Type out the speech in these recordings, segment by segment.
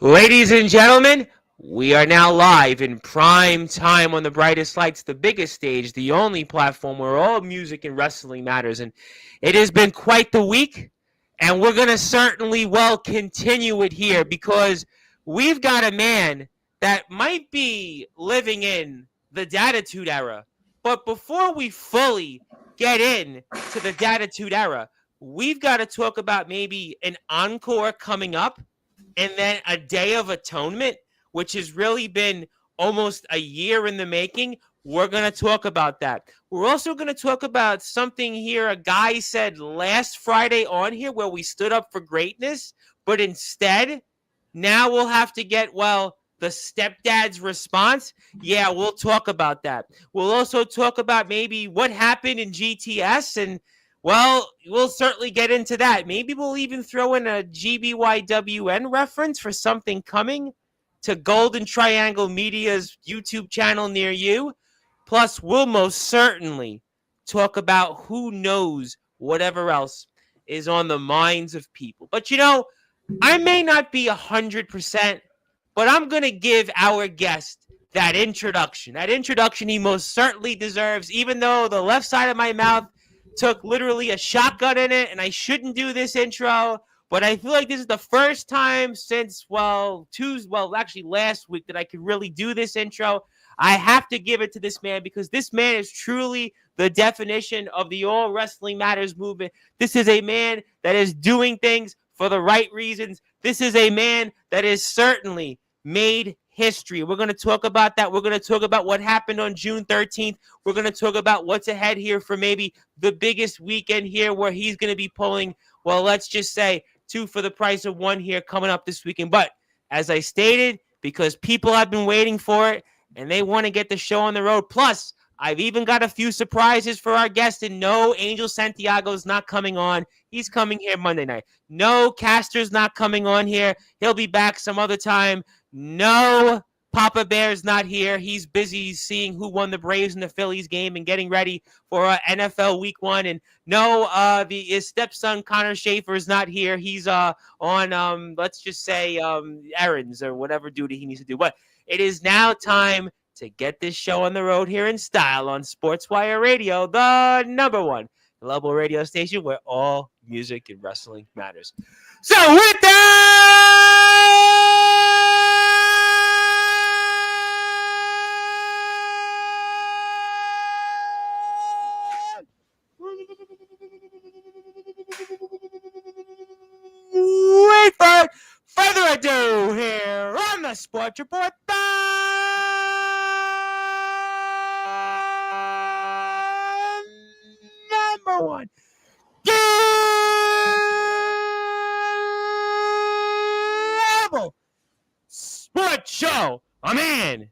Ladies and gentlemen, we are now live in prime time on the brightest lights, the biggest stage, the only platform where all music and wrestling matters. And it has been quite the week, and we're going to certainly continue it here because we've got a man that might be living in the Datitude era. But before we fully get in to the Datitude era, we've got to talk about maybe an encore coming up and then a Day of Atonement, which has really been almost a year in the making. We're going to talk about that. We're also going to talk about something here a guy said last Friday on here where we stood up for greatness, but instead, now we'll have to get, the stepdad's response. Yeah, we'll talk about that. We'll also talk about maybe what happened in GTS and we'll certainly get into that. Maybe we'll even throw in a GBYWN reference for something coming to Golden Triangle Media's YouTube channel near you. Plus, we'll most certainly talk about who knows whatever else is on the minds of people. But I may not be 100%, but I'm going to give our guest that introduction. That introduction he most certainly deserves, even though the left side of my mouth took literally a shotgun in it, and I shouldn't do this intro, but I feel like this is the first time since, actually last week that I could really do this intro. I have to give it to this man because this man is truly the definition of the All Wrestling Matters movement. This is a man that is doing things for the right reasons. This is a man that is certainly made history. We're going to talk about that. We're going to talk about what happened on June 13th. We're going to talk about what's ahead here for maybe the biggest weekend here where he's going to be pulling, let's just say 2 for the price of 1 here coming up this weekend. But as I stated, because people have been waiting for it and they want to get the show on the road. Plus, I've even got a few surprises for our guest, and no, Angel Santiago's not coming on. He's coming here Monday night. No, Castor's not coming on here. He'll be back some other time. No, Papa Bear's not here. He's busy seeing who won the Braves and the Phillies game and getting ready for NFL Week 1. And no, his stepson Connor Schaefer is not here. He's on let's just say errands or whatever duty he needs to do. But it is now time to get this show on the road here in style on Sportswire Radio, the #1 global radio station where all music and wrestling matters. So with that, without further ado, here on the Sports Report, #1 global sports show. A man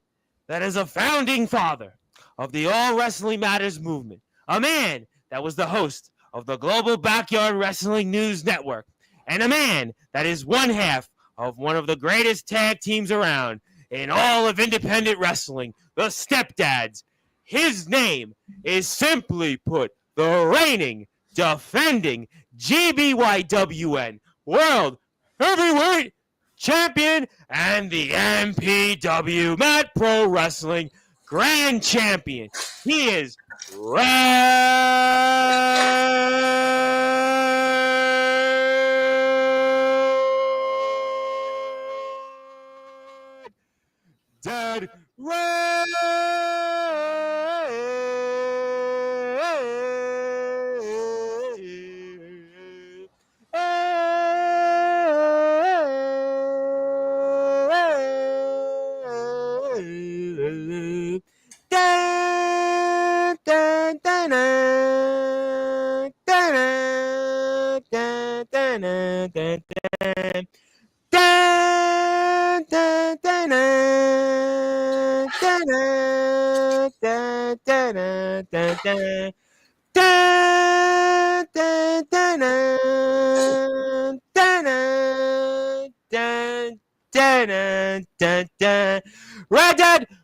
that is a founding father of the All Wrestling Matters movement. A man that was the host of the Global Backyard Wrestling News Network. And a man that is one half of one of the greatest tag teams around in all of independent wrestling, the Stepdads. His name is, simply put, the reigning, defending GBYWN World Heavyweight Champion and the MPW Mat Pro Wrestling Grand Champion. He is Dead Red.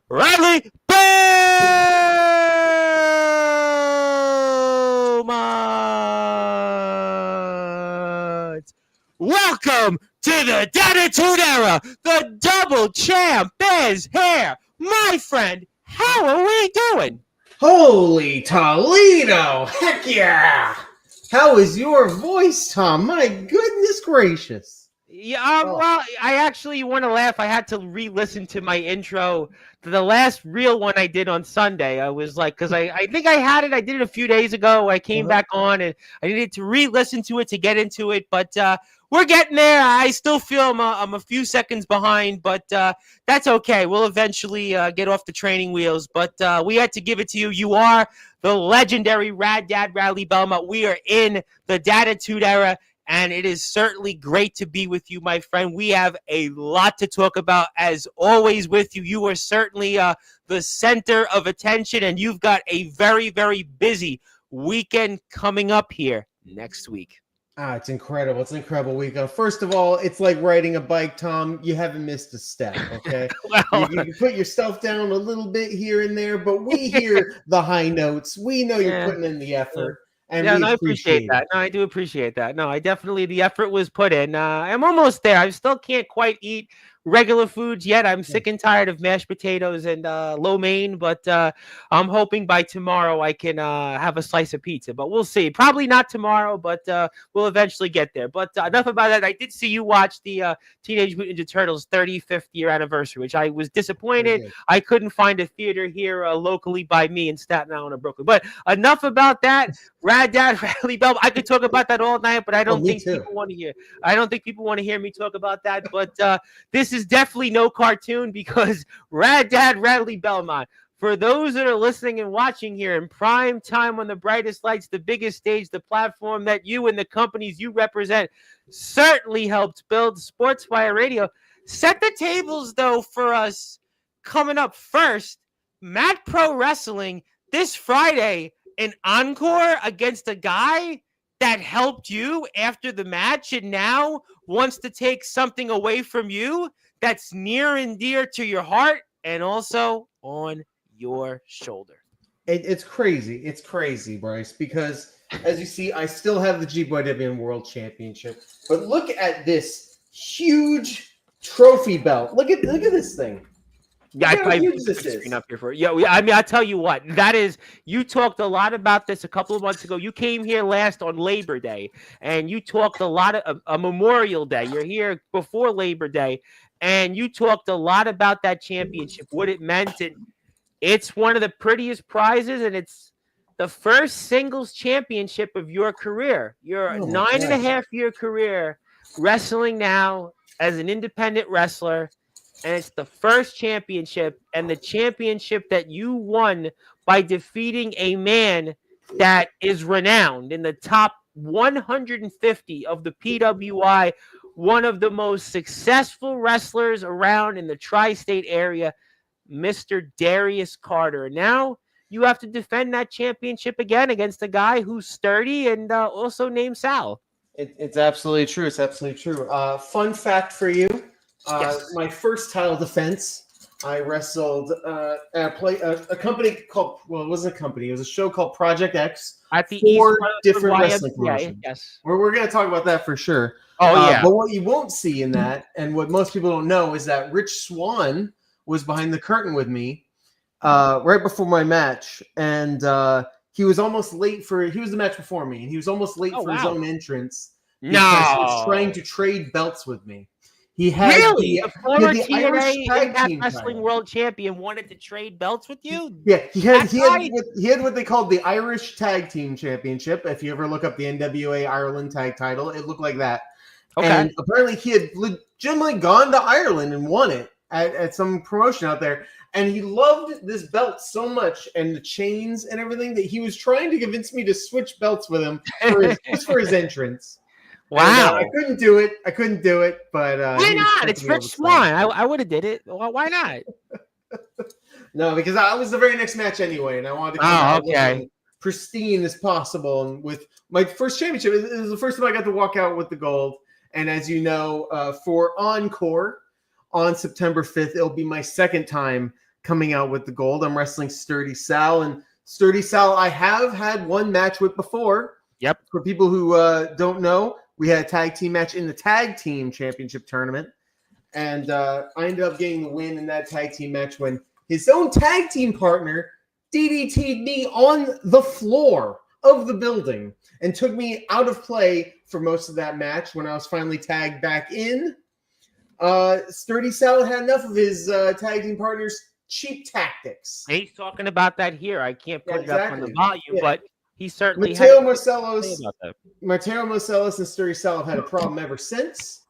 Radley Belmont. Welcome to the Attitude Era. The double champ is here. My friend, how are we doing? Holy Toledo! Heck yeah! How is your voice, Tom? My goodness gracious. Yeah, well, I actually want to laugh. I had to re-listen to my intro to the last real one I did on Sunday. I was like, because I think I had it. I did it a few days ago. I came back on and I needed to re-listen to it to get into it. But we're getting there. I still feel I'm a few seconds behind, but that's okay. We'll eventually get off the training wheels. But we had to give it to you. You are the legendary Rad Dad Radley Belmont. We are in the Datitude Era. And it is certainly great to be with you, my friend. We have a lot to talk about, as always, with you. You are certainly the center of attention, and you've got a very, very busy weekend coming up here next week. It's incredible. It's an incredible week. First of all, it's like riding a bike, Tom. You haven't missed a step, okay? Well, you can put yourself down a little bit here and there, but we hear the high notes. We know you're putting in the effort. And I appreciate that. No, I do appreciate that. No, the effort was put in. I'm almost there. I still can't quite eat regular foods yet. I'm sick and tired of mashed potatoes and lo mein, but I'm hoping by tomorrow I can have a slice of pizza, but we'll see. Probably not tomorrow, but we'll eventually get there. But enough about that. I did see you watch the Teenage Mutant Ninja Turtles 35th year anniversary, which I was disappointed. I couldn't find a theater here locally by me in Staten Island or Brooklyn. But enough about that. Rad Dad, Radley Belmont. I could talk about that all night, but I don't think people want to hear. I don't think people want to hear me talk about that. But this is definitely no cartoon because Rad Dad Radley Belmont. For those that are listening and watching here in prime time on the brightest lights, the biggest stage, the platform that you and the companies you represent certainly helped build, Sportzwire Radio. Set the tables, though, for us coming up first. Matt Pro Wrestling this Friday, an encore against a guy that helped you after the match and now wants to take something away from you that's near and dear to your heart and also on your shoulder. It's crazy. It's crazy, Bryce, because as you see, I still have the GYWN World Championship. But look at this huge trophy belt. Look at this thing. Yeah, I probably put the screen up here for it. Yeah, I mean, I tell you what, that is, you talked a lot about this a couple of months ago. You came here last on Labor Day, and you talked a lot of a Memorial Day. You're here before Labor Day, and you talked a lot about that championship, what it meant. And it's one of the prettiest prizes, and it's the first singles championship of your career. Your 9.5-year career wrestling now as an independent wrestler. And it's the first championship, and the championship that you won by defeating a man that is renowned in the top 150 of the PWI, one of the most successful wrestlers around in the tri-state area, Mr. Darius Carter. Now you have to defend that championship again against a guy who's sturdy and also named Sal. It's absolutely true. It's absolutely true. Fun fact for you. My first title defense, I wrestled a company called, well, it wasn't a company. It was a show called Project X. At the four different wrestling promotions. Yes. We're going to talk about that for sure. Oh, yeah. But what you won't see in that, and what most people don't know, is that Rich Swann was behind the curtain with me right before my match. And he was almost late he was the match before me, and he was almost late for his own entrance. Because he was trying to trade belts with me. He had the former TNA Impact Wrestling World Champion wanted to trade belts with you? Yeah, he had what they called the Irish Tag Team Championship. If you ever look up the NWA Ireland Tag Title, it looked like that. Okay. And apparently he had legitimately gone to Ireland and won it at some promotion out there. And he loved this belt so much and the chains and everything that he was trying to convince me to switch belts with him just for his entrance. Wow. I couldn't do it. But why not? It's Rich Swann. I would have did it. Well, why not? No, because I was the very next match anyway, and I wanted to come out looking pristine as possible. And with my first championship, it was the first time I got to walk out with the gold. And as you know, for Encore on September 5th, it'll be my second time coming out with the gold. I'm wrestling Sturdy Sal, and Sturdy Sal I have had one match with before. Yep. For people who don't know, We had a tag team match in the tag team championship tournament. And I ended up getting the win in that tag team match when his own tag team partner DDT'd me on the floor of the building and took me out of play for most of that match. When I was finally tagged back in, Sturdy Sal had enough of his tag team partner's cheap tactics. He's talking about that here. I can't put it up on the volume, but he certainly Mateo had Marcellus and Sturdy Sal have had a problem ever since.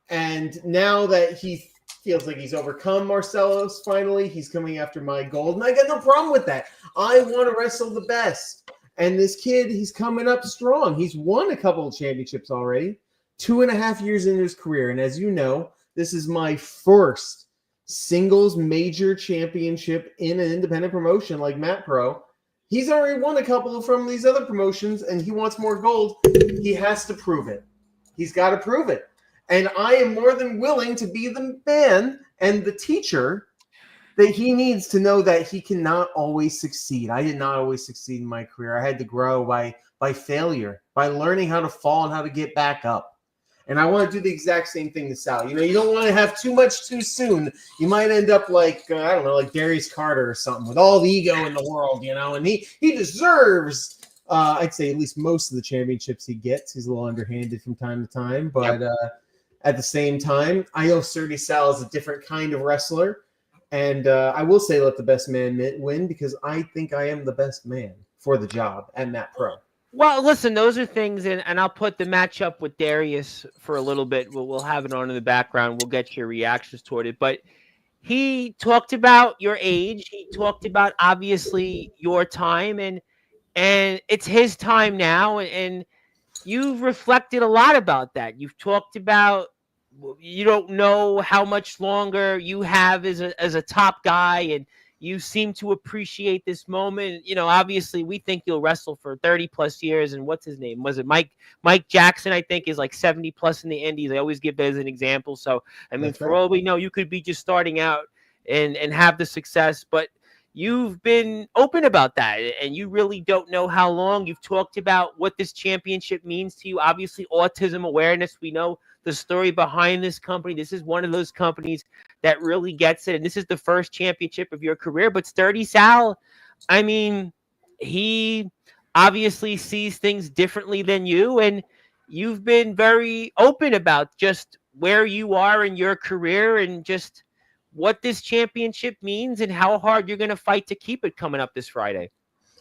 And now that he feels like he's overcome Marcellus, finally, he's coming after my gold. And I got no problem with that. I want to wrestle the best. And this kid, he's coming up strong. He's won a couple of championships already, 2.5 years into his career. And as you know, this is my first singles major championship in an independent promotion like Matt Pro. He's already won a couple from these other promotions, and he wants more gold. He has to prove it. He's got to prove it. And I am more than willing to be the man and the teacher that he needs to know that he cannot always succeed. I did not always succeed in my career. I had to grow by failure, by learning how to fall and how to get back up. And I want to do the exact same thing to Sal. You don't want to have too much too soon. You might end up like, I don't know, like Darius Carter or something with all the ego in the world, and he deserves, I'd say at least most of the championships he gets. He's a little underhanded from time to time, but at the same time, I know Sturdy Sal is a different kind of wrestler. And I will say let the best man win because I think I am the best man for the job at Matt Pro. Well, listen, those are things, and I'll put the matchup with Darius for a little bit. We'll have it on in the background. We'll get your reactions toward it. But he talked about your age. He talked about, obviously, your time, and it's his time now. And you've reflected a lot about that. You've talked about you don't know how much longer you have as a top guy, and you seem to appreciate this moment. Obviously we think you'll wrestle for 30 plus years, and what's his name? Was it Mike Jackson? I think is like 70 plus in the Indies. I always give that as an example. So, I mean, for all we know, you could be just starting out and have the success, but you've been open about that, and you really don't know how long. You've talked about what this championship means to you. Obviously, autism awareness. We know the story behind this company. This is one of those companies that really gets it, and this is the first championship of your career. But Sturdy Sal, I mean, he obviously sees things differently than you, and you've been very open about just where you are in your career and just what this championship means and how hard you're going to fight to keep it coming up this Friday.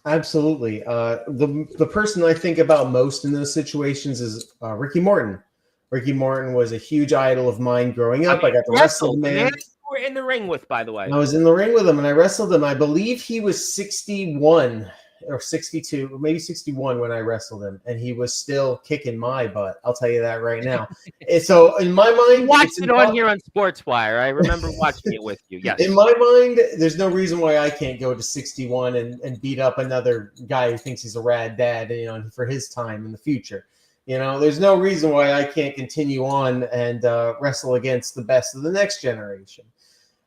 Absolutely. The person I think about most in those situations is Ricky Morton. Ricky Morton was a huge idol of mine growing up. I got to wrestle the man. You were in the ring with, by the way. I was in the ring with him, and I wrestled him. I believe he was 61 or 62, maybe 61 when I wrestled him, and he was still kicking my butt. I'll tell you that right now. So in my mind, you watched it on here on Sportzwire. I remember watching it with you. Yes. In my mind, there's no reason why I can't go to 61 and beat up another guy who thinks he's a rad dad, for his time in the future. There's no reason why I can't continue on and wrestle against the best of the next generation.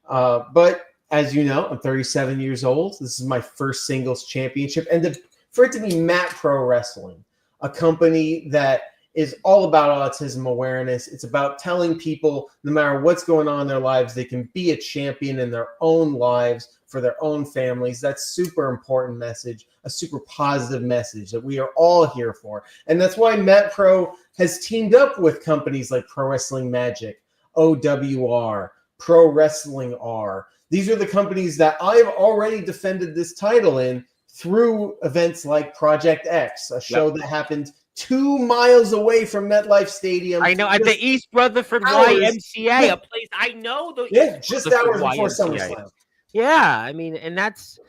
But as you know, I'm 37 years old. This is my first singles championship. And for it to be Matt Pro Wrestling, a company that is all about autism awareness. It's about telling people no matter what's going on in their lives, they can be a champion in their own lives for their own families. That's super important message, a super positive message that we are all here for. And that's why Matt Pro has teamed up with companies like Pro Wrestling Magic, OWR, Pro Wrestling R. These are the companies that I've already defended this title in through events like Project X, a show that happened 2 miles away from MetLife Stadium. I know, at the East Rutherford YMCA, a place I know. Just hours before SummerSlam. Yeah, I mean, and that's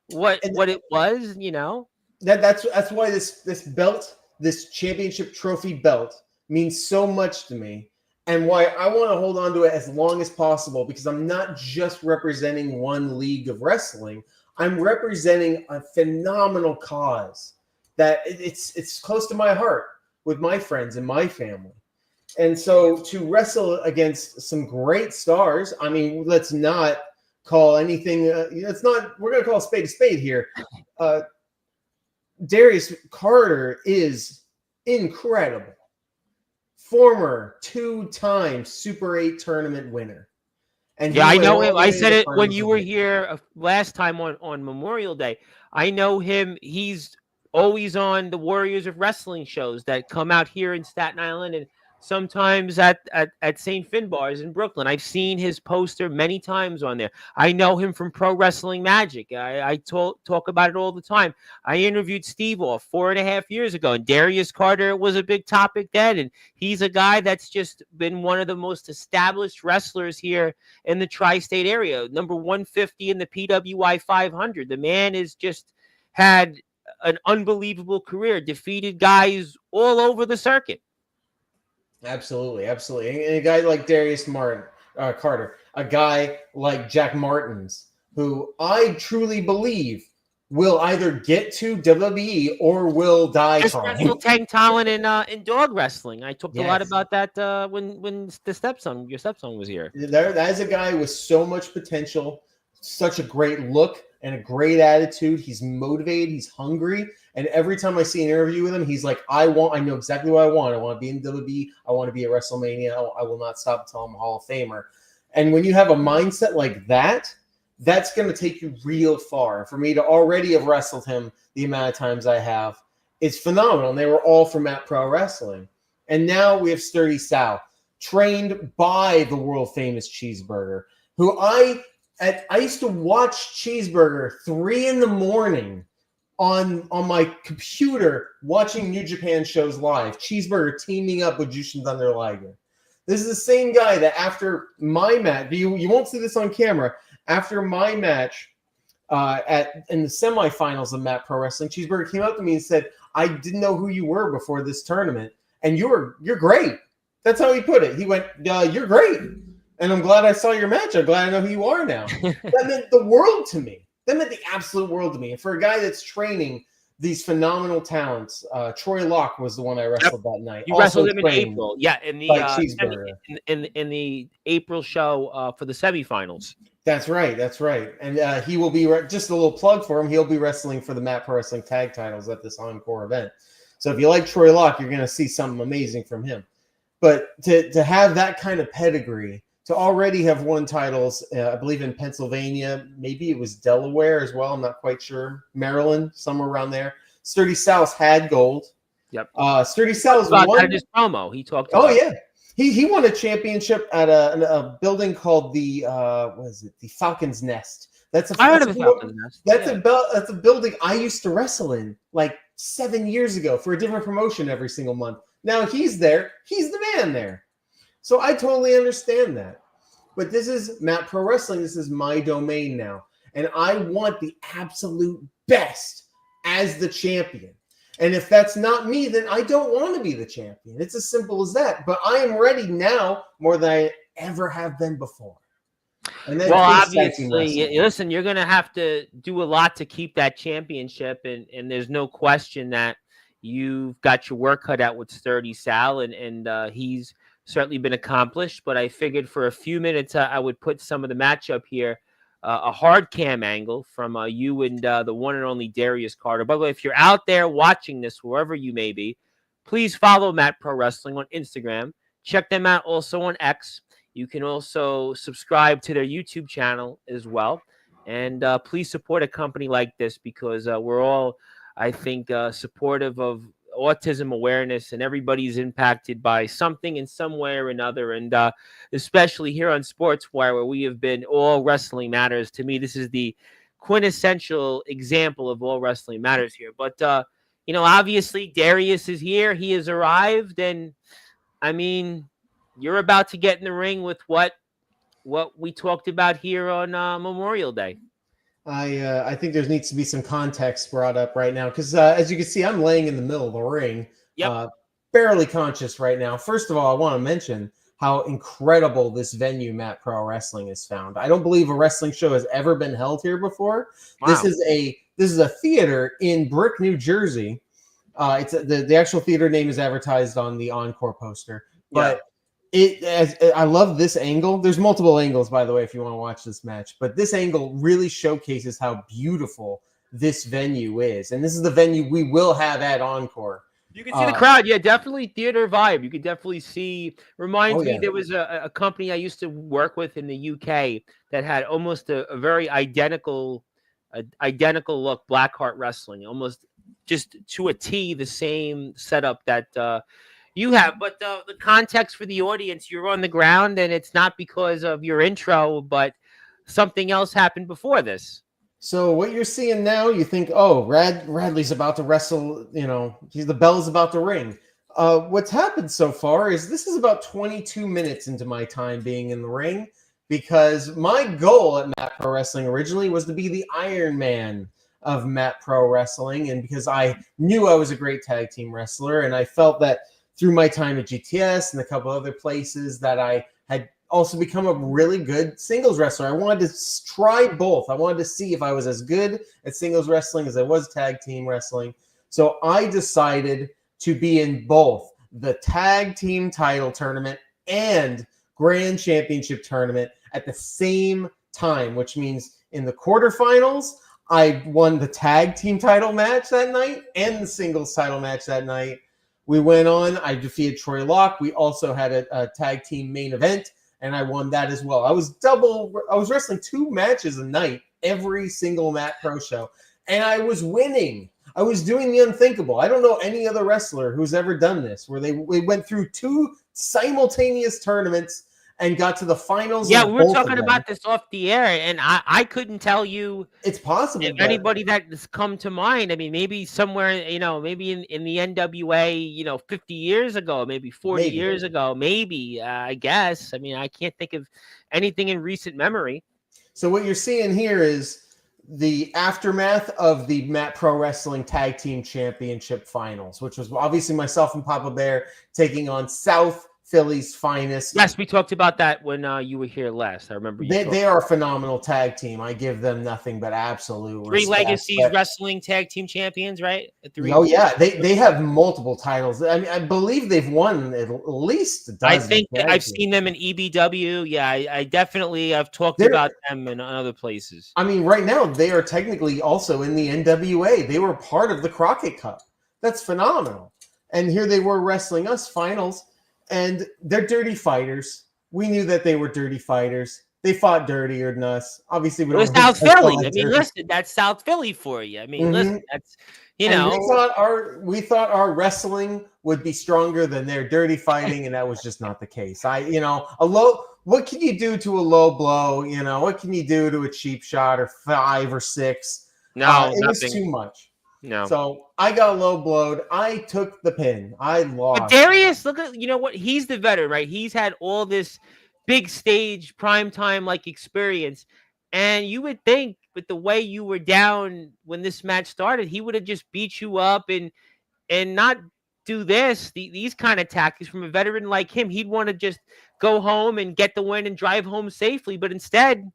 what it was, That's why this belt, this championship trophy belt, means so much to me, and why I want to hold on to it as long as possible, because I'm not just representing one league of wrestling. I'm representing a phenomenal cause that it's close to my heart with my friends and my family. And so to wrestle against some great stars, I mean, let's not call anything, we're going to call a spade here. Darius Carter is incredible. former 2-time Super 8 tournament winner. And yeah, I went know all him. the I way to said the it when finals you of were it. here last time on Memorial Day. I know him. He's always on the Warriors of Wrestling shows that come out here in Staten Island and sometimes at St. Finbar's in Brooklyn. I've seen his poster many times on there. I know him from Pro Wrestling Magic. I talk about it all the time. I interviewed Steve off 4.5 years ago, and Darius Carter was a big topic then. And he's a guy that's just been one of the most established wrestlers here in the tri-state area, number 150 in the PWI 500. The man has just had an unbelievable career, defeated guys all over the circuit. Absolutely, absolutely. And a guy like Carter, a guy like Jack Martins, who I truly believe will either get to WWE or will die Just trying. wrestled Tank Talon in dog wrestling. I talked a lot Yes. about that when your stepson was here. That is a guy with so much potential, such a great look and a great attitude. He's motivated, he's hungry, and every time I see an interview with him, he's like, I know exactly what I want. I want to be in WWE. I want to be at WrestleMania. I will not stop until I'm a Hall of Famer. And when you have a mindset like that, that's going to take you real far. For me to already have wrestled him the amount of times I have, it's phenomenal. And they were all from Matt Pro Wrestling. And now we have Sturdy Sal, trained by the world famous Cheeseburger, who I used to watch Cheeseburger 3 a.m. on my computer watching New Japan shows live. Cheeseburger teaming up with Jushin Thunder Liger. This is the same guy that after my match, you won't see this on camera. After my match in the semifinals of Matt Pro Wrestling, Cheeseburger came up to me and said, "I didn't know who you were before this tournament, and you're great." That's how he put it. He went, "You're great, and I'm glad I saw your match. I'm glad I know who you are now." That meant the world to me. That meant the absolute world to me. And for a guy that's training these phenomenal talents, Troy Locke was the one I wrestled that night. You wrestled him in April, yeah, in the in the April show for the semifinals. That's right. That's right. And he will be just a little plug for him. He'll be wrestling for the Matt Pro Wrestling tag titles at this Encore event. So if you like Troy Locke, you're going to see something amazing from him. But to have that kind of pedigree, to already have won titles, I believe in Pennsylvania, maybe it was Delaware as well. I'm not quite sure. Maryland, somewhere around there. Sturdy Sal's had gold. Yep. Sturdy Sal's won. His promo, he talked about. Oh, yeah. He won a championship at a building called the the Falcon's Nest. That's a Falcon's Nest. That's a building I used to wrestle in like 7 years ago for a different promotion every single month. Now he's there. He's the man there. So I totally understand that. But this is Matt Pro Wrestling. This is my domain now. And I want the absolute best as the champion. And if that's not me, then I don't want to be the champion. It's as simple as that. But I am ready now more than I ever have been before. And well, obviously, listen, you're going to have to do a lot to keep that championship. And there's no question that you've got your work cut out with Sturdy Sal. And he's certainly been accomplished. But I figured for a few minutes, I would put some of the matchup here. A hard cam angle from you and the one and only Darius Carter. By the way, if you're out there watching this, wherever you may be, please follow Matt Pro Wrestling on Instagram. Check them out also on X. You can also subscribe to their YouTube channel as well. And please support a company like this because we're all, I think, supportive of autism awareness, and everybody's impacted by something in some way or another. And especially here on Sportswire, where we have been all wrestling matters. To me, this is the quintessential example of all wrestling matters here. But, obviously Darius is here. He has arrived. And I mean, you're about to get in the ring with what we talked about here on Memorial Day. I think there needs to be some context brought up right now because as you can see, I'm laying in the middle of the ring, barely conscious right now. First of all, I want to mention how incredible this venue Matt Pro Wrestling has found. I don't believe a wrestling show has ever been held here before. Wow. This is a theater in Brick, New Jersey. It's the actual theater name is advertised on the Encore poster, but. I love this angle. There's multiple angles, by the way, if you want to watch this match. But this angle really showcases how beautiful this venue is. And this is the venue we will have at Encore. You can see the crowd. Yeah, definitely theater vibe. You could definitely see. Reminds me, there was a company I used to work with in the UK that had almost a very identical look, Blackheart Wrestling, almost just to a T, the same setup that you have. But the context for the audience, you're on the ground, and it's not because of your intro, but something else happened before this. So what you're seeing now, you think, oh, Radley's about to wrestle, the bell's about to ring. What's happened so far is this is about 22 minutes into my time being in the ring, because my goal at Matt Pro Wrestling originally was to be the Iron Man of Matt Pro Wrestling, and because I knew I was a great tag team wrestler, and I felt that through my time at GTS and a couple other places that I had also become a really good singles wrestler. I wanted to try both. I wanted to see if I was as good at singles wrestling as I was tag team wrestling. So I decided to be in both the tag team title tournament and grand championship tournament at the same time, which means in the quarterfinals, I won the tag team title match that night and the singles title match that night. We went on. I defeated Troy Locke. We also had a tag team main event, and I won that as well. I was wrestling 2 matches a night, every single Matt Pro show, and I was winning. I was doing the unthinkable. I don't know any other wrestler who's ever done this, where they went through 2 simultaneous tournaments and got to the finals. Yeah, we were talking about this off the air, and I couldn't tell you. It's possible. Anybody that's come to mind, I mean, maybe somewhere, maybe in the NWA, 50 years ago, maybe 40 years ago, maybe, I guess. I mean, I can't think of anything in recent memory. So what you're seeing here is the aftermath of the Matt Pro Wrestling Tag Team Championship Finals, which was obviously myself and Papa Bear taking on South Philly's finest. Yes, we talked about that when you were here last. I remember they are a phenomenal tag team. I give them nothing but absolute 3 respect. Legacies Wrestling Tag Team Champions, right? 3. Oh yeah, they have multiple titles. I mean, I believe they've won at least a dozen. I think I've seen them in EBW. Yeah, I definitely I've talked about them in other places. I mean, right now they are technically also in the NWA. They were part of the Crockett Cup. That's phenomenal. And here they were wrestling us finals. And they're dirty fighters. We knew that they were dirty fighters. They fought dirtier than us. Obviously, we don't. South Philly. I mean, listen, that's South Philly for you. I mean, listen, that's we thought our wrestling would be stronger than their dirty fighting, and that was just not the case. What can you do to a low blow? What can you do to a cheap shot or 5 or 6? No, it was too much. No. So I got low blowed. I took the pin. I lost. But Darius, look at what he's the veteran, right? He's had all this big stage primetime like experience, and you would think with the way you were down when this match started, he would have just beat you up and not do these kind of tactics from a veteran like him. He'd want to just go home and get the win and drive home safely, but instead,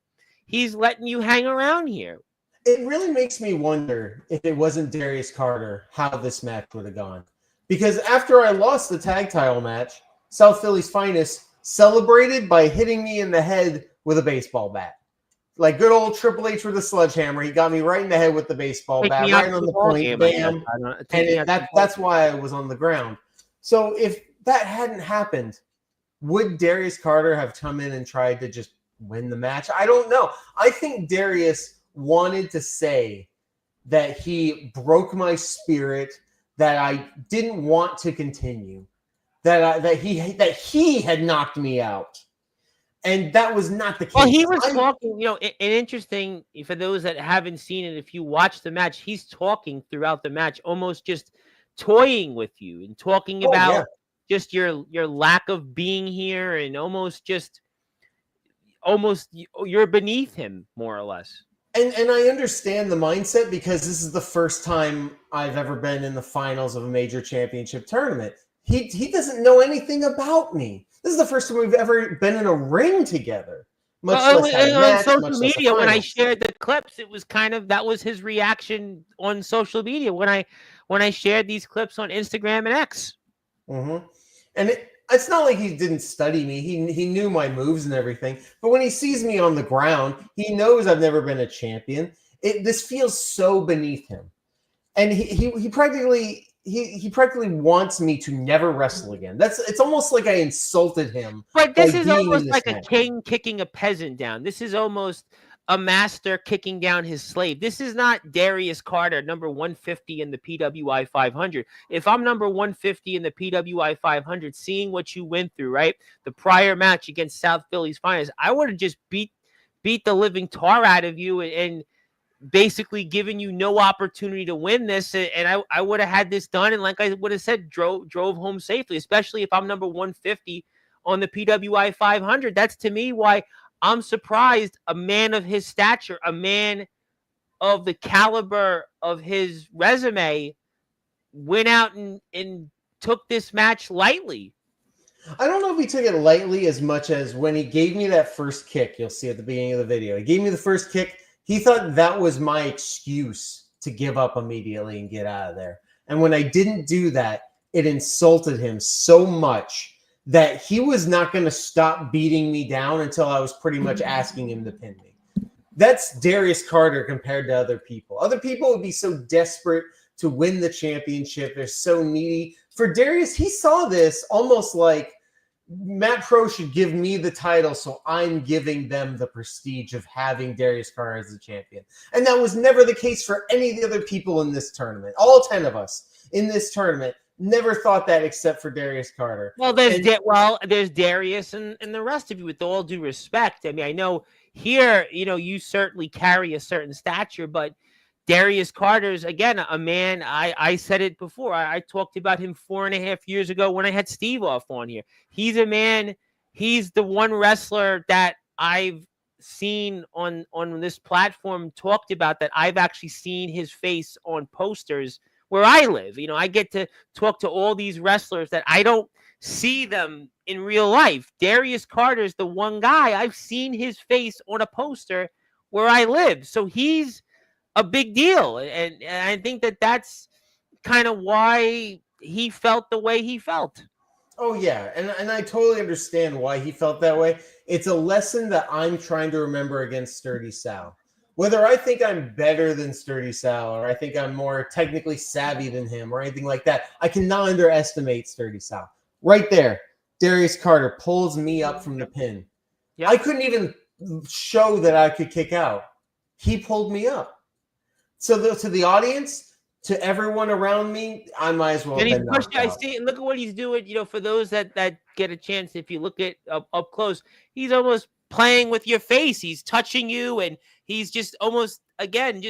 he's letting you hang around here. It really makes me wonder if it wasn't Darius Carter, how this match would have gone. Because after I lost the tag title match, South Philly's finest celebrated by hitting me in the head with a baseball bat. Like good old Triple H with a sledgehammer. He got me right in the head with the baseball bat, right on the point, bam. And that's why I was on the ground. So if that hadn't happened, would Darius Carter have come in and tried to just win the match? I don't know. I think Darius wanted to say that he broke my spirit, that I didn't want to continue, that he had knocked me out, and that was not the case. Well, he was talking. And interesting for those that haven't seen it. If you watch the match, he's talking throughout the match, almost just toying with you and talking about just your lack of being here, and almost you're beneath him, more or less. And I understand the mindset, because this is the first time I've ever been in the finals of a major championship tournament. He doesn't know anything about me. This is the first time we've ever been in a ring together. On social media, when I shared the clips, it was that was his reaction on social media when I shared these clips on Instagram and X. Mm-hmm. And it's not like he didn't study me. He knew my moves and everything. But when he sees me on the ground, he knows I've never been a champion. This feels so beneath him. And he practically he practically wants me to never wrestle again. It's almost like I insulted him. But this is being in almost this like a match. king kicking a peasant down. This is almost a master kicking down his slave. This is not Darius Carter, number 150 in the PWI 500. If I'm number 150 in the PWI 500, seeing what you went through, right? The prior match against South Philly's Finest, I would have just beat the living tar out of you and basically giving you no opportunity to win this. And I would have had this done. And like I would have said, drove home safely, especially if I'm number 150 on the PWI 500. That's to me why I'm surprised a man of his stature, a man of the caliber of his resume, went out and took this match lightly. I don't know if he took it lightly as much as when he gave me that first kick. You'll see at the beginning of the video. He gave me the first kick. He thought that was my excuse to give up immediately and get out of there. And when I didn't do that, it insulted him so much that he was not going to stop beating me down until I was pretty much asking him to pin me. That's Darius Carter compared to other people. Other people would be so desperate to win the championship. They're so needy. For Darius, he saw this almost like Matt Pro should give me the title, so I'm giving them the prestige of having Darius Carter as the champion. And that was never the case for any of the other people in this tournament. All 10 of us in this tournament never thought that except for Darius Carter. Well, there's Darius and the rest of you, with all due respect. I mean, I know here, you certainly carry a certain stature, but Darius Carter's, again, a man, I said it before. I talked about him 4.5 years ago when I had Steve off on here. He's a man, he's the one wrestler that I've seen on this platform talked about that I've actually seen his face on posters where I live. I get to talk to all these wrestlers that I don't see them in real life. Darius Carter's the one guy I've seen his face on a poster where I live. So he's a big deal. And I think that's kind of why he felt the way he felt. Oh, yeah. And I totally understand why he felt that way. It's a lesson that I'm trying to remember against Sturdy Sal. Whether I think I'm better than Sturdy Sal or I think I'm more technically savvy than him or anything like that, I cannot underestimate Sturdy Sal. Right there, Darius Carter pulls me up from the pin. Yep. I couldn't even show that I could kick out. He pulled me up. So to the audience, to everyone around me, I might as well have been knocked out. I see, and look at what he's doing. For those that get a chance, if you look at up close, he's almost playing with your face. He's touching you, and he's just almost, again,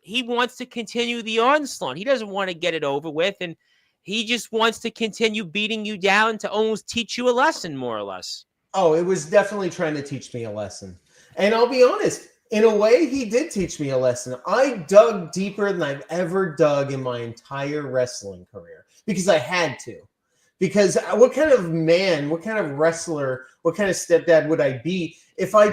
he wants to continue the onslaught. He doesn't want to get it over with, and he just wants to continue beating you down to almost teach you a lesson, more or less. Oh, it was definitely trying to teach me a lesson. And I'll be honest, in a way, he did teach me a lesson. I dug deeper than I've ever dug in my entire wrestling career because I had to. Because what kind of man, what kind of wrestler, what kind of stepdad would I be if I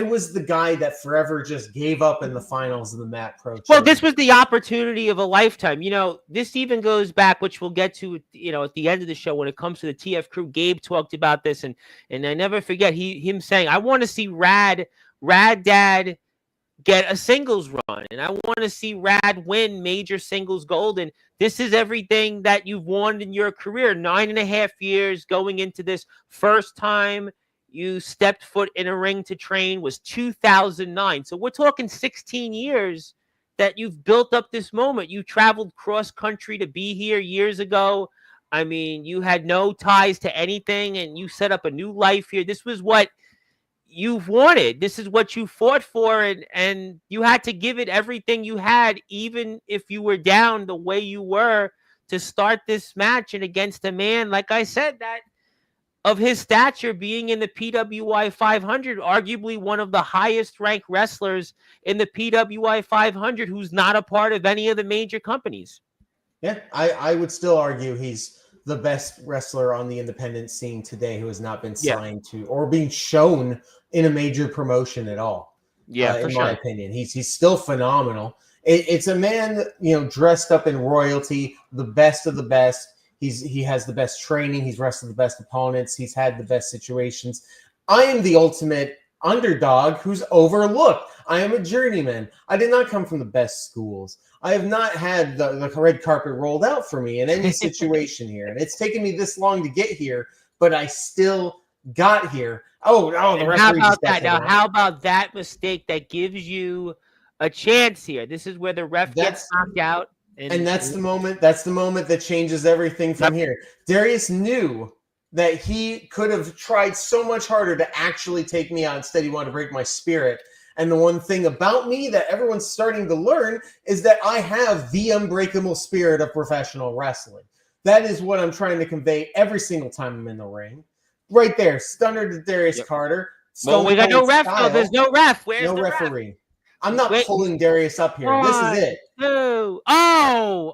was the guy that forever just gave up in the finals of the Matt Pro. Well, this was the opportunity of a lifetime. This even goes back, which we'll get to, at the end of the show when it comes to the TF crew. Gabe talked about this, and I never forget him saying, "I want to see Rad Dad get a singles run, and I want to see Rad win major singles gold." And this is everything that you've won in your career. 9.5 years going into this. First time you stepped foot in a ring to train was 2009. So we're talking 16 years that you've built up this moment. You traveled cross country to be here years ago. I mean, you had no ties to anything, and you set up a new life here. This was what you've wanted. This is what you fought for, and you had to give it everything you had, even if you were down the way you were, to start this match, and against a man, like I said, that of his stature, being in the PWI 500, arguably one of the highest ranked wrestlers in the PWI 500, who's not a part of any of the major companies. Yeah, I would still argue he's the best wrestler on the independent scene today who has not been signed to or being shown in a major promotion at all. Yeah, in my opinion, he's still phenomenal. It's a man, dressed up in royalty, the best of the best. He has the best training. He's wrestled the best opponents. He's had the best situations. I am the ultimate underdog who's overlooked. I am a journeyman. I did not come from the best schools. I have not had the red carpet rolled out for me in any situation here. And it's taken me this long to get here, but I still got here. Oh, the referee. How about that? Now, how about that mistake that gives you a chance here? This is where the ref gets knocked out. And that's the moment. That's the moment that changes everything from here. Darius knew that he could have tried so much harder to actually take me out. Instead, he wanted to break my spirit. And the one thing about me that everyone's starting to learn is that I have the unbreakable spirit of professional wrestling. That is what I'm trying to convey every single time I'm in the ring. Right there, stunner to Darius Carter. Well, we got no ref. No, there's no ref. Where's the referee? Ref? I'm not pulling Darius up here. This is it.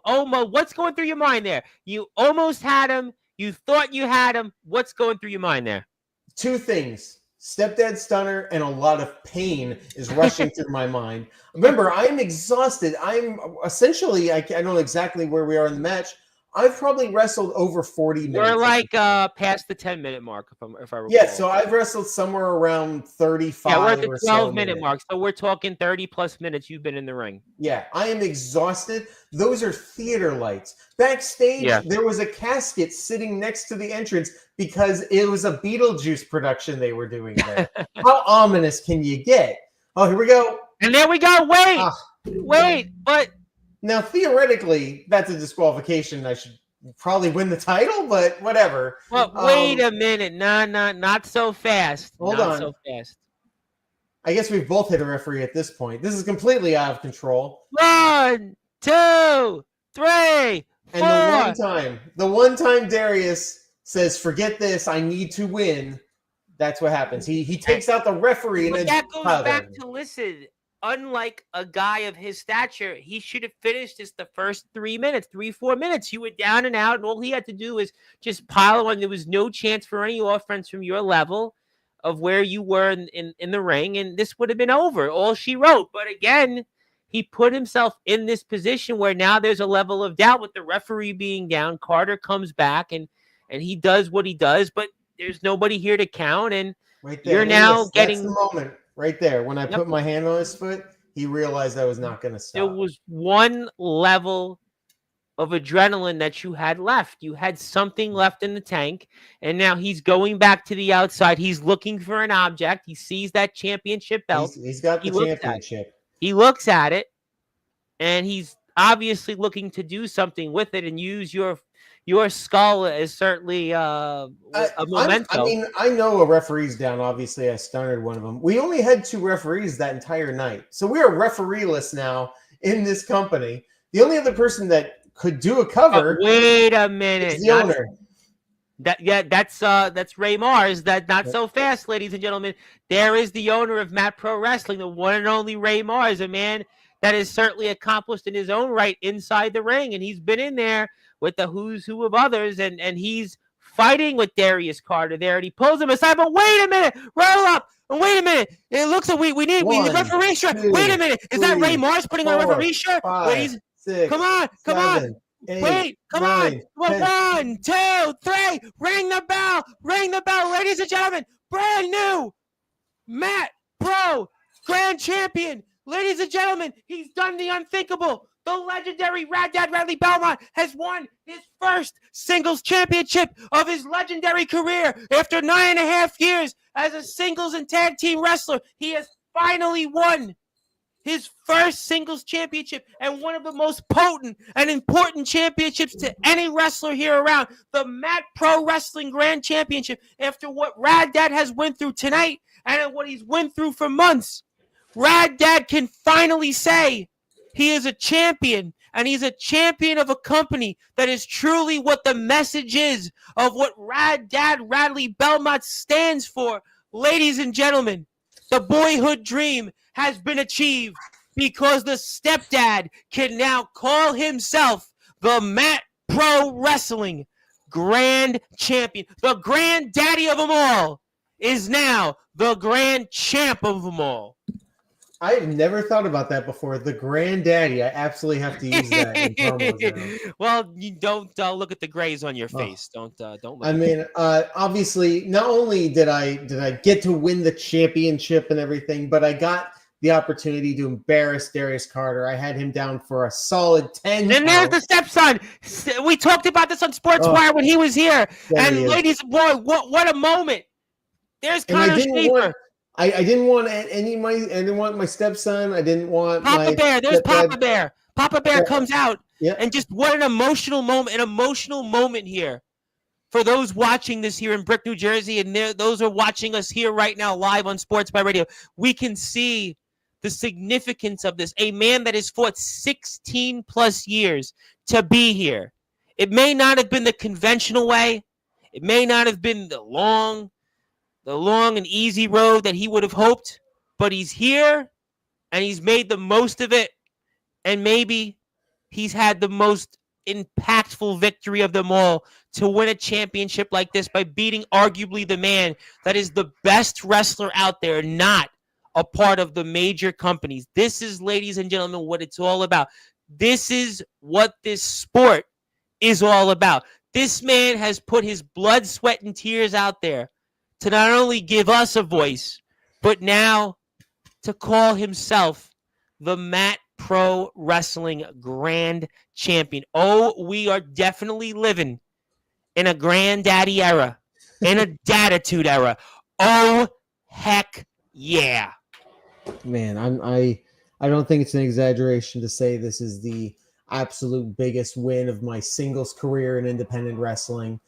Almost. What's going through your mind there? You almost had him. You thought you had him. What's going through your mind there? Two things. Stepdad stunner and a lot of pain is rushing through my mind. Remember, I'm exhausted. I'm essentially, I don't know exactly where we are in the match. I've probably wrestled over 40 minutes. We're like past the 10-minute mark, if I recall. Yeah, so I've wrestled somewhere around 35. Yeah, we're at the 12-minute mark, so we're talking 30-plus minutes you've been in the ring. Yeah, I am exhausted. Those are theater lights. Backstage, there was a casket sitting next to the entrance because it was a Beetlejuice production they were doing there. How ominous can you get? Oh, here we go. And there we go. Wait, but... Now, theoretically, that's a disqualification. I should probably win the title, but whatever. Well, wait a minute. Not so fast. Hold on. So fast. I guess we've both hit a referee at this point. This is completely out of control. 1, 2, 3, 4. And the one time Darius says, "Forget this. I need to win." That's what happens. He takes out the referee, and that goes back to listen. Unlike a guy of his stature, he should have finished this the first 4 minutes. You were down and out, and all he had to do was just pile on. There was no chance for any offense from your level of where you were in the ring, and this would have been over. All she wrote. But again, he put himself in this position where now there's a level of doubt with the referee being down. Carter comes back, and he does what he does, but there's nobody here to count, and you're now getting... That's the moment. Right there, when I put my hand on his foot, he realized I was not going to stop. There was one level of adrenaline that you had left. You had something left in the tank, and now he's going back to the outside. He's looking for an object. He sees that championship belt. He's got the championship. He looks at it, and he's obviously looking to do something with it and use your skull is certainly a memento. I know a referee's down. Obviously, I stunnered one of them. We only had 2 referees that entire night. So we are refereeless now in this company. The only other person that could do a cover... wait a minute. Is the owner. That's Ray Mars. Not so fast, ladies and gentlemen. There is the owner of Matt Pro Wrestling, the one and only Ray Mars, a man that is certainly accomplished in his own right inside the ring, and he's been in there with the who's who of others, and he's fighting with Darius Carter there, and he pulls him aside. But wait a minute, roll up, and wait a minute. It looks like we need referee shirt. Wait a minute, is that Ray Mars putting on a referee shirt? 5, 6, come on, 7, 8, wait, come 9, on. 1, 2, 3, ring the bell, ladies and gentlemen. Brand new Matt Pro Grand Champion, ladies and gentlemen. He's done the unthinkable. The legendary Radley Belmont has won his first singles championship of his legendary career. After 9.5 years as a singles and tag team wrestler, he has finally won his first singles championship and one of the most potent and important championships to any wrestler here around. The Matt Pro Wrestling Grand Championship. After what Rad Dad has went through tonight and what he's went through for months, Rad Dad can finally say, he is a champion, and he's a champion of a company that is truly what the message is of what Rad Dad Radley Belmont stands for. Ladies and gentlemen, the boyhood dream has been achieved because the stepdad can now call himself the Matt Pro Wrestling Grand Champion. The granddaddy of them all is now the grand champ of them all. I've never thought about that before. The granddaddy. I absolutely have to use that in promos now. Well, you don't look at the grays on your Oh. face. Don't look. I mean, obviously, not only did I get to win the championship and everything, but I got the opportunity to embarrass Darius Carter. I had him down for a solid 10. And there's the stepson. We talked about this on Sportswire when he was here. And ladies, boy, what a moment! There's Connor Schaefer. I didn't want I didn't want my stepson. I didn't want Papa Bear. There's Papa Bear. Papa Bear comes out. Yeah. And just what an emotional moment here. For those watching this here in Brick, New Jersey, and those are watching us here right now live on Sportswire Radio, we can see the significance of this. A man that has fought 16 plus years to be here. It may not have been the conventional way. It may not have been the long and easy road that he would have hoped, but he's here and he's made the most of it. And maybe he's had the most impactful victory of them all to win a championship like this by beating arguably the man that is the best wrestler out there, not a part of the major companies. This is, ladies and gentlemen, what it's all about. This is what this sport is all about. This man has put his blood, sweat, and tears out there to not only give us a voice, but now to call himself the Mat Pro Wrestling Grand Champion. Oh, we are definitely living in a granddaddy era, in a datitude era. Oh, heck yeah. Man, I don't think it's an exaggeration to say this is the absolute biggest win of my singles career in independent wrestling.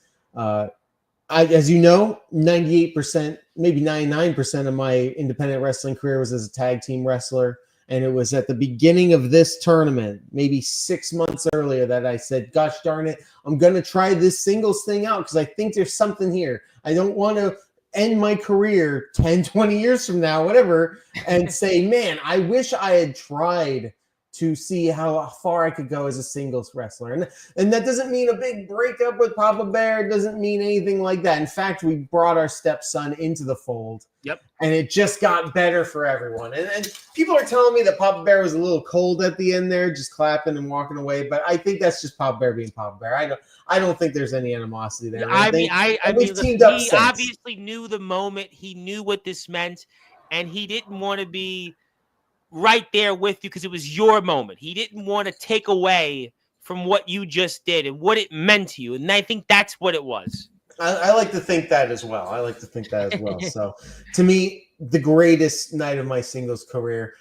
As you know, 98%, maybe 99% of my independent wrestling career was as a tag team wrestler. And it was at the beginning of this tournament, maybe 6 months earlier, that I said, gosh darn it, I'm going to try this singles thing out because I think there's something here. I don't want to end my career 10, 20 years from now, whatever, and say, man, I wish I had tried to see how far I could go as a singles wrestler. And that doesn't mean a big breakup with Papa Bear. It doesn't mean anything like that. In fact, we brought our stepson into the fold. Yep. And it just got better for everyone. And people are telling me that Papa Bear was a little cold at the end there, just clapping and walking away. But I think that's just Papa Bear being Papa Bear. I don't think there's any animosity there. I mean, he obviously knew the moment. He knew what this meant. And he didn't want to be right there with you because it was your moment. He didn't want to take away from what you just did and what it meant to you. And I think that's what it was. I like to think that as well. So to me, the greatest night of my singles career,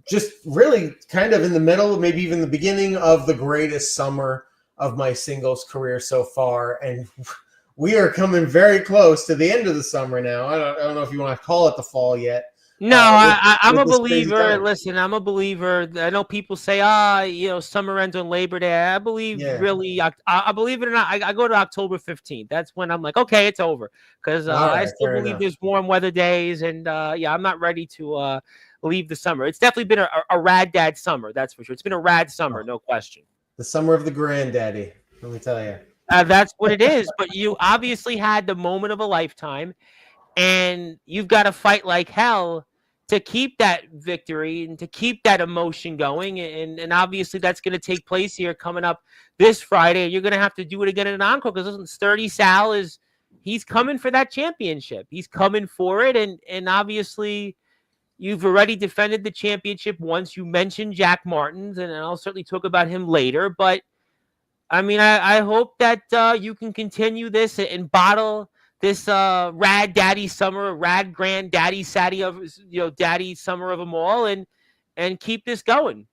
just really kind of in the middle, maybe even the beginning of the greatest summer of my singles career so far. And we are coming very close to the end of the summer now. I don't know if you want to call it the fall yet. No, I'm a believer. Listen, I'm a believer. I know people say, summer ends on Labor Day. I believe really, I believe it or not, I go to October 15th. That's when I'm like, okay, it's over. Because I still believe there's warm weather days. And I'm not ready to leave the summer. It's definitely been a rad dad summer. That's for sure. It's been a rad summer, no question. The summer of the granddaddy, let me tell you. That's what it is. But you obviously had the moment of a lifetime. And you've got to fight like hell to keep that victory and to keep that emotion going. And obviously that's going to take place here coming up this Friday. You're going to have to do it again in an encore because Sturdy Sal he's coming for that championship. He's coming for it. And obviously you've already defended the championship once. You mentioned Jack Martins, and I'll certainly talk about him later. But I mean, I hope that you can continue this and bottle this rad daddy summer, rad grand daddy daddy summer of them all, and keep this going.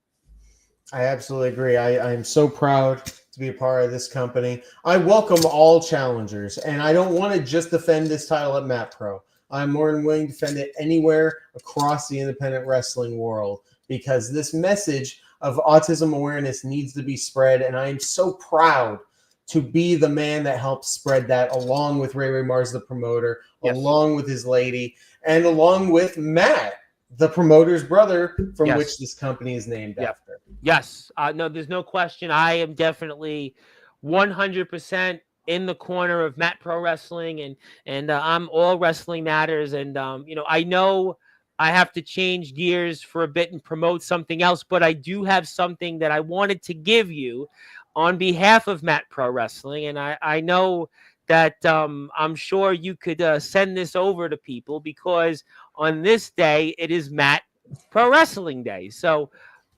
I absolutely agree. I'm so proud to be a part of this company. I welcome all challengers, and I don't want to just defend this title at Mat Pro. I'm more than willing to defend it anywhere across the independent wrestling world because this message of autism awareness needs to be spread, and I am so proud to be the man that helps spread that, along with Ray Mars, the promoter, along with his lady, and along with Matt, the promoter's brother, from which this company is named after. Yes. No, there's no question. I am definitely 100% in the corner of Mat Pro Wrestling, and I'm all Wrestling Matters. And, I know I have to change gears for a bit and promote something else, but I do have something that I wanted to give you on behalf of Matt Pro Wrestling. And I know that I'm sure you could send this over to people because on this day, it is Matt Pro Wrestling Day. So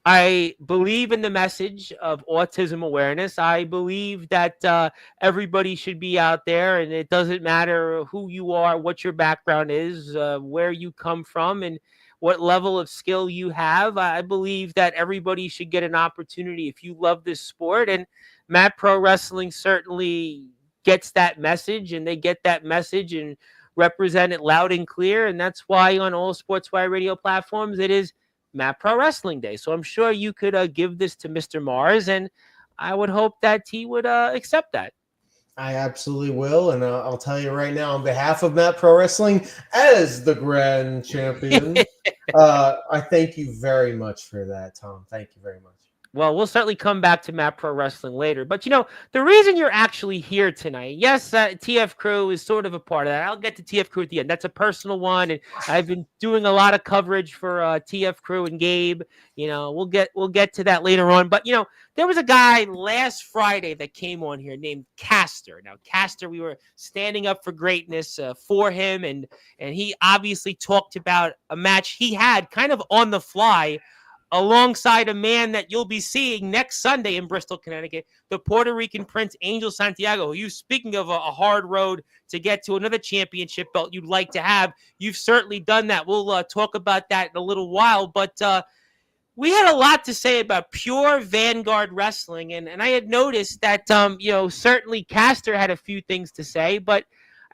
I believe in the message of autism awareness. I believe that everybody should be out there, and it doesn't matter who you are, what your background is, where you come from, and what level of skill you have. I believe that everybody should get an opportunity if you love this sport. And Matt Pro Wrestling certainly gets that message, and they get that message and represent it loud and clear. And that's why on all Sportswire radio platforms, it is Matt Pro Wrestling Day. So I'm sure you could give this to Mr. Mars, and I would hope that he would accept that. I absolutely will, and I'll tell you right now, on behalf of Matt Pro Wrestling, as the grand champion, I thank you very much for that, Tom. Thank you very much. Well, we'll certainly come back to Matt Pro Wrestling later. But, the reason you're actually here tonight, yes, TF Crew is sort of a part of that. I'll get to TF Crew at the end. That's a personal one. And I've been doing a lot of coverage for TF Crew and Gabe. We'll get to that later on. But, there was a guy last Friday that came on here named Caster. Now, Caster, we were standing up for greatness for him. And he obviously talked about a match he had kind of on the fly alongside a man that you'll be seeing next Sunday in Bristol, Connecticut, the Puerto Rican Prince Angel Santiago. You, speaking of a hard road to get to another championship belt you'd like to have, you've certainly done that. We'll talk about that in a little while, but we had a lot to say about Pure Vanguard Wrestling, and I had noticed that, certainly Caster had a few things to say, but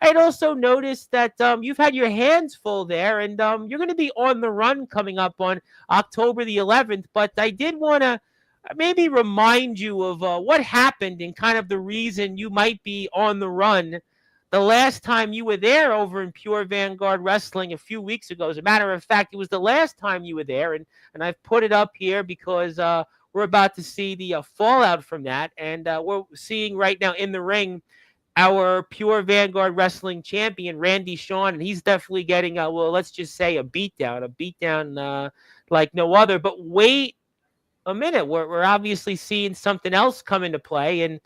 I had also noticed that you've had your hands full there, and you're going to be on the run coming up on October the 11th. But I did want to maybe remind you of what happened and kind of the reason you might be on the run the last time you were there over in Pure Vanguard Wrestling a few weeks ago. As a matter of fact, it was the last time you were there, and I've put it up here because we're about to see the fallout from that, and we're seeing right now in the ring our Pure Vanguard Wrestling champion, Randy Shawn, and he's definitely getting, let's just say a beatdown like no other. But wait a minute, we're obviously seeing something else come into play, and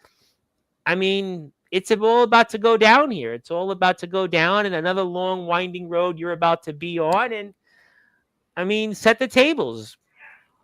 I mean, it's all about to go down here. It's all about to go down, and another long, winding road you're about to be on, and I mean, set the tables.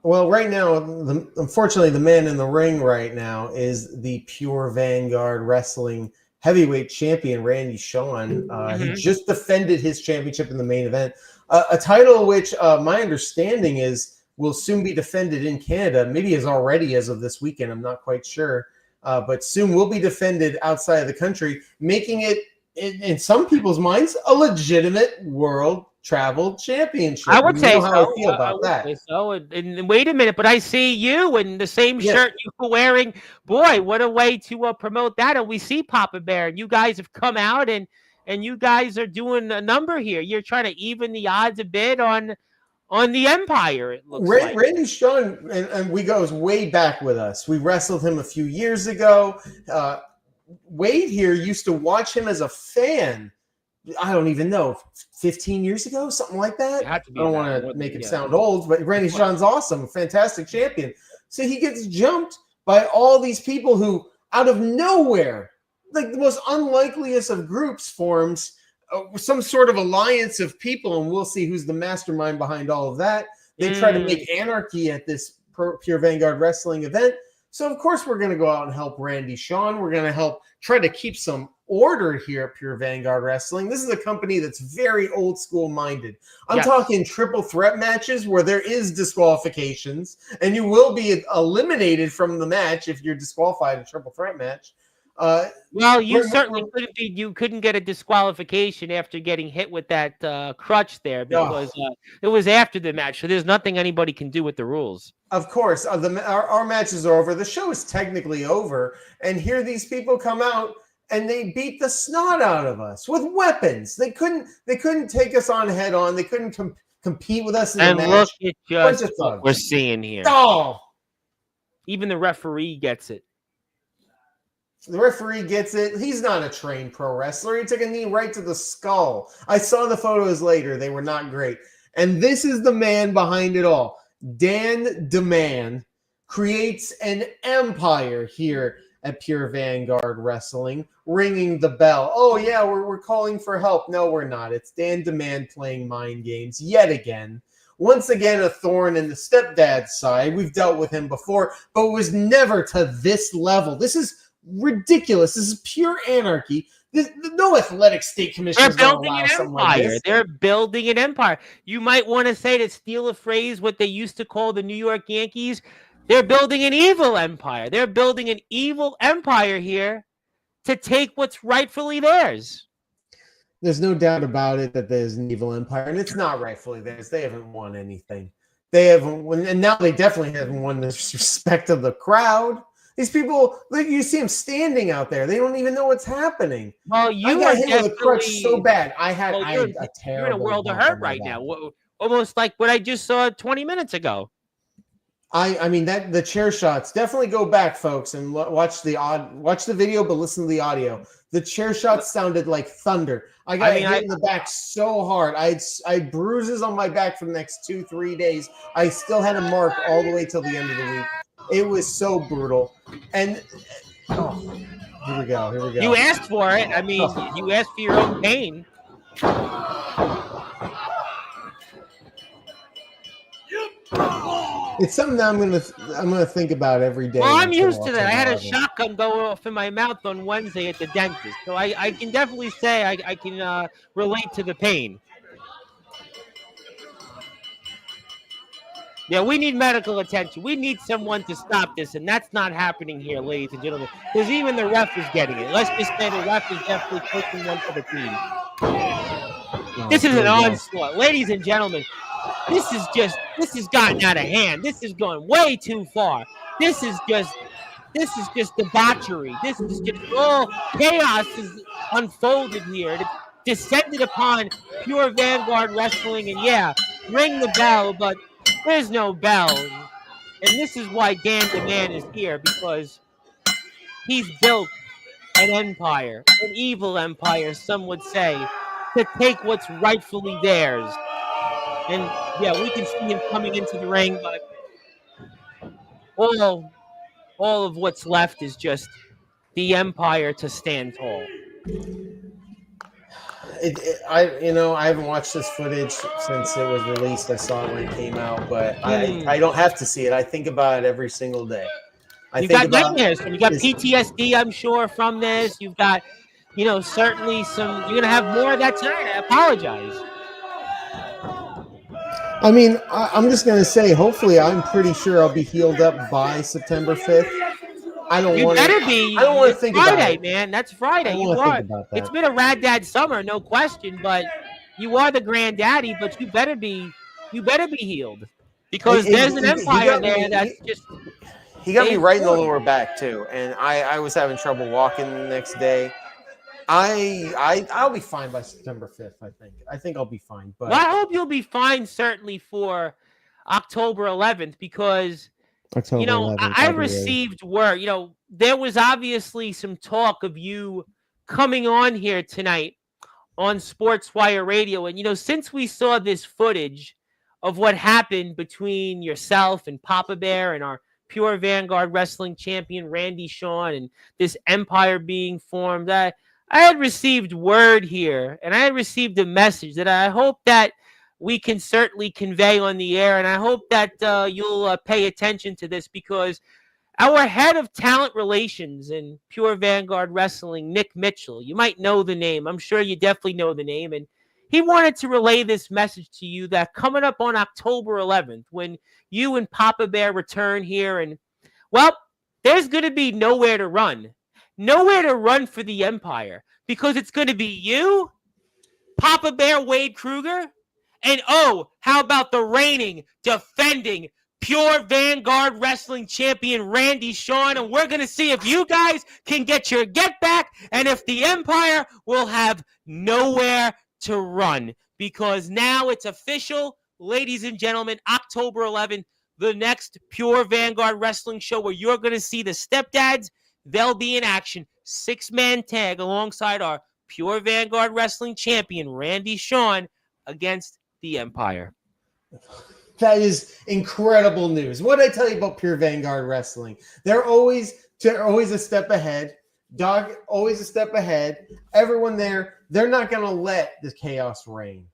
Well, right now, unfortunately, the man in the ring right now is the Pure Vanguard Wrestling heavyweight champion, Randy Shawn. He just defended his championship in the main event, a title which my understanding is will soon be defended in Canada. Maybe is already as of this weekend. I'm not quite sure, but soon will be defended outside of the country, making it, in some people's minds, a legitimate world travel championship. I would say how I feel about that. So. And wait a minute, but I see you in the same shirt you were wearing. Boy, what a way to promote that. And we see Papa Bear, and you guys have come out and you guys are doing a number here. You're trying to even the odds a bit on the Empire, it looks like. Randy Shawn, and we goes way back with us. We wrestled him a few years ago. Wade here used to watch him as a fan. I don't even know, 15 years ago, something like that. I don't want to make him sound old, but Randy Shawn's awesome, fantastic champion. So he gets jumped by all these people who, out of nowhere, like the most unlikeliest of groups, forms some sort of alliance of people, and we'll see who's the mastermind behind all of that. They try to make anarchy at this Pure Vanguard Wrestling event. So, of course, we're going to go out and help Randy Shawn. We're going to help try to keep some order here at Pure Vanguard Wrestling. This is a company that's very old school minded. I'm talking triple threat matches where there is disqualifications, and you will be eliminated from the match if you're disqualified in a triple threat match. Well, you certainly couldn't be. You couldn't get a disqualification after getting hit with that crutch there because it was after the match. So there's nothing anybody can do with the rules. Of course, our matches are over. The show is technically over, and here these people come out and they beat the snot out of us with weapons. They couldn't take us on head on. They couldn't compete with us in the match. And look at just what we're seeing here. Oh, even the referee gets it. The referee gets it. He's not a trained pro wrestler. He took a knee right to the skull. I saw the photos later. They were not great. And this is the man behind it all. Dan DeMan creates an empire here at Pure Vanguard Wrestling, ringing the bell. Oh, yeah, we're calling for help. No, we're not. It's Dan DeMan playing mind games yet again. Once again, a thorn in the stepdad's side. We've dealt with him before, but it was never to this level. This is ridiculous. This is pure anarchy. No athletic state commissioner is going to allow something like this. They're building an empire. You might want to say, to steal a phrase, what they used to call the New York Yankees, they're building an evil empire. They're building an evil empire here to take what's rightfully theirs. There's no doubt about it that there's an evil empire, and it's not rightfully theirs. They haven't won anything. They haven't won, and now they definitely haven't won the respect of the crowd. These people, like, you see them standing out there. They don't even know what's happening. Well, I got hit with a crutch so bad. I had a terrible. You're in a world of hurt right now, almost like what I just saw 20 minutes ago. I mean that the chair shots. Definitely go back, folks, and watch the video, but listen to the audio. The chair shots sounded like thunder. I got hit in the back so hard. I had bruises on my back for the next 2-3 days. I still had a mark all the way till the end of the week. It was so brutal. And here we go. You asked for it. I mean, you asked for your own pain. It's something that I'm gonna think about every day. Well, I'm used to that. I had a shotgun go off in my mouth on Wednesday at the dentist, so I can definitely say I can relate to the pain. Yeah, we need medical attention. We need someone to stop this, and that's not happening here, ladies and gentlemen. Because even the ref is getting it. Let's just say the ref is definitely taking one for the team. This is an onslaught, ladies and gentlemen. This has gotten out of hand. This is going way too far. This is just debauchery. This is just chaos is unfolded here. It descended upon Pure Vanguard Wrestling, and yeah, ring the bell, but there's no bell. And this is why Dan DeMan is here, because he's built an empire, an evil empire, some would say, to take what's rightfully theirs. And yeah, we can see him coming into the ring, but all of what's left is just the empire to stand tall. I haven't watched this footage since it was released. I saw it when it came out, but I don't have to see it. I think about it every single day. You got nightmares. You got PTSD, I'm sure, from this. You've got, certainly some. You're gonna have more of that tonight. I apologize. I mean, I'm just going to say, hopefully, I'm pretty sure I'll be healed up by September 5th. I don't want to think about it. Friday, man. That's Friday. You are. It's been a rad dad summer, no question, but you are the granddaddy, but you better be healed. Because there's an empire there that's just... He got me right in the lower back, too, and I was having trouble walking the next day. I'll be fine by September 5th, I think I'll be fine. But I hope you'll be fine, certainly, for October 11th, because, I received word, there was obviously some talk of you coming on here tonight on Sportzwire Radio. And, since we saw this footage of what happened between yourself and Papa Bear and our Pure Vanguard Wrestling champion, Randy Shawn, and this empire being formed, I had received word here, and I had received a message that I hope that we can certainly convey on the air, and I hope that you'll pay attention to this, because our head of talent relations in Pure Vanguard Wrestling, Nick Mitchell, you might know the name. I'm sure you definitely know the name, and he wanted to relay this message to you that coming up on October 11th, when you and Papa Bear return here, and, well, there's going to be nowhere to run. Nowhere to run for the empire, because it's going to be you, Papa Bear Wade Kruger, and how about the reigning, defending, Pure Vanguard Wrestling champion Randy Shawn, and we're going to see if you guys can get your get back, and if the empire will have nowhere to run, because now it's official, ladies and gentlemen, October 11th, the next Pure Vanguard Wrestling show where you're going to see the stepdads. They'll be in action, 6-man tag alongside our Pure Vanguard Wrestling champion, Randy Shawn, against the Empire. That is incredible news. What did I tell you about Pure Vanguard Wrestling? They're always a step ahead. Dog, always a step ahead. Everyone there, they're not going to let the chaos reign.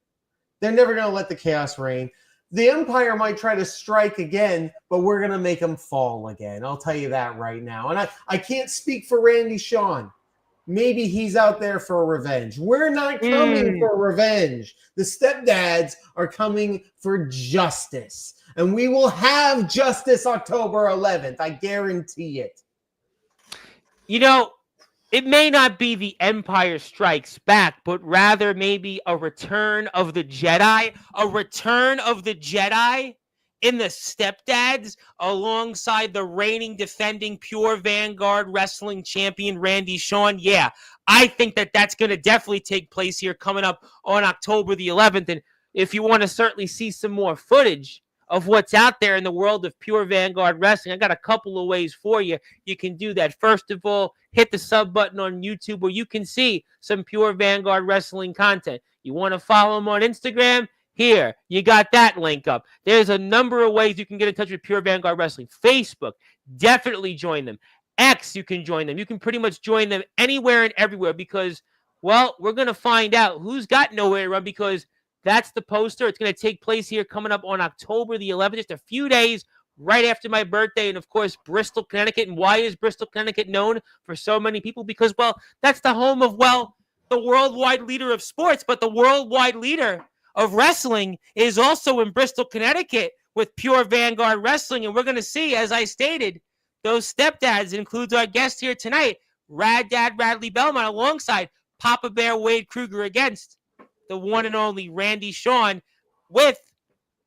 They're never going to let the chaos reign. The Empire might try to strike again, but we're going to make them fall again. I'll tell you that right now. And I can't speak for Randy Shawn. Maybe he's out there for revenge. We're not coming for revenge. The stepdads are coming for justice. And we will have justice October 11th. I guarantee it. You know, it may not be the Empire Strikes Back, but rather maybe a return of the Jedi. A return of the Jedi in the stepdads alongside the reigning defending Pure Vanguard Wrestling champion Randy Shawn. Yeah, I think that's going to definitely take place here coming up on October the 11th. And if you want to certainly see some more footage of what's out there in the world of Pure Vanguard Wrestling, I got a couple of ways for you. You can do that. First of all, hit the sub button on YouTube where you can see some Pure Vanguard Wrestling content. You want to follow them on Instagram? Here, you got that link up. There's a number of ways you can get in touch with Pure Vanguard Wrestling. Facebook, definitely join them. X, you can join them. You can pretty much join them anywhere and everywhere because, well, we're going to find out who's got nowhere to run because that's the poster. It's going to take place here coming up on October the 11th, just a few days right after my birthday. And, of course, Bristol, Connecticut. And why is Bristol, Connecticut known for so many people? Because, well, that's the home of, well, the worldwide leader of sports, but the worldwide leader of wrestling is also in Bristol, Connecticut with Pure Vanguard Wrestling. And we're going to see, as I stated, those stepdads. It includes our guest here tonight, Rad Dad Radley Belmont, alongside Papa Bear Wade Kruger against the one and only Randy Shawn with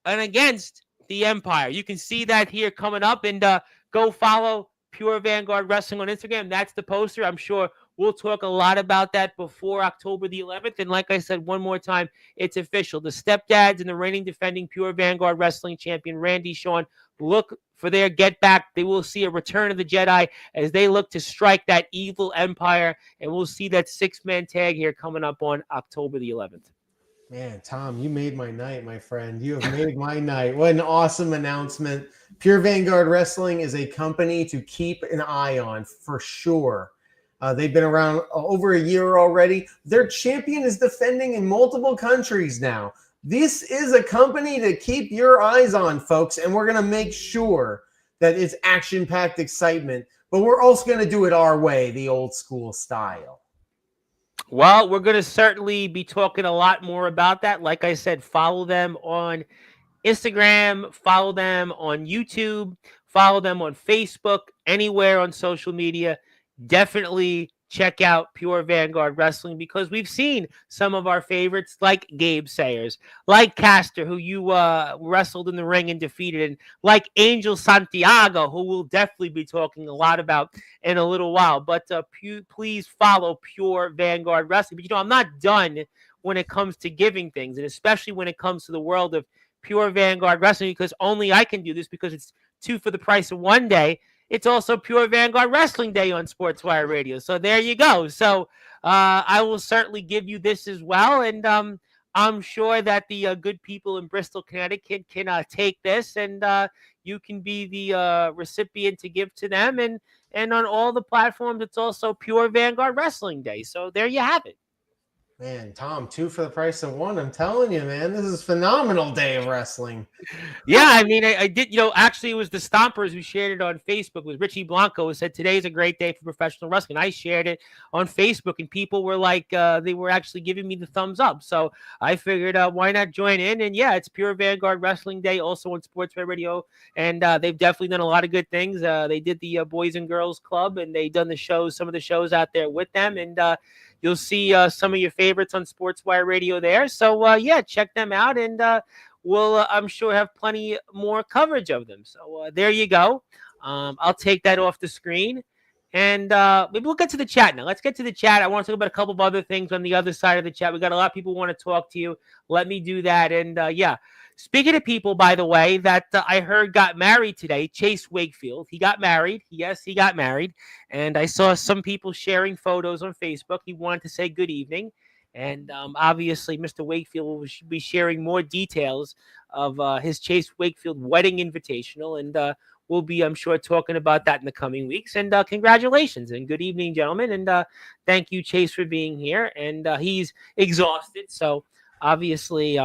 and against the Empire. You can see that here coming up, and go follow Pure Vanguard Wrestling on Instagram. That's the poster. I'm sure we'll talk a lot about that before October the 11th. And like I said, one more time, it's official. The stepdads and the reigning defending Pure Vanguard Wrestling champion Randy Shawn look for their get back. They will see a return of the Jedi as they look to strike that evil Empire. And we'll see that 6-man tag here coming up on October the 11th. Man, Tom, you made my night, my friend. You have made my night. What an awesome announcement. Pure Vanguard Wrestling is a company to keep an eye on for sure. They've been around over a year already. Their champion is defending in multiple countries now. This is a company to keep your eyes on, folks, and we're going to make sure that it's action-packed excitement, but we're also going to do it our way, the old school style. Well, we're going to certainly be talking a lot more about that. Like I said, follow them on Instagram, follow them on YouTube, follow them on Facebook, anywhere on social media. Definitely check out Pure Vanguard Wrestling because we've seen some of our favorites like Gabe Sayers, like Castor, who you wrestled in the ring and defeated, and like Angel Santiago, who we'll definitely be talking a lot about in a little while. But please follow Pure Vanguard Wrestling. But, I'm not done when it comes to giving things, and especially when it comes to the world of Pure Vanguard Wrestling, because only I can do this because it's 2 for the price of 1 day. It's also Pure Vanguard Wrestling Day on Sportswire Radio. So there you go. So I will certainly give you this as well. And I'm sure that the good people in Bristol, Connecticut can take this and you can be the recipient to give to them. And on all the platforms, it's also Pure Vanguard Wrestling Day. So there you have it. Man, Tom, 2 for the price of 1. I'm telling you, man, this is a phenomenal day of wrestling. Yeah, I mean, I did, actually it was the Stompers who shared it on Facebook. It was Richie Blanco who said, today's a great day for professional wrestling. I shared it on Facebook and people were like, they were actually giving me the thumbs up. So I figured, why not join in? And yeah, it's Pure Vanguard Wrestling Day also on Sportswire Radio. And they've definitely done a lot of good things. They did the Boys and Girls Club and they done some of the shows out there with them. And you'll see some of your favorites on Sportswire Radio there. So, yeah, check them out, and we'll, I'm sure, have plenty more coverage of them. So there you go. I'll take that off the screen, and maybe we'll get to the chat now. Let's get to the chat. I want to talk about a couple of other things on the other side of the chat. We got a lot of people who want to talk to you. Let me do that, and yeah. Speaking of people, by the way, that I heard got married today, Chase Wakefield, he got married. Yes, he got married. And I saw some people sharing photos on Facebook. He wanted to say good evening. And obviously, Mr. Wakefield will be sharing more details of his Chase Wakefield Wedding Invitational. And we'll be, I'm sure, talking about that in the coming weeks. And congratulations and good evening, gentlemen. And thank you, Chase, for being here. And he's exhausted. So obviously,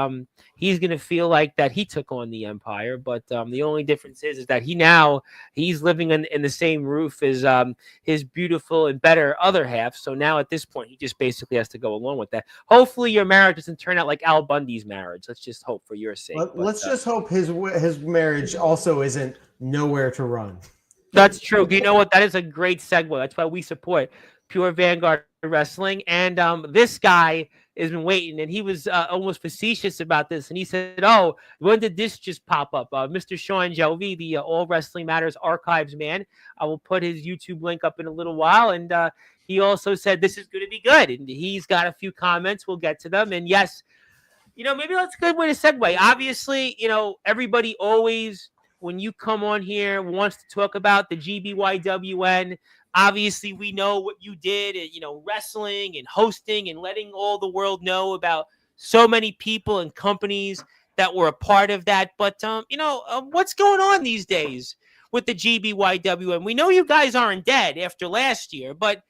he's going to feel like that he took on the Empire. But the only difference is that he's living in the same roof as his beautiful and better other half. So now at this point, he just basically has to go along with that. Hopefully your marriage doesn't turn out like Al Bundy's marriage. Let's just hope for your sake. Let's just hope his marriage also isn't nowhere to run. That's true. You know what? That is a great segue. That's why we support Pure Vanguard Wrestling. And this guy has been waiting, and he was almost facetious about this. And he said, "Oh, when did this just pop up?" Mr. Sean Jovi, the All Wrestling Matters archives man. I will put his YouTube link up in a little while. And he also said this is going to be good. And he's got a few comments. We'll get to them. And yes, maybe that's a good way to segue. Obviously, everybody always, when you come on here, wants to talk about the GBYWN. Obviously, we know what you did, wrestling and hosting and letting all the world know about so many people and companies that were a part of that. But, what's going on these days with the GBYWN? We know you guys aren't dead after last year, but,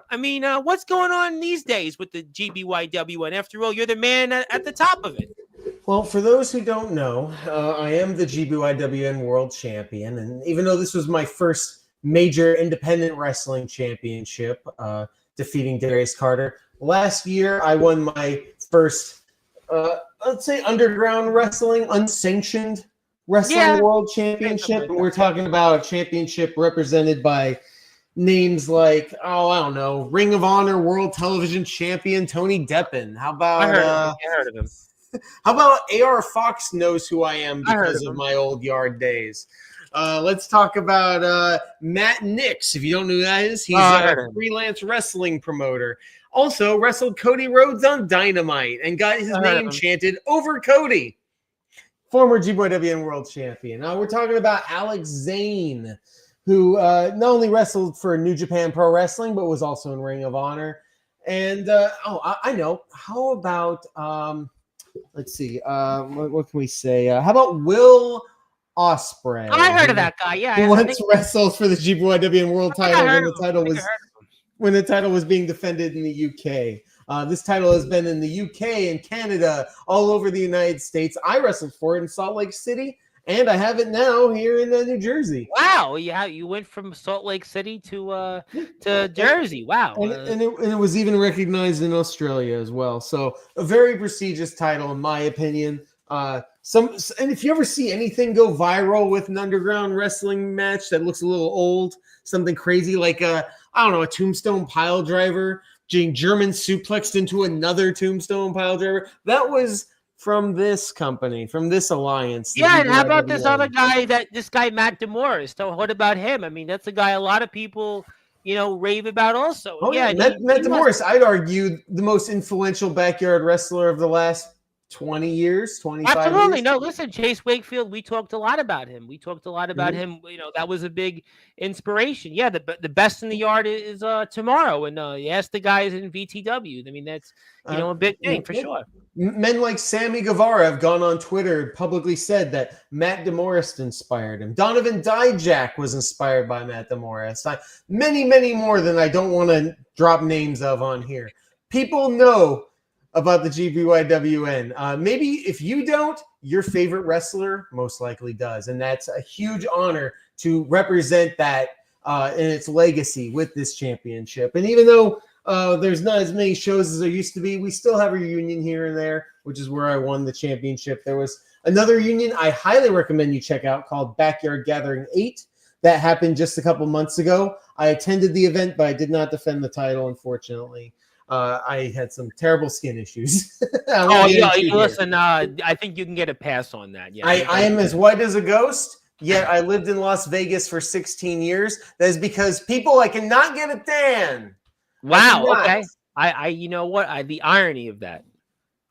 what's going on these days with the GBYWN? After all, you're the man at the top of it. Well, for those who don't know, I am the GBYWN World Champion. And even though this was my first major independent wrestling championship, defeating Darius Carter, last year I won my first, let's say, underground wrestling, unsanctioned wrestling world championship. And we're talking about a championship represented by names like, I don't know, Ring of Honor World Television Champion Tony Deppen. How about I heard of him. How about AR Fox knows who I am because of my old yard days? Let's talk about Matt Nix. If you don't know who that is, he's a freelance wrestling promoter. Also wrestled Cody Rhodes on Dynamite and got his name chanted over Cody. Former GBYWN World Champion. Now we're talking about Alex Zane, who not only wrestled for New Japan Pro Wrestling, but was also in Ring of Honor. And, I know. How about, let's see, what can we say? How about Will Ospreay? I heard of that guy, yeah. Who once wrestled for the GBYWN World title when the title was being defended in the UK. This title has been in the UK and Canada, all over the United States. I wrestled for it in Salt Lake City, and I have it now here in New Jersey. Wow, you went from Salt Lake City to Jersey. Wow, and it was even recognized in Australia as well. So a very prestigious title, in my opinion. And if you ever see anything go viral with an underground wrestling match that looks a little old, something crazy like a tombstone pile driver being German suplexed into another tombstone pile driver, that was from this company, from this alliance. Yeah, and how about this other guy, this guy Matt DeMorris? So what about him? That's a guy a lot of people, rave about also. Matt DeMorris, I'd argue the most influential backyard wrestler of the last 20 years, 25 Absolutely. years. No, listen, Chase Wakefield, we talked a lot about him. Him. That was a big inspiration. Yeah, the best in the yard is tomorrow. And you ask the guys in VTW. That's, a big thing for sure. Men like Sammy Guevara have gone on Twitter and publicly said that Matt DeMorris inspired him. Donovan Dijak was inspired by Matt DeMorris. Many, many more than I don't want to drop names of on here. People know about the GBYWN. Maybe if you don't, your favorite wrestler most likely does. And that's a huge honor to represent that in its legacy with this championship. And even though there's not as many shows as there used to be, we still have a reunion here and there, which is where I won the championship. There was another reunion I highly recommend you check out called Backyard Gathering 8. That happened just a couple months ago. I attended the event, but I did not defend the title, unfortunately. I had some terrible skin issues. Listen, I think you can get a pass on that. Yeah, I am as white as a ghost, yet I lived in Las Vegas for 16 years. That is because I cannot get a tan. Wow. Okay. The irony of that.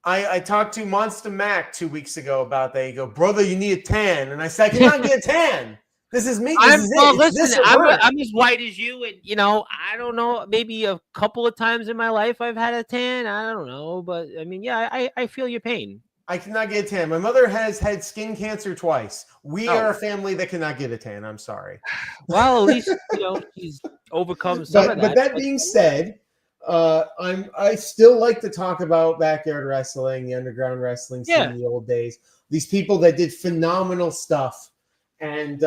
I talked to Monster Mac 2 weeks ago about that. He go, brother, you need a tan. And I said, I cannot get a tan This is me. Listen, I'm as white as you, and I don't know. Maybe a couple of times in my life I've had a tan. I don't know, but I mean, yeah, I feel your pain. I cannot get a tan. My mother has had skin cancer twice. We are a family that cannot get a tan. I'm sorry. Well, at least she's overcome some of that. But that being said, I still like to talk about backyard wrestling, the underground wrestling scene in the old days. These people that did phenomenal stuff, and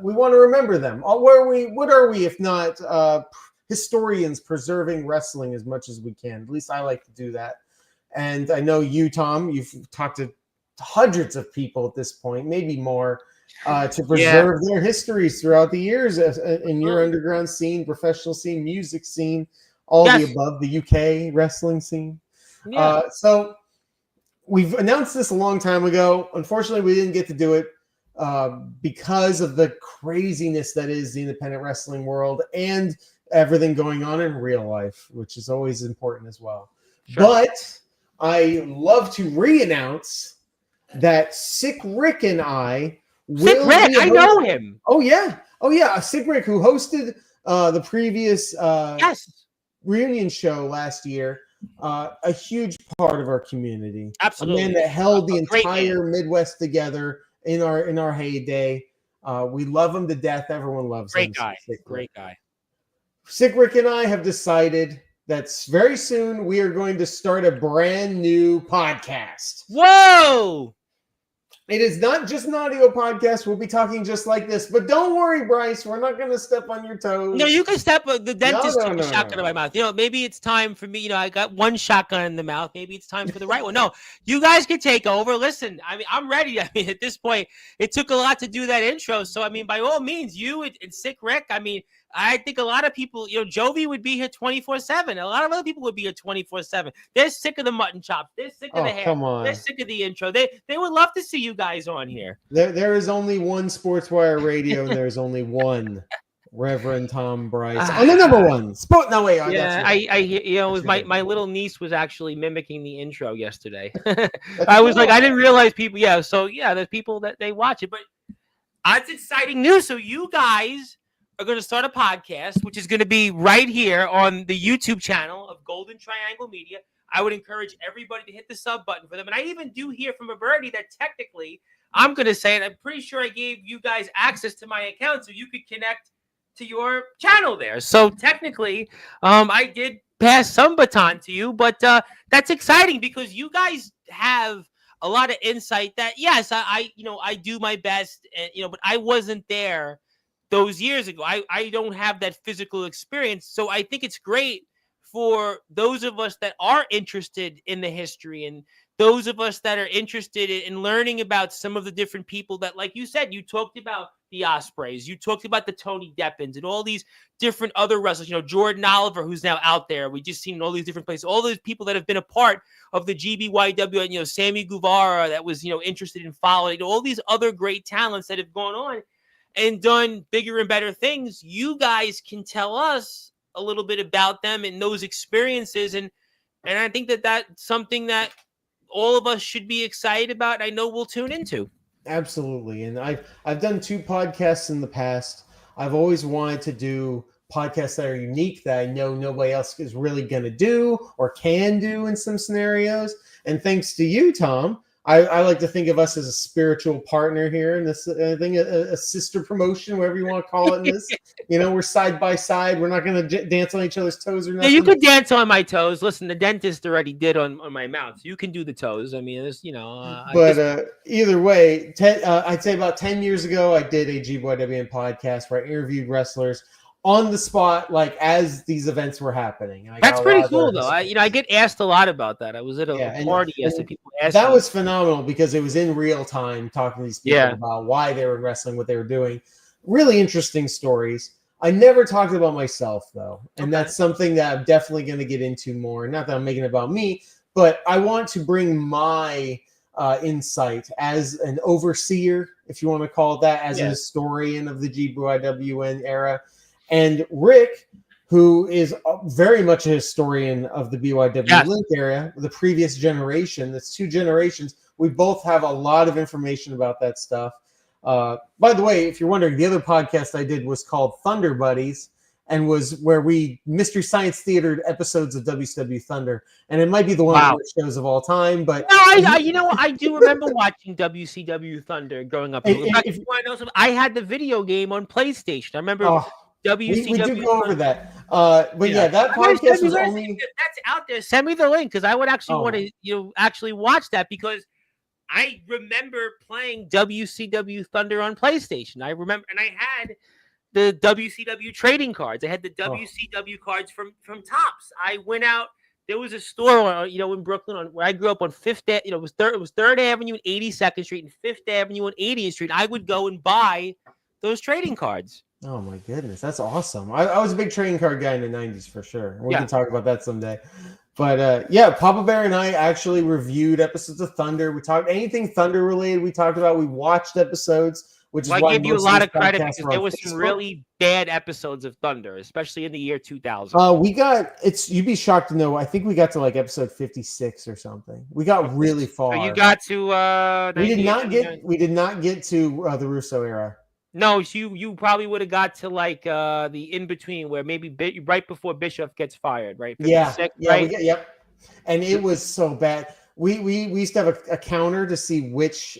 we want to remember them. What are we if not historians preserving wrestling as much as we can? At least I like to do that. And I know you, Tom, you've talked to hundreds of people at this point, maybe more, to preserve their histories throughout the years in your underground scene, professional scene, music scene, all the above, the UK wrestling scene. Yeah. So we've announced this a long time ago. Unfortunately, we didn't get to do it because of the craziness that is the independent wrestling world and everything going on in real life, which is always important as well. Sure. But I love to re-announce that Sick Rick and I will. Sick Rick, I know him. Oh yeah, Sick Rick, who hosted the previous reunion show last year. A huge part of our community. Absolutely, a man that held the entire Midwest together in our heyday. We love him to death. Everyone loves him. Great guy. Sick Rick and I have decided that very soon we are going to start a brand new podcast. Whoa! It is not just an audio podcast. We'll be talking just like this. But don't worry, Bryce. We're not going to step on your toes. No, you can step. The dentist took a shotgun in my mouth. Maybe it's time for me. I got one shotgun in the mouth. Maybe it's time for the right one. No, you guys can take over. Listen, I mean, I'm ready. I mean, at this point, it took a lot to do that intro. So, I mean, by all means, you and Sick Rick, I mean, I think a lot of people, Jovi would be here 24/7. A lot of other people would be here 24/7. They're sick of the mutton chops. They're sick of the hair. Come on. They're sick of the intro. They would love to see you guys on here. There is only one Sportswire Radio, and there's only one Reverend Tom Bryce. On the number one. My little niece was actually mimicking the intro yesterday. I was like, I didn't realize people. Yeah, so there's people that they watch it, but it's exciting news. So you guys are going to start a podcast, which is going to be right here on the YouTube channel of Golden Triangle Media. I would encourage everybody to hit the sub button for them. And I even do hear from a birdie that technically, I'm going to say it, I'm pretty sure I gave you guys access to my account so you could connect to your channel there. So technically, I did pass some baton to you, but that's exciting because you guys have a lot of insight that, yes, I do my best, and, but I wasn't there those years ago. I don't have that physical experience. So I think it's great for those of us that are interested in the history and those of us that are interested in learning about some of the different people that, like you said, you talked about the Ospreys, you talked about the Tony Deppins and all these different other wrestlers, Jordan Oliver, who's now out there. We just seen all these different places, all those people that have been a part of the GBYW and, Sammy Guevara that was, interested in following, all these other great talents that have gone on and done bigger and better things. You guys can tell us a little bit about them and those experiences. And I think that that's something that all of us should be excited about. I know we'll tune into. Absolutely. And I've done 2 podcasts in the past. I've always wanted to do podcasts that are unique that I know nobody else is really going to do or can do in some scenarios. And thanks to you, Tom, I like to think of us as a spiritual partner here in this thing, a sister promotion, whatever you want to call it. In this, we're side by side. We're not going to dance on each other's toes or nothing. Yeah, you could dance on my toes. Listen, the dentist already did on my mouth. So you can do the toes. I mean, it's, But either way, I'd say about 10 years ago, I did a GBYWN podcast where I interviewed wrestlers on the spot, like as these events were happening. That's pretty cool, though. I get asked a lot about that. I was at a party yesterday. People asked that was phenomenal because it was in real time talking to these people about why they were wrestling, what they were doing. Really interesting stories. I never talked about myself, though, and that's something that I'm definitely going to get into more. Not that I'm making it about me, but I want to bring my insight as an overseer, if you want to call it that, as a historian of the GBYWN era. And Rick, who is very much a historian of the BYW Link era, the previous generation, that's 2 generations. We both have a lot of information about that stuff. By the way, if you're wondering, the other podcast I did was called Thunder Buddies, and was where we Mystery Science Theatered episodes of WCW Thunder, and it might be the one of the worst shows of all time. But no, I do remember watching WCW Thunder growing up. If you want to know something, I had the video game on PlayStation. I remember WCW. We did go over that, but yeah, that podcast was only that's out there. Send me the link because I would actually want to actually watch that because I remember playing WCW Thunder on PlayStation. I remember, and I had the WCW trading cards. I had the WCW cards from Topps. I went out. There was a store, in Brooklyn, where I grew up on Fifth. It was Third Avenue and 82nd Street, and Fifth Avenue and 80th Street. I would go and buy those trading cards. Oh my goodness, that's awesome! I was a big trading card guy in the '90s for sure. We can talk about that someday. But Papa Bear and I actually reviewed episodes of Thunder. We talked anything Thunder related. We talked about. We watched episodes. Which is why I give you a lot of credit because there was some really bad episodes of Thunder, especially in the year 2000. You'd be shocked to know. I think we got to like episode 56 or something. We got really far. So you got to. We did not get to the Russo era. No, you probably would have got to like the in between where maybe right before Bischoff gets fired, right? 56, right? Yep. And it was so bad. We used to have a counter to see which.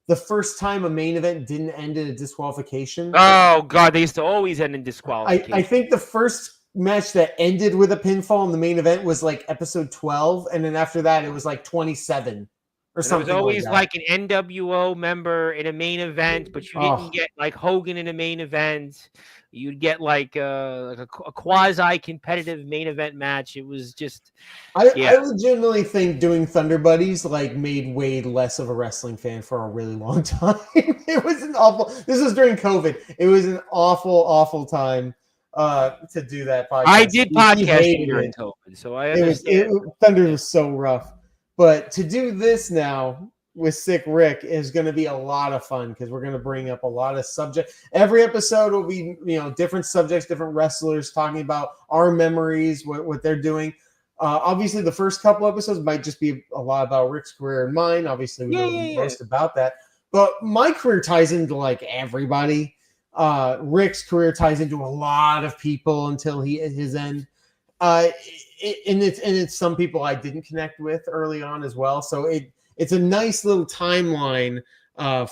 The first time a main event didn't end in a disqualification. Oh, God. They used to always end in disqualification. I think the first match that ended with a pinfall in the main event was like episode 12. And then after that, it was like 27 or something. It was always like an NWO member in a main event, but you didn't get like Hogan in a main event. You'd get like a quasi-competitive main event match. It was just... I legitimately think doing Thunder Buddies like made Wade less of a wrestling fan for a really long time. It was an awful... This was during COVID. It was an awful, awful time to do that podcast. I did podcasting during COVID, so I understand. Thunder was so rough. But to do this now... with Sick Rick is going to be a lot of fun because we're going to bring up a lot of subjects. Every episode will be, different subjects, different wrestlers talking about our memories, what they're doing. Obviously, the first couple episodes might just be a lot about Rick's career and mine. Obviously, we know the most about that. But my career ties into like everybody. Rick's career ties into a lot of people until his end. And it's some people I didn't connect with early on as well. So it's a nice little timeline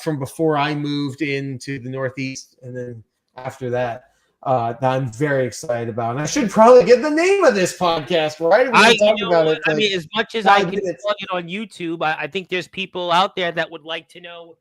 from before I moved into the Northeast, and then after that I'm very excited about. And I should probably get the name of this podcast right. I mean, as much as I can plug it on YouTube, I think there's people out there that would like to know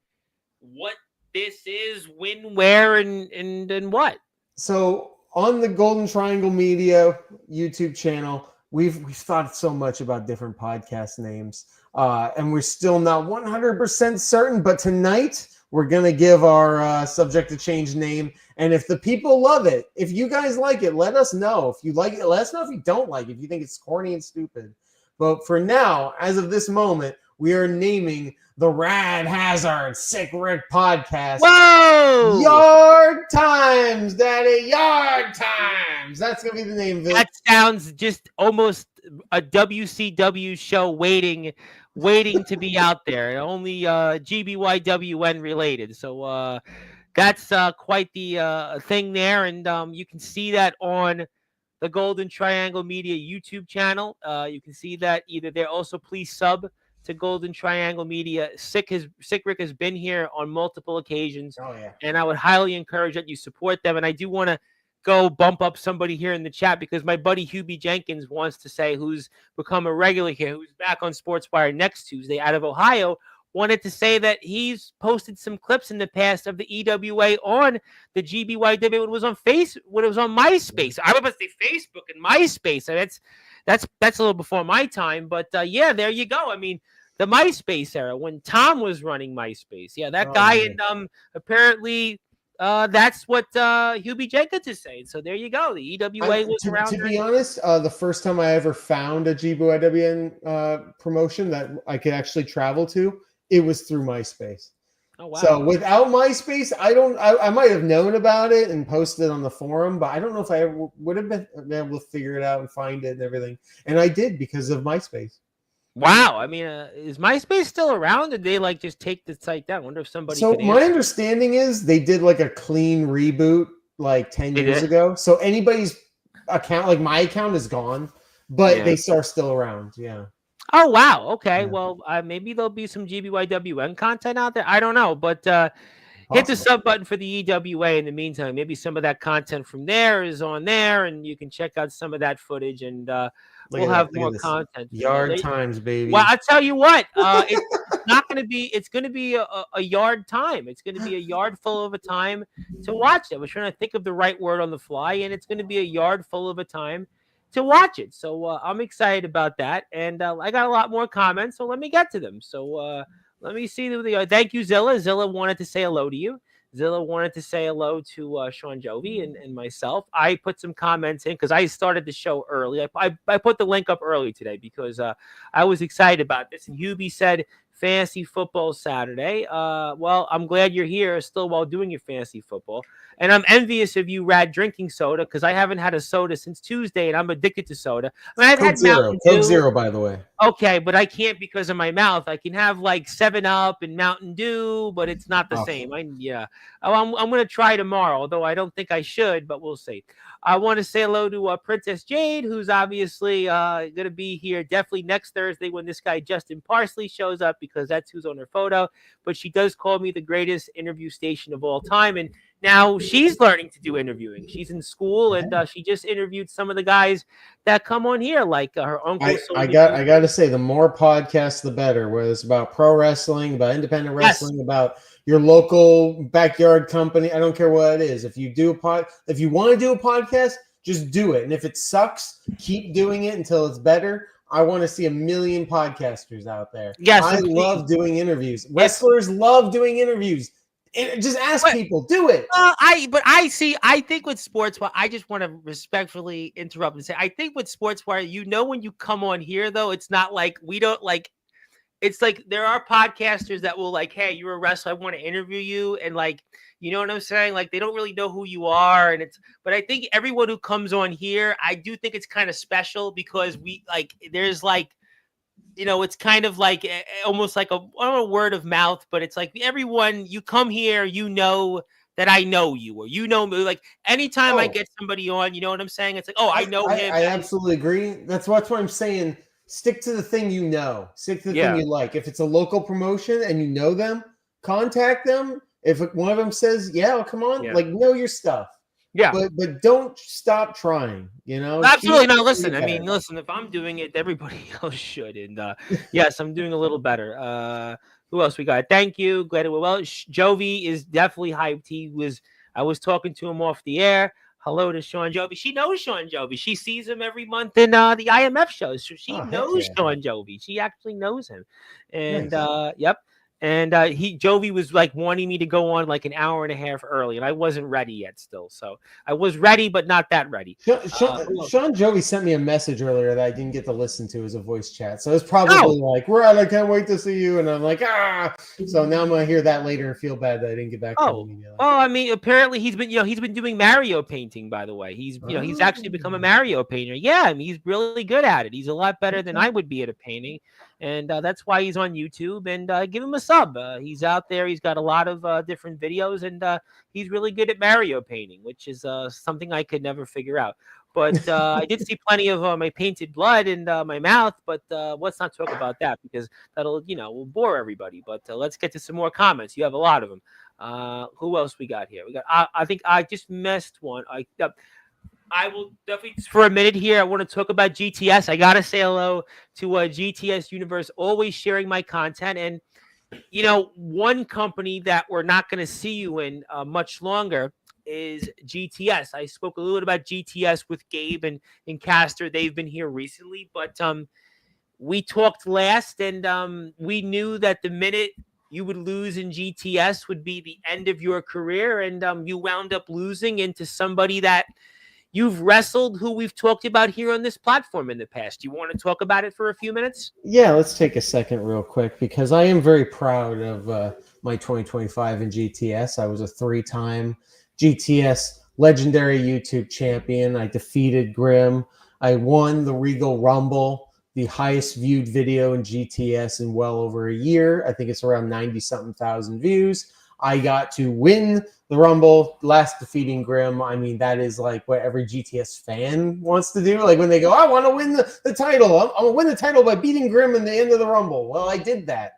what this is, when, where, and what. So on the Golden Triangle Media YouTube channel, we've thought so much about different podcast names. And we're still not 100% certain, but tonight we're going to give our subject to change name. And if the people love it, if you guys like it, let us know. If you like it, let us know if you don't like it, if you think it's corny and stupid. But for now, as of this moment, we are naming the Rad Hazard Sick Rick podcast. Whoa! Yard Times, Daddy, Yard Times. That's going to be the name of it. That sounds just almost a WCW show waiting to be out there. Only GBYWN related. So that's quite the thing there. And you can see that on the Golden Triangle Media YouTube channel. You can see that either there. Also, please sub to Golden Triangle Media. Sick Rick has been here on multiple occasions. Oh, yeah. And I would highly encourage that you support them. And I do want to go bump up somebody here in the chat because my buddy Hubie Jenkins wants to say, who's become a regular here, who's back on Sportswire next Tuesday out of Ohio, wanted to say that he's posted some clips in the past of the EWA on the GBYW when it was on MySpace. I was about to say Facebook and MySpace. And that's a little before my time, but there you go. I mean, the MySpace era when Tom was running MySpace. Yeah, that guy, and apparently that's what Hubie Jenkins is saying. So there you go. The EWA was around. To be honest, the first time I ever found a GBYWN promotion that I could actually travel to, it was through MySpace. Oh, wow. So without MySpace, I might have known about it and posted it on the forum, but I don't know if I ever would have been able to figure it out and find it and everything. And I did because of MySpace. Wow. I mean, is MySpace still around? Did they like just take the site down? I wonder if somebody So could my answer. understanding is they did like a clean reboot like 10 They years did? ago. So anybody's account, like my account, is gone, but Yeah. they are still around. Yeah. Oh wow. Okay. Yeah. Well, maybe there'll be some GBYWN content out there. I don't know, but hit the Possible. sub button for the EWA in the meantime. Maybe some of that content from there is on there, and you can check out some of that footage, and Look we'll at that. have Look at more this. content for you. Yard times, Well, baby. I tell you what, it's not going to be. It's going to be a yard time. It's going to be a yard full of a time to watch it. I was trying to think of the right word on the fly, and it's going to be a yard full of a time to watch it. So I'm excited about that, and I got a lot more comments. So let me get to them. So let me see thank you, Zilla. Zilla wanted to say hello to you. Zilla wanted to say hello to Sean Jovi and myself. I put some comments in because I started the show early. I put the link up early today because I was excited about this. And Hubie said fantasy football Saturday. Well, I'm glad you're here still while doing your fantasy football. And I'm envious of you, Rad, drinking soda because I haven't had a soda since Tuesday and I'm addicted to soda. I mean, I've Coke had Zero. Mountain Coke Dew. Zero, by the way. Okay, but I can't because of my mouth. I can have like 7-Up and Mountain Dew, but it's not the same. I'm going to try tomorrow, although I don't think I should, but we'll see. I want to say hello to Princess Jade, who's obviously going to be here definitely next Thursday when this guy Justin Parsley shows up because that's who's on her photo. But she does call me the greatest interview station of all time, and now she's learning to do interviewing. She's in school, and she just interviewed some of the guys that come on here, like her uncle. I got to say, the more podcasts, the better. Whether it's about pro wrestling, about independent wrestling, about your local backyard company, I don't care what it is. If you want to do a podcast, just do it. And if it sucks, keep doing it until it's better. I want to see a million podcasters out there. Yes, I love doing interviews. Wrestlers love doing interviews. Just ask people, do it. I think with Sportswire, I just want to respectfully interrupt and say, I think with Sportswire, when you come on here, though, it's not like we don't like, it's like there are podcasters that will like, hey, you're a wrestler, I want to interview you. And like, you know what I'm saying? Like, they don't really know who you are. But I think everyone who comes on here, I do think it's kind of special because there's like, it's kind of like almost like a word of mouth, but it's like everyone you come here, that I know you or me. Like anytime I get somebody on, you know what I'm saying? It's like, I know him. I absolutely agree. That's what I'm saying. Stick to the thing you know. Stick to the thing you like. If it's a local promotion and you know them, contact them. If one of them says, "Yeah, come on," like know your stuff. Yeah, but don't stop trying. Absolutely. No, listen. I mean, listen. If I'm doing it, everybody else should. And yes, I'm doing a little better. Who else we got? Thank you. Glad it went well. Jovi is definitely hyped. I was talking to him off the air. Hello to Sean Jovi. She knows Sean Jovi. She sees him every month in the IMF shows. So she knows Sean Jovi. She actually knows him. And yep. And Jovi was like wanting me to go on like an hour and a half early, and I wasn't ready yet still. So I was ready, but not that ready. Sean Jovi sent me a message earlier that I didn't get to listen to as a voice chat. So it's probably like, Rod, I can't wait to see you. And I'm like, So now I'm going to hear that later and feel bad that I didn't get back to him. Well, I mean, apparently he's been doing Mario painting, by the way. He's actually become a Mario painter. Yeah, I mean, he's really good at it. He's a lot better than I would be at a painting. And that's why he's on YouTube. And give him a sub. He's out there. He's got a lot of different videos, and he's really good at Mario painting, which is something I could never figure out. But I did see plenty of my painted blood in my mouth. But let's not talk about that because that'll will bore everybody. But let's get to some more comments. You have a lot of them. Who else we got here? We got. I think I just missed one. I will definitely, for a minute here, I want to talk about GTS. I got to say hello to GTS Universe, always sharing my content. And, one company that we're not going to see you in much longer is GTS. I spoke a little bit about GTS with Gabe and Castor. They've been here recently, but we talked last, and we knew that the minute you would lose in GTS would be the end of your career, and you wound up losing into somebody that you've wrestled, who we've talked about here on this platform in the past. You want to talk about it for a few minutes? Yeah, let's take a second real quick because I am very proud of my 2025 in GTS. I was a 3-time GTS legendary YouTube champion. I defeated Grimm. I won the Regal Rumble the highest viewed video in GTS in well over a year. I think it's around 90-something thousand views. I got to win the Rumble, last defeating Grimm. I mean, that is like what every GTS fan wants to do. Like when they go, I want to win the title. I'm going to win the title by beating Grimm in the end of the Rumble. Well, I did that.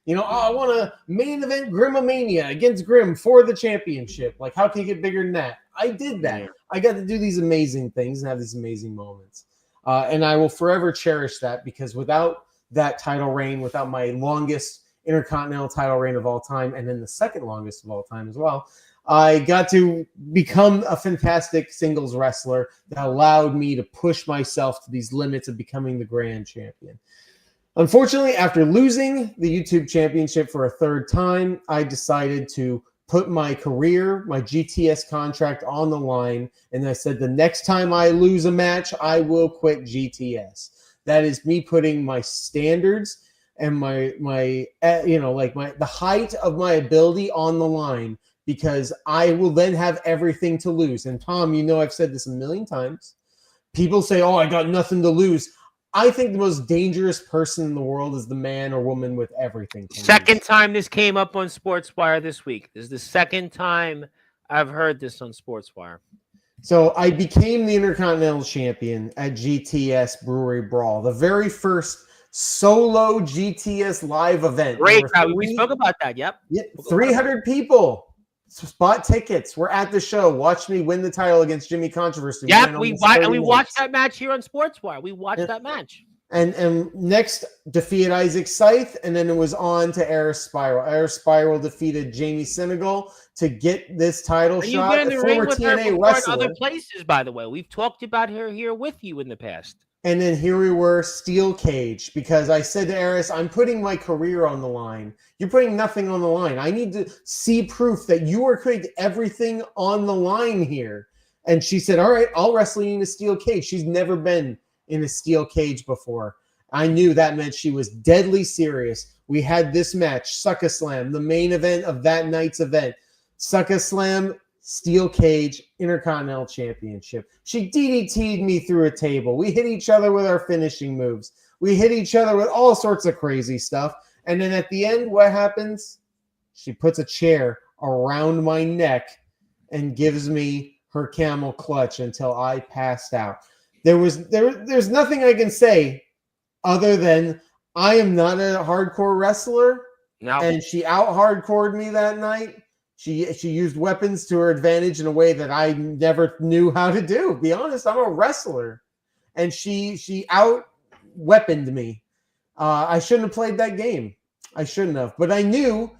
I want to main event Grimmomania against Grimm for the championship. Like, how can you get bigger than that? I did that. Yeah. I got to do these amazing things and have these amazing moments. And I will forever cherish that, because without that title reign, without my longest Intercontinental title reign of all time, and then the second longest of all time as well, I got to become a fantastic singles wrestler that allowed me to push myself to these limits of becoming the grand champion. Unfortunately, after losing the YouTube championship for a third time, I decided to put my career, my GTS contract on the line. And I said, the next time I lose a match, I will quit GTS. That is me putting my standards and the height of my ability on the line, because I will then have everything to lose. And Tom, I've said this a million times. People say, oh, I got nothing to lose. I think the most dangerous person in the world is the man or woman with everything. Second time this came up on Sportswire this week. This is the second time I've heard this on Sportswire. So I became the Intercontinental Champion at GTS Brewery Brawl, the very first solo GTS live event. Great. We spoke about that. Yep. 300 people. Spot tickets. We're at the show. Watch me win the title against Jimmy Controversy. Yep, we watched that match here on Sportswire. We watched that match. And next defeated Isaac Scythe, and then it was on to Aris Spiral. Aris Spiral defeated Jamie Senegal to get this title shot. You've been in the ring with her before in other places, by the way. We've talked about her here with you in the past. And then here we were, steel cage, because I said to Aris, I'm putting my career on the line. You're putting nothing on the line. I need to see proof that you are putting everything on the line here. And she said, all right, I'll wrestle you in a steel cage. She's never been in a steel cage before. I knew that meant she was deadly serious. We had this match, Sucka Slam, the main event of that night's event. Sucka Slam, steel cage, Intercontinental Championship. She DDT'd me through a table. We hit each other with our finishing moves. We hit each other with all sorts of crazy stuff. And then at the end, what happens? She puts a chair around my neck and gives me her camel clutch until I passed out. There's nothing I can say other than I am not a hardcore wrestler. No. And she out-hardcored me that night. She used weapons to her advantage in a way that I never knew how to do. Be honest, I'm a wrestler. And she out-weaponed me. I shouldn't have played that game. I shouldn't have. But I knew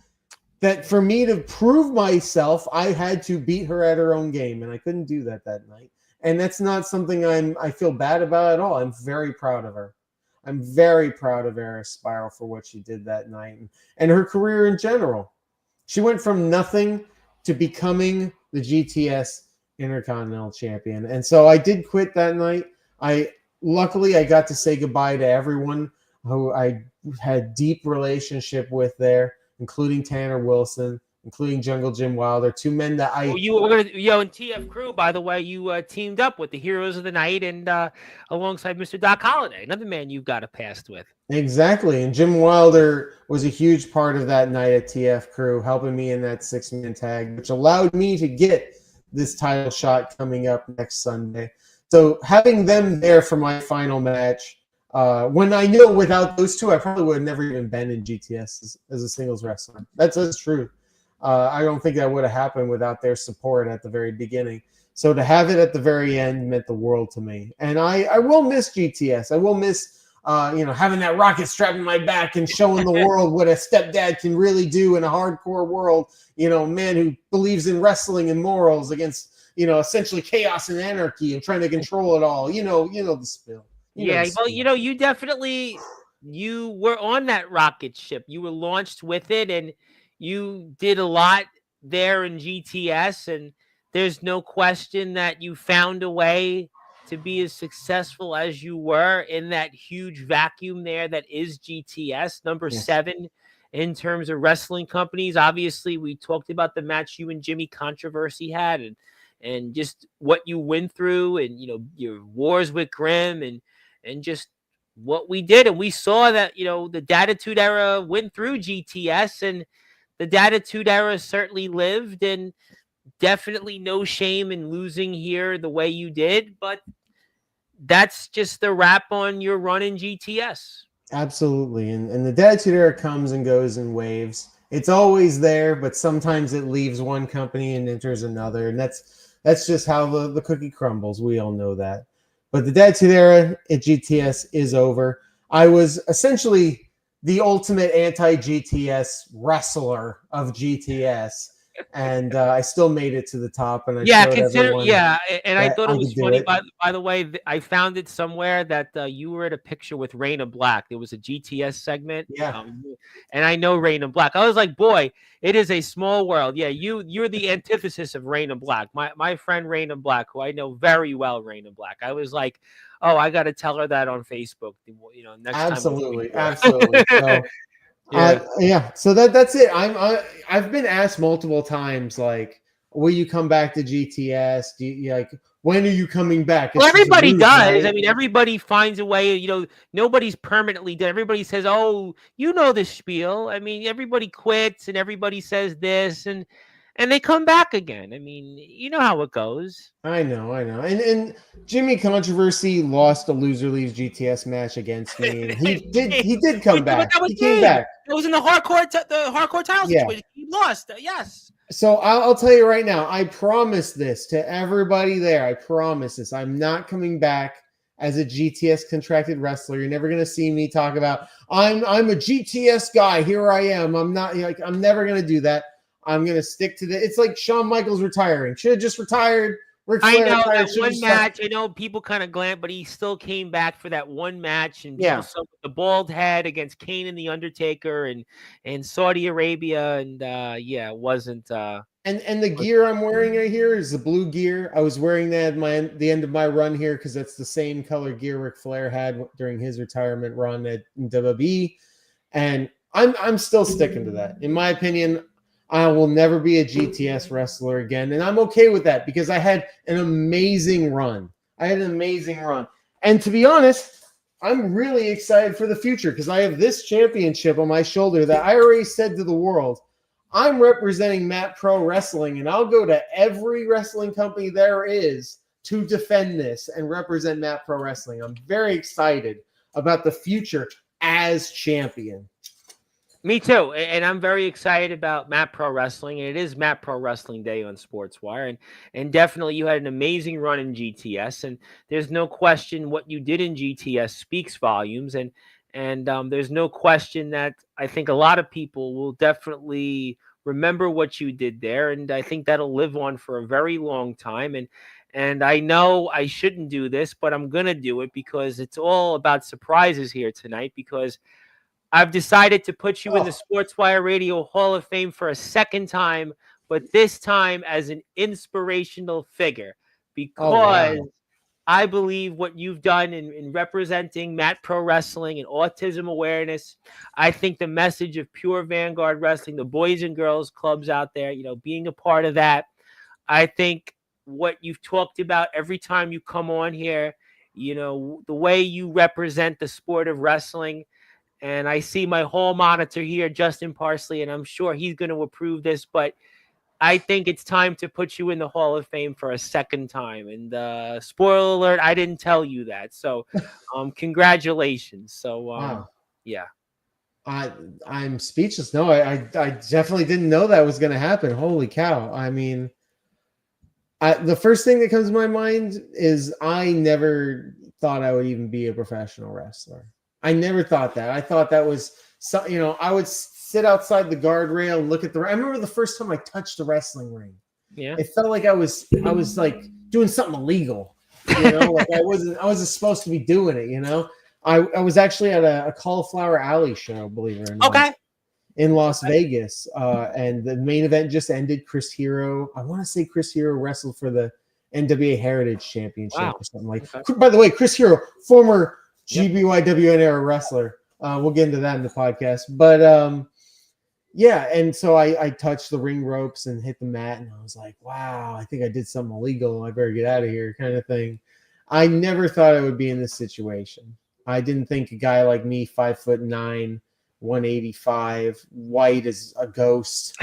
that for me to prove myself, I had to beat her at her own game. And I couldn't do that night. And that's not something I feel bad about at all. I'm very proud of her. I'm very proud of Aris Spiral for what she did that night and her career in general. She went from nothing to becoming the GTS Intercontinental Champion. And so I did quit that night. Luckily, I got to say goodbye to everyone who I had deep relationship with there, including Tanner Wilson, including Jungle Jim Wilder, two men that I... in TF Crew, by the way, you teamed up with the Heroes of the Night and alongside Mr. Doc Holliday, another man you've got a past with. Exactly. And Jim Wilder was a huge part of that night at TF Crew, helping me in that 6-man tag, which allowed me to get this title shot coming up next Sunday. So having them there for my final match, when I knew without those two, I probably would have never even been in GTS as a singles wrestler. That's true. I don't think that would have happened without their support at the very beginning. So to have it at the very end meant the world to me. And I will miss GTS. I will miss having that rocket strap in my back and showing the world what a stepdad can really do in a hardcore world. A man who believes in wrestling and morals against, essentially chaos and anarchy and trying to control it all. The spill. You were on that rocket ship. You were launched with it, and you did a lot there in GTS, and there's no question that you found a way to be as successful as you were in that huge vacuum there that is GTS, number 7 in terms of wrestling companies. Obviously, we talked about the match you and Jimmy Controversy had and just what you went through and, your wars with Grimm and just what we did. And we saw that, the Datitude Era went through GTS, and the Datitude Era certainly lived, and definitely no shame in losing here the way you did. But that's just the wrap on your run in GTS. Absolutely. And the Datitude Era comes and goes in waves. It's always there, but sometimes it leaves one company and enters another. And that's just how the cookie crumbles. We all know that. But the Datitude Era at GTS is over. I was essentially the ultimate anti-GTS wrestler of GTS. And I still made it to the top, and I showed everyone. And I thought it was funny. By the way, I found it somewhere that you were at a picture with Raina Black. There was a GTS segment, and I know Raina Black. I was like, boy, it is a small world. Yeah, you're the antithesis of Raina Black. My friend Raina Black, who I know very well, Raina Black. I was like, oh, I got to tell her that on Facebook. Next time. Absolutely. So, so that's it. I've been asked multiple times, like, will you come back to GTS? Do you, like, when are you coming back? Well, everybody does. Right? I mean, everybody finds a way. Nobody's permanently dead. Everybody says, "Oh, the spiel." I mean, everybody quits and everybody says this, and they come back again. I mean, you know how it goes. I know. And Jimmy Controversy lost a loser leaves GTS match against me, and he did come back. He came back. It was in the hardcore title situation. He lost. Yes. So I'll tell you right now, I promise this to everybody there. I promise this. I'm not coming back as a GTS contracted wrestler. You're never going to see me talk about, I'm a GTS guy. Here I am. I'm never going to do that. I'm going to stick to it's like Shawn Michaels retiring. Should have just retired. I know that one match. I know people kind of glance, but he still came back for that one match, and so the bald head against Kane and the Undertaker, and Saudi Arabia, and it wasn't. And the gear I'm wearing right here is the blue gear. I was wearing that at the end of my run here because that's the same color gear Ric Flair had during his retirement run at WWE, and I'm still sticking to that. In my opinion, I will never be a GTS wrestler again. And I'm okay with that because I had an amazing run. And to be honest, I'm really excited for the future because I have this championship on my shoulder that I already said to the world, I'm representing Matt Pro Wrestling, and I'll go to every wrestling company there is to defend this and represent Matt Pro Wrestling. I'm very excited about the future as champion. Me too, and I'm very excited about Matt Pro Wrestling, and it is Matt Pro Wrestling Day on Sportswire, and definitely you had an amazing run in GTS, and there's no question what you did in GTS speaks volumes, and there's no question that I think a lot of people will definitely remember what you did there, and I think that'll live on for a very long time, and I know I shouldn't do this, but I'm going to do it because it's all about surprises here tonight, because I've decided to put you in the Sportswire Radio Hall of Fame for a second time, but this time as an inspirational figure, because I believe what you've done in representing Matt Pro Wrestling and autism awareness. I think the message of Pure Vanguard Wrestling, the boys and girls clubs out there, being a part of that. I think what you've talked about every time you come on here, the way you represent the sport of wrestling. And I see my hall monitor here, Justin Parsley, and I'm sure he's going to approve this, but I think it's time to put you in the Hall of Fame for a second time. And spoiler alert, I didn't tell you that. So congratulations. So, wow. Yeah. I'm speechless. No, I definitely didn't know that was going to happen. Holy cow. I mean, the first thing that comes to my mind is I never thought I would even be a professional wrestler. I never thought that. I thought that was, I would sit outside the guardrail and look at I remember the first time I touched a wrestling ring. Yeah. It felt like I was like doing something illegal, like I wasn't supposed to be doing it, I was actually at a Cauliflower Alley show, believe it or not. In Las Vegas. And the main event just ended. Chris Hero. I want to say Chris Hero wrestled for the NWA Heritage Championship or something like that. By the way, Chris Hero, former GBYWN era wrestler. We'll get into that in the podcast. But and so I touched the ring ropes and hit the mat, and I was like, wow, I think I did something illegal. I better get out of here, kind of thing. I never thought I would be in this situation. I didn't think a guy like me, 5'9", 185, white as a ghost,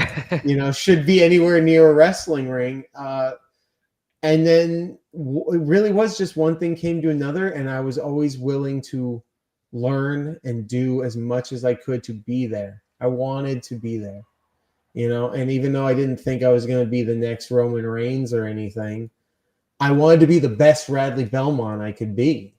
should be anywhere near a wrestling ring. And then it really was just one thing came to another, and I was always willing to learn and do as much as I could to be there. I wanted to be there, and even though I didn't think I was going to be the next Roman Reigns or anything, I wanted to be the best Radley Belmont I could be.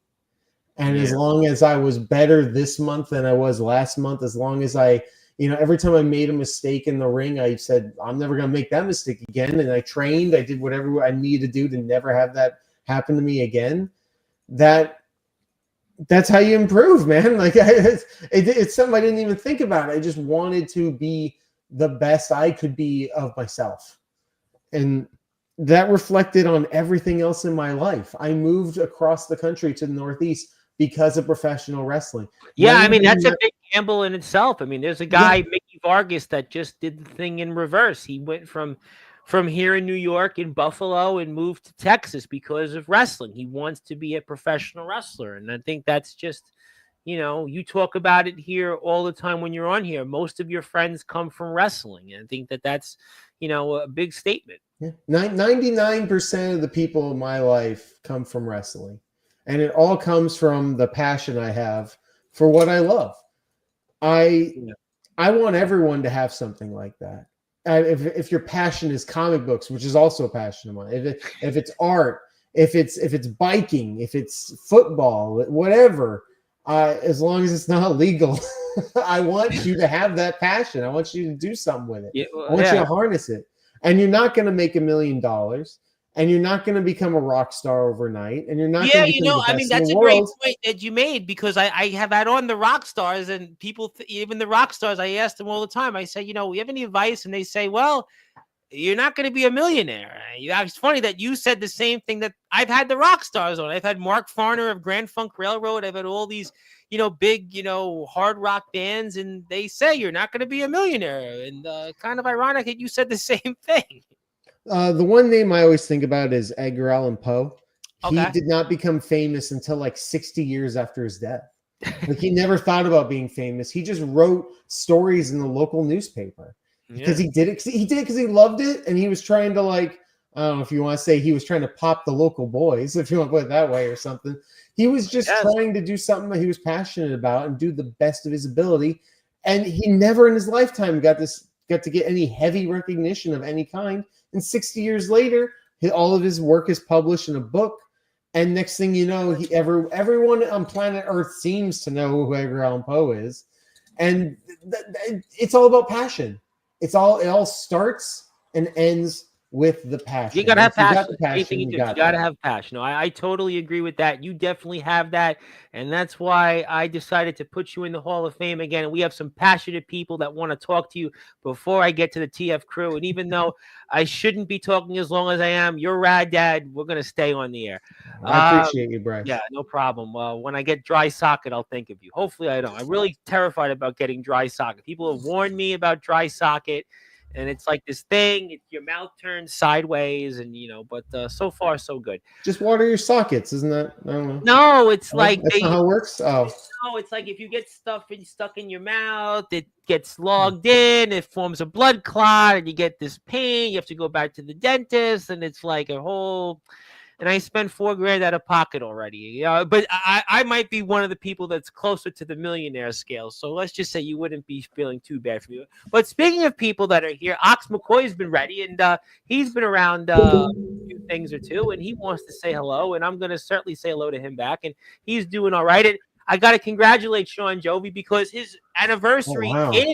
And as long as I was better this month than I was last month, as long as I, every time I made a mistake in the ring, I said, I'm never going to make that mistake again. And I trained, I did whatever I needed to do to never have that happen to me again. That's how you improve, man. Like it's something I didn't even think about. I just wanted to be the best I could be of myself. And that reflected on everything else in my life. I moved across the country to the Northeast because of professional wrestling. Yeah, I mean, that's a big gamble in itself. I mean, there's a guy, Mickey Vargas, that just did the thing in reverse. He went from here in New York, in Buffalo, and moved to Texas because of wrestling. He wants to be a professional wrestler. And I think that's just, you talk about it here all the time when you're on here. Most of your friends come from wrestling. And I think that's, a big statement. Yeah. 99% of the people in my life come from wrestling. And it all comes from the passion I have for what I love. I want everyone to have something like that. If your passion is comic books, which is also a passion of mine, if it's art, if it's biking, if it's football, whatever, as long as it's not illegal, I want you to have that passion. I want you to do something with it. Yeah, I want you to harness it. And you're not going to make $1 million, and you're not going to become a rock star overnight, and you're not. Yeah, that's a great point that you made, because I have had on the rock stars, and people, even the rock stars, I ask them all the time. I say, you have any advice? And they say, well, you're not going to be a millionaire. It's funny that you said the same thing that I've had the rock stars on. I've had Mark Farner of Grand Funk Railroad. I've had all these, big, hard rock bands, and they say you're not going to be a millionaire. And kind of ironic that you said the same thing. The one name I always think about is Edgar Allan Poe. Okay. He did not become famous until like 60 years after his death. Like he never thought about being famous. He just wrote stories in the local newspaper because he did it. He did it because he loved it, and he was trying to, like, I don't know if you want to say he was trying to pop the local boys, if you want to put it that way, or something. He was just trying to do something that he was passionate about and do the best of his ability. And he never in his lifetime got to get any heavy recognition of any kind. And 60 years later, all of his work is published in a book. And next thing you know, everyone on planet Earth seems to know who Edgar Allan Poe is. And it's all about passion. It all starts and ends with the passion. You gotta have passion. Anything you gotta have passion. No, I totally agree with that. You definitely have that, and that's why I decided to put you in the Hall of Fame again. And we have some passionate people that want to talk to you before I get to the TF crew. And even though I shouldn't be talking as long as I am, you're Rad Dad. We're gonna stay on the air. I appreciate you, Bryce. Yeah, no problem. When I get dry socket, I'll think of you. Hopefully, I don't. I'm really terrified about getting dry socket. People have warned me about dry socket. And it's like this thing, your mouth turns sideways, and but so far so good. Just water your sockets, isn't that? I don't know. No, it's like that's not how it works. Oh, no, it's like if you get stuff stuck in your mouth, it gets logged in, it forms a blood clot, and you get this pain. You have to go back to the dentist, and it's like a whole. And I spent $4,000 out of pocket already. But I might be one of the people that's closer to the millionaire scale. So let's just say you wouldn't be feeling too bad for me. But speaking of people that are here, Ox McCoy's been ready, and he's been around a few things or two, and he wants to say hello, and I'm going to certainly say hello to him back, and he's doing all right. And I got to congratulate Sean Jovi because his anniversary in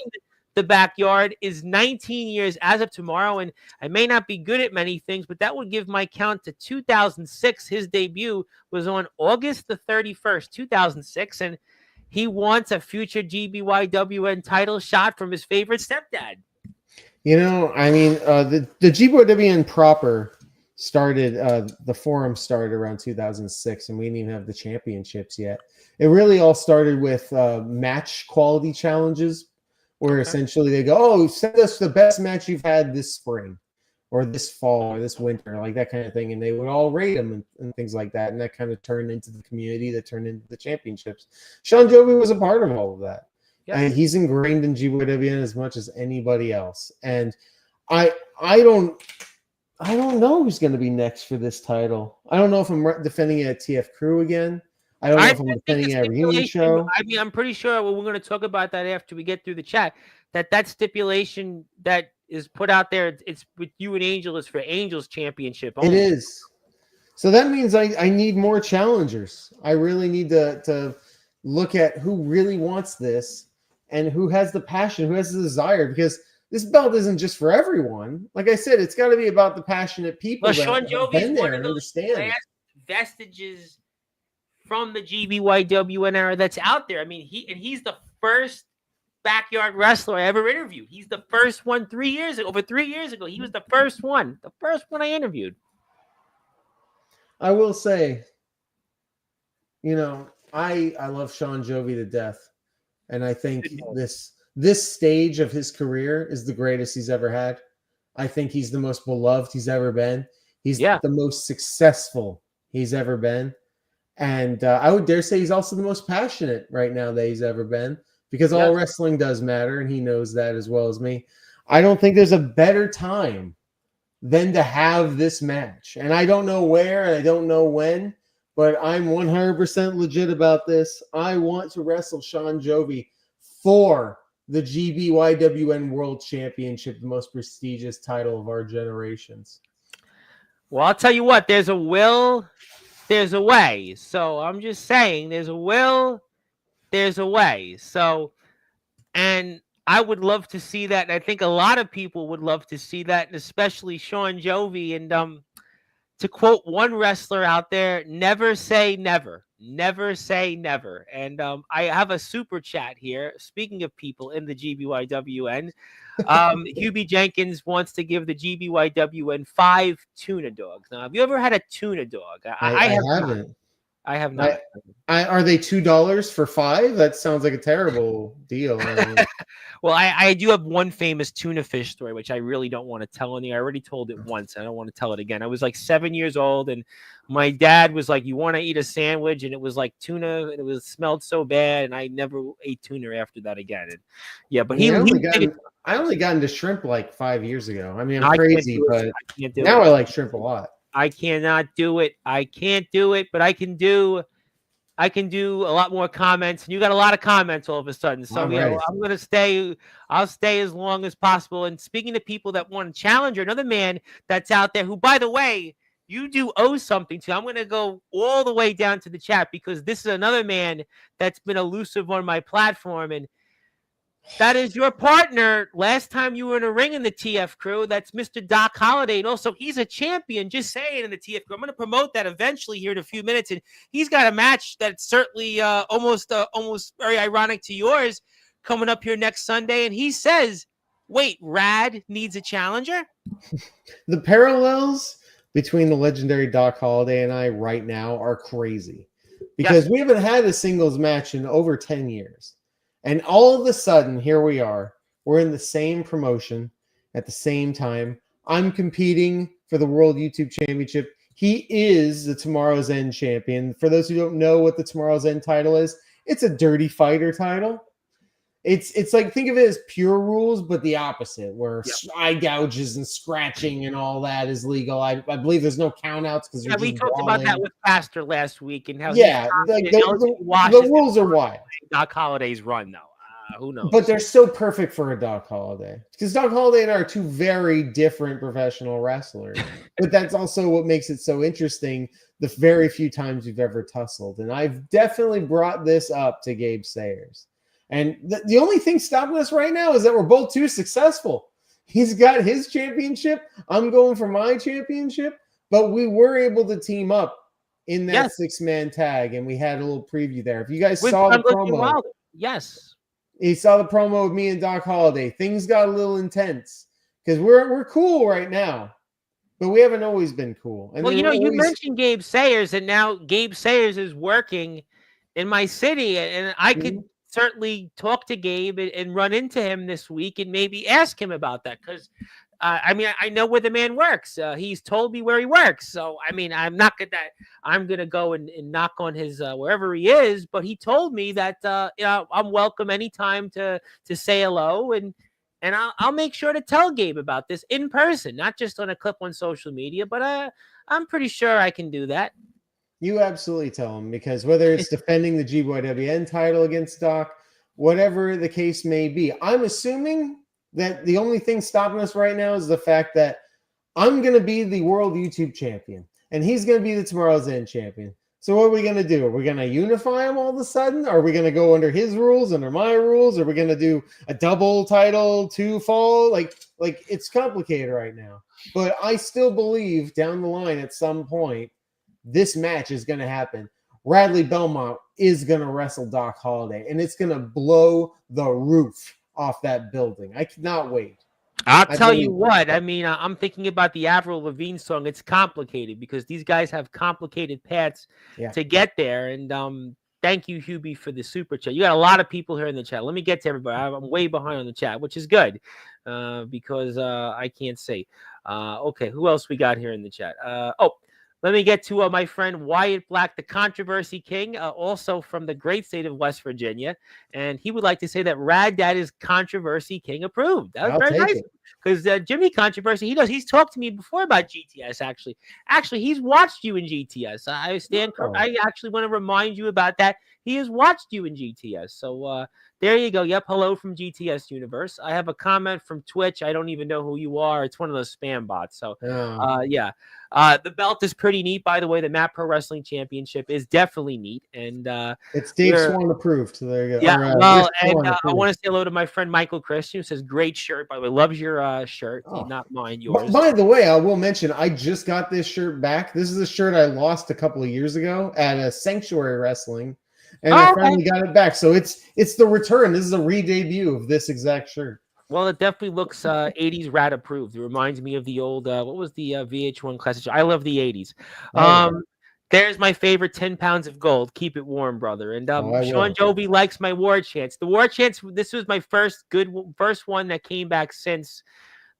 the backyard is 19 years as of tomorrow, and I may not be good at many things, but that would give my count to 2006. His debut was on August the 31st, 2006, and he wants a future GBYWN title shot from his favorite stepdad. I mean, the GBYWN proper started, the forum started around 2006, and we didn't even have the championships yet. It really all started with match quality challenges, where essentially they go, send us the best match you've had this spring. or this fall or this winter, like that kind of thing. And they would all rate him and things like that. And that kind of turned into the community that turned into the championships. Sean Jovi was a part of all of that. Yep. And he's ingrained in GYWN as much as anybody else. And I don't know who's going to be next for this title. I don't know if I'm defending it at TF Crew again. I don't know if I'm defending it at a reunion show. I mean, I'm pretty sure we're going to talk about that after we get through the chat. That stipulation that is put out there, it's with you and Angel, is for Angel's championship only. It is. So that means I need more challengers. I really need to look at who really wants this and who has the passion, who has the desire, because this belt isn't just for everyone. Like I said, it's got to be about the passionate people that Sean have been there and understand. Last vestiges from the GBYWN era that's out there. I mean, he's the first backyard wrestler I ever interviewed. He's the first one 3 years ago. Over 3 years ago, he was the first one I interviewed. I will say, I love Sean Jovi to death, and I think this stage of his career is the greatest he's ever had. I think he's the most beloved he's ever been. He's the most successful he's ever been, and I would dare say he's also the most passionate right now that he's ever been. Because all wrestling does matter, and he knows that as well as me. I don't think there's a better time than to have this match. And I don't know where, and I don't know when, but I'm 100% legit about this. I want to wrestle Sean Jovi for the GBYWN World Championship, the most prestigious title of our generations. Well, I'll tell you what, there's a will, there's a way. So I'm just saying, there's a will, there's a way. So, and I would love to see that. And I think a lot of people would love to see that, and especially Sean Jovi. And to quote one wrestler out there, never say never. Never say never. And I have a super chat here. Speaking of people in the GBYWN, Hubie Jenkins wants to give the GBYWN 5 tuna dogs. Now, have you ever had a tuna dog? I haven't. I have not. Are they $2 for 5? That sounds like a terrible deal. Well, I do have one famous tuna fish story, which I really don't want to tell any. I already told it once. I don't want to tell it again. I was like 7 years old, and my dad was like, "You want to eat a sandwich?" And it was like tuna, and it smelled so bad, and I never ate tuna after that again. And but I only got into shrimp like 5 years ago. I mean, I'm crazy, but now I like shrimp a lot. I cannot do it. I can't do it, but I can do a lot more comments. And you got a lot of comments all of a sudden. So I'm going to stay. I'll stay as long as possible. And speaking to people that want to challenge, another man that's out there who, by the way, you do owe something to. I'm going to go all the way down to the chat, because this is another man that's been elusive on my platform. And that is your partner last time you were in a ring in the TF Crew. That's Mr. Doc Holliday. And also, he's a champion, just saying, in the TF Crew. I'm going to promote that eventually here in a few minutes. And he's got a match that's certainly almost very ironic to yours coming up here next Sunday. And he says, wait, Rad needs a challenger? The parallels between the legendary Doc Holliday and I right now are crazy. Because we haven't had a singles match in over 10 years. And all of a sudden, here we are. We're in the same promotion at the same time. I'm competing for the World YouTube Championship. He is the Tomorrow's End champion. For those who don't know what the Tomorrow's End title is, it's a dirty fighter title. It's like, think of it as Pure Rules, but the opposite, where eye gouges and scratching and all that is legal. I believe there's no countouts because we talked about that with Pastor last week, and how the rules are wild. Doc Holliday's run, though. Who knows? But they're so perfect for a Doc Holliday, because Doc Holliday and I are two very different professional wrestlers. But that's also what makes it so interesting. The very few times we've ever tussled, and I've definitely brought this up to Gabe Sayers. And the only thing stopping us right now is that we're both too successful. He's got his championship. I'm going for my championship. But we were able to team up in that 6-man tag, and we had a little preview there. If you guys saw the promo, you saw the promo of me and Doc Holliday. Things got a little intense because we're cool right now, but we haven't always been cool. And well, you mentioned Gabe Sayers, and now Gabe Sayers is working in my city, and I could certainly talk to Gabe and run into him this week and maybe ask him about that, because I mean, I know where the man works. He's told me where he works. So, I mean, I'm not going to, I'm going to go and knock on his, wherever he is. But he told me that, I'm welcome anytime to say hello. And I'll make sure to tell Gabe about this in person, not just on a clip on social media, but I'm pretty sure I can do that. You absolutely tell him, because whether it's defending the GBYWN title against Doc, whatever the case may be, I'm assuming that the only thing stopping us right now is the fact that I'm going to be the world YouTube champion and he's going to be the Tomorrow's End champion. So what are we going to do? Are we going to unify them all of a sudden? Are we going to go under his rules, under my rules? Are we going to do a double title, two fall? Like it's complicated right now. But I still believe down the line at some point, this match is going to happen. Radley Belmont is going to wrestle Doc Holliday, and it's going to blow the roof off that building. I cannot wait. I'll tell you what. I mean, I'm thinking about the Avril Lavigne song. It's complicated because these guys have complicated paths to get there. And thank you, Hubie, for the super chat. You got a lot of people here in the chat. Let me get to everybody. I'm way behind on the chat, which is good because I can't see. Okay, who else we got here in the chat? Let me get to my friend Wyatt Black, the Controversy King, also from the great state of West Virginia. And he would like to say that Rad Dad is Controversy King approved. That was very nice. Because Jimmy Controversy, he's talked to me before about GTS, actually. Actually, he's watched you in GTS. I actually want to remind you about that. He has watched you in GTS. So there you go. Yep, hello from GTS Universe. I have a comment from Twitch. I don't even know who you are. It's one of those spam bots. So, yeah. The belt is pretty neat, by the way. The Matt Pro Wrestling Championship is definitely neat. And it's Dave Swan approved. So there you go. Yeah, I want to say hello to my friend Michael Christian, who says, great shirt, by the way. Loves your shirt. Not mine, yours. By the way, I will mention, I just got this shirt back. This is a shirt I lost a couple of years ago at a Sanctuary Wrestling. And I finally got it back. So it's the return. This is a re-debut of this exact shirt. Well, it definitely looks 80s Rad approved. It reminds me of the old, what was the VH1 classic? I love the 80s. There's my favorite 10 pounds of gold. Keep it warm, brother. And Sean Jovi likes my war chants. The war chants, this was my first one that came back since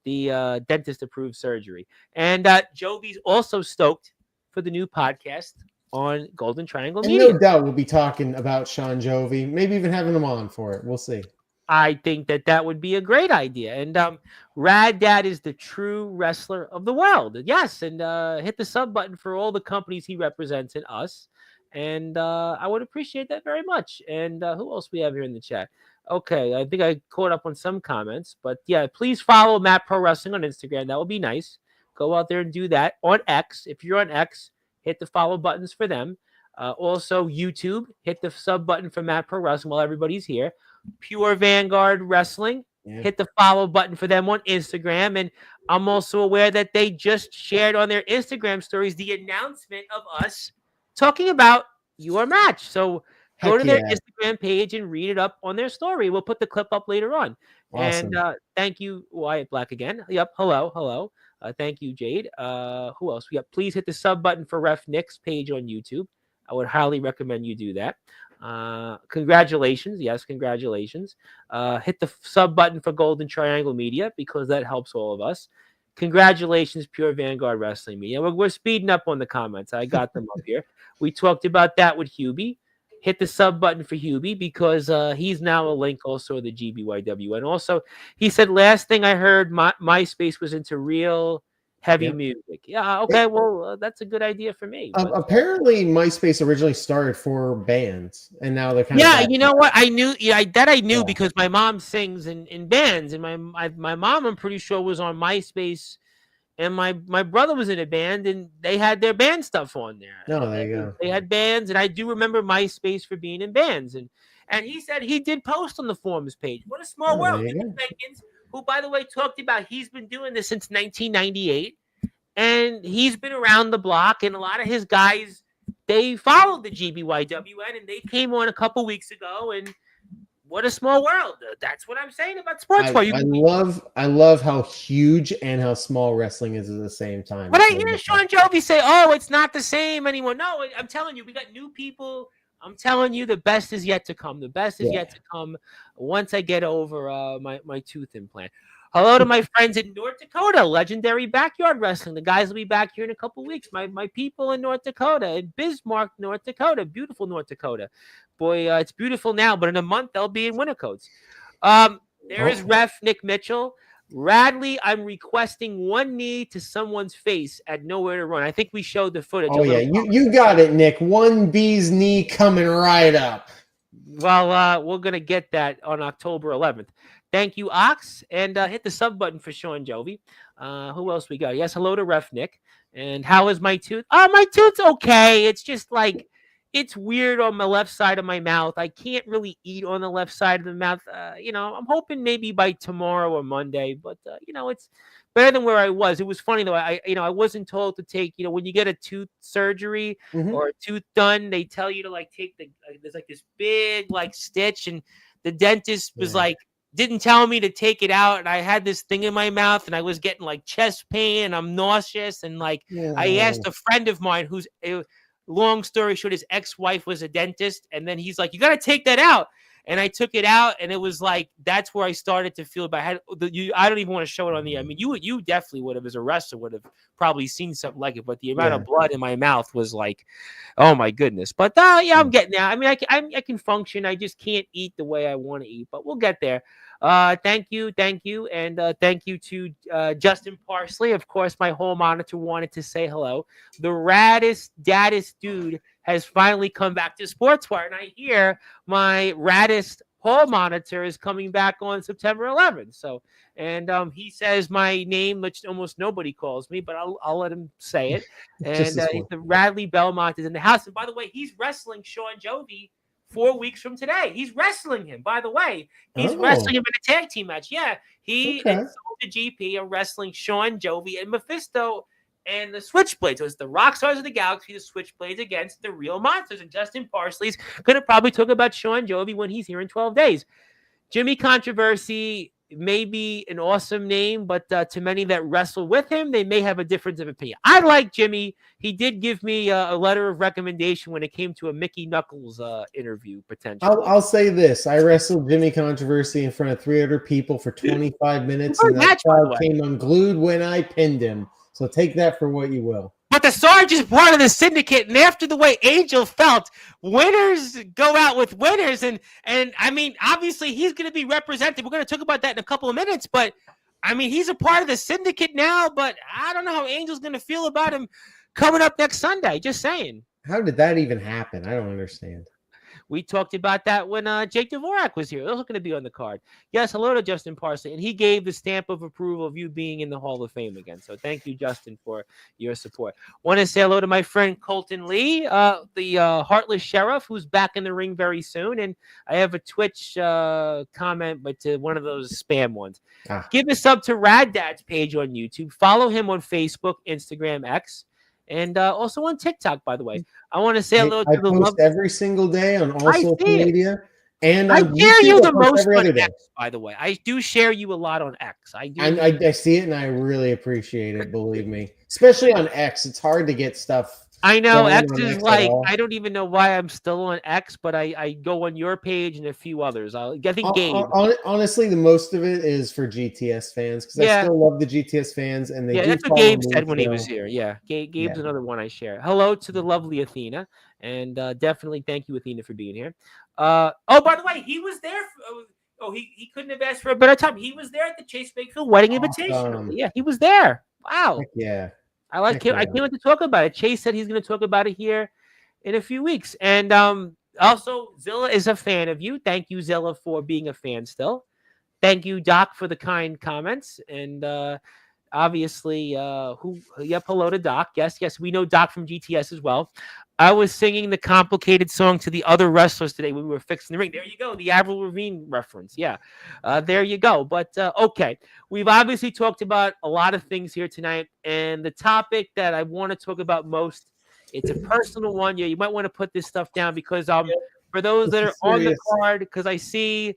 the dentist approved surgery. And Jovi's also stoked for the new podcast on Golden Triangle Media. No doubt we'll be talking about Sean Jovi, maybe even having him on for it. We'll see. I think that would be a great idea. And Rad Dad is the true wrestler of the world. Yes, and hit the sub button for all the companies he represents and us. And I would appreciate that very much. And who else we have here in the chat? Okay, I think I caught up on some comments. But yeah, please follow Matt Pro Wrestling on Instagram. That would be nice. Go out there and do that. On X, if you're on X, hit the follow buttons for them. Also, YouTube, hit the sub button for Matt Pro Wrestling while everybody's here. Pure Vanguard Wrestling, hit the follow button for them on Instagram. And I'm also aware that they just shared on their Instagram stories the announcement of us talking about your match. So go to their Instagram page and read it up on their story. We'll put the clip up later on. Awesome. And thank you, Wyatt Black, again. Yep, hello. Thank you, Jade. Who else? Please hit the sub button for Ref Nick's page on YouTube. I would highly recommend you do that. Congratulations. Yes, congratulations. Hit the sub button for Golden Triangle Media because that helps all of us. Congratulations, Pure Vanguard Wrestling Media. We're speeding up on the comments. I got them up here. We talked about that with Hubie. Hit the sub button for Hubie because he's now a link also of the GBYW. And also, he said, last thing I heard, MySpace was into real heavy music. Yeah, okay, well, that's a good idea for me. Apparently, MySpace originally started for bands, and now they're kind of... Yeah, you know what? I knew because my mom sings in bands, and my mom, I'm pretty sure, was on MySpace, and my brother was in a band, and they had their band stuff on there. Oh, there you go. They had bands, and I do remember MySpace for being in bands, and he said he did post on the forums page. What a small world. Who, by the way, talked about he's been doing this since 1998, and he's been around the block, and a lot of his guys, they followed the GBYWN, and they came on a couple weeks ago, and what a small world. That's what I'm saying about Sportzwire. I love how huge and how small wrestling is at the same time. But I hear Sean Jovi say, oh, it's not the same anymore. No, I'm telling you, we got new people. I'm telling you, the best is yet to come. The best is yet to come once I get over my tooth implant. Hello to my friends in North Dakota, Legendary Backyard Wrestling. The guys will be back here in a couple weeks. My people in North Dakota, in Bismarck, North Dakota, beautiful North Dakota. Boy, it's beautiful now, but in a month they'll be in Wintercoats. There is ref Nick Mitchell. Radley, I'm requesting one knee to someone's face at Nowhere to Run. I think we showed the footage. Oh, yeah. You got it, Nick. One bee's knee coming right up. Well, we're going to get that on October 11th. Thank you, Ox. And hit the sub button for Sean Jovi. Who else we got? Yes, hello to Ref Nick. And how is my tooth? My tooth's okay. It's just like, it's weird on the left side of my mouth. I can't really eat on the left side of the mouth. I'm hoping maybe by tomorrow or Monday, but it's better than where I was. It was funny though. I wasn't told to take, when you get a tooth surgery or a tooth done, they tell you to like take there's like this big like stitch, and the dentist was like, didn't tell me to take it out, and I had this thing in my mouth, and I was getting like chest pain, and I'm nauseous, and like I asked a friend of mine who's long story short, his ex-wife was a dentist, and then he's like, you got to take that out. And I took it out, and it was like, that's where I started to feel bad. I don't even want to show it on the, you definitely would have, as a wrestler, would have probably seen something like it, but the amount of blood in my mouth was like, oh my goodness. But I'm getting there. I can function. I just can't eat the way I want to eat, but we'll get there. Thank you. And thank you to Justin Parsley. Of course, my whole monitor wanted to say hello. The raddest, daddest dude has finally come back to Sportswire, and I hear my raddest hall monitor is coming back on September 11th. So, and he says my name, which almost nobody calls me, but I'll let him say it. And the Radley Belmont is in the house. And by the way, he's wrestling Sean Jovi 4 weeks from today. He's wrestling him, by the way. He's wrestling him in a tag team match. Yeah, he and the GP are wrestling Sean Jovi and Mephisto and the Switchblades. So it's the Rockstars of the Galaxy, the Switchblades against the Real Monsters. And Justin Parsley's going to probably talk about Sean Jovi when he's here in 12 days. Jimmy Controversy may be an awesome name, but to many that wrestle with him, they may have a difference of opinion. I like Jimmy. He did give me a letter of recommendation when it came to a Mickey Knuckles interview, potentially. I'll say this. I wrestled Jimmy Controversy in front of 300 people for 25 minutes, and that crowd came unglued when I pinned him. So take that for what you will. But the Sarge is part of the syndicate, and after the way Angel felt, winners go out with winners, and obviously he's going to be represented. We're going to talk about that in a couple of minutes, but he's a part of the syndicate now. But I don't know how Angel's going to feel about him coming up next Sunday. Just saying. How did that even happen? I don't understand. We talked about that when Jake Dvorak was here. Also going to be on the card. Yes, hello to Justin Parsley. And he gave the stamp of approval of you being in the Hall of Fame again. So thank you, Justin, for your support. Want to say hello to my friend Colton Lee, the Heartless Sheriff, who's back in the ring very soon. And I have a Twitch comment, but to one of those spam ones. Give a sub to Rad Dad's page on YouTube. Follow him on Facebook, Instagram, X. And also on TikTok, by the way. I want to say hello to the post every single day on all social media. And I share you the most on X, by the way. I do share you a lot on X. I do. I see it, and I really appreciate it, believe me. Especially on X. It's hard to get stuff. I know X is like, I don't even know why I'm still on X, but I go on your page and a few others. I think Gabe. Honestly, the most of it is for GTS fans, because I still love the GTS fans, and they that's what Gabe said when he was here. Yeah, Gabe's another one I share. Hello to the lovely Athena, and definitely thank you, Athena, for being here. By the way, he was there. He couldn't have asked for a better time. He was there at the Chase Bakefield wedding invitation. Yeah, he was there. Wow. Heck yeah. I like him. I can't wait to talk about it. Chase said he's going to talk about it here in a few weeks. And also, Zilla is a fan of you. Thank you, Zilla, for being a fan still. Thank you, Doc, for the kind comments. And obviously, hello to Doc. Yes, we know Doc from GTS as well. I was singing the complicated song to the other wrestlers today when we were fixing the ring. There you go, the Avril Lavigne reference. Yeah, there you go. But okay, we've obviously talked about a lot of things here tonight, and the topic that I want to talk about most, it's a personal one. Yeah, you might want to put this stuff down because for those that are on the card, because I see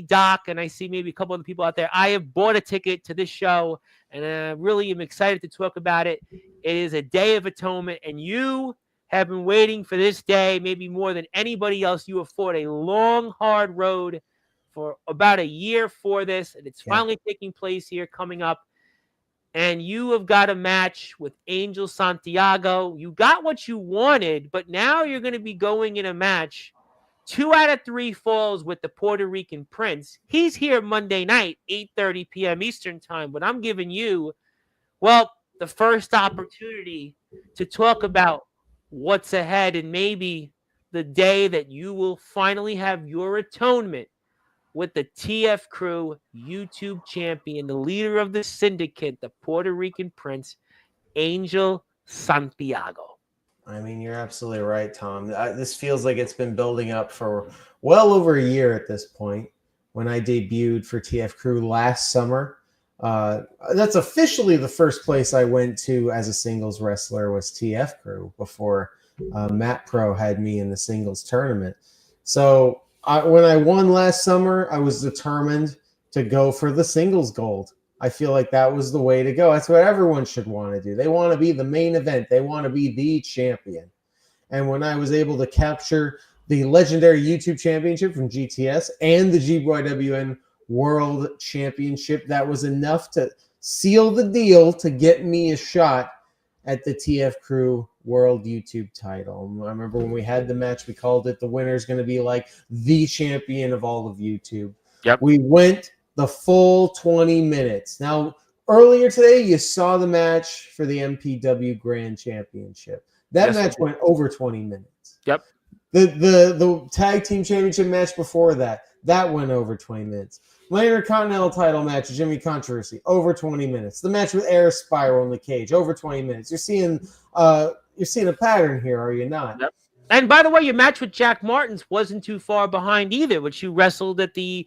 Doc and I see maybe a couple other people out there. I have bought a ticket to this show, and I really am excited to talk about it. It is a Day of Atonement, and you have been waiting for this day maybe more than anybody else. You have fought a long, hard road for about a year for this, and it's finally taking place here coming up. And you have got a match with Angel Santiago. You got what you wanted, but now you're going to be going in a match 2 out of 3 falls with the Puerto Rican Prince. He's here Monday night, 8:30 p.m. Eastern time, but I'm giving you, well, the first opportunity to talk about what's ahead and maybe the day that you will finally have your atonement with the TF Crew YouTube champion, the leader of the syndicate, the Puerto Rican Prince, Angel Santiago. I mean, you're absolutely right, Tom. This feels like it's been building up for well over a year at this point. When I debuted for TF Crew last summer, that's officially the first place I went to as a singles wrestler was TF Crew before Matt Pro had me in the singles tournament. So when I won last summer, I was determined to go for the singles gold. I feel like that was the way to go. That's what everyone should want to do. They want to be the main event. They want to be the champion. And when I was able to capture the legendary YouTube championship from GTS and the GYWN World Championship, that was enough to seal the deal to get me a shot at the TF Crew World YouTube title. I remember when we had the match, we called it the winner's going to be like the champion of all of YouTube. Yep. We went the full 20 minutes. Now, earlier today, you saw the match for the MPW Grand Championship. That match went over 20 minutes. Yep. The tag team championship match before that went over 20 minutes. Intercontinental title match, Jimmy Controversy, over 20 minutes. The match with Air Spiral in the cage, over 20 minutes. You're seeing a pattern here, are you not? Yep. And by the way, your match with Jack Martins wasn't too far behind either, which you wrestled at a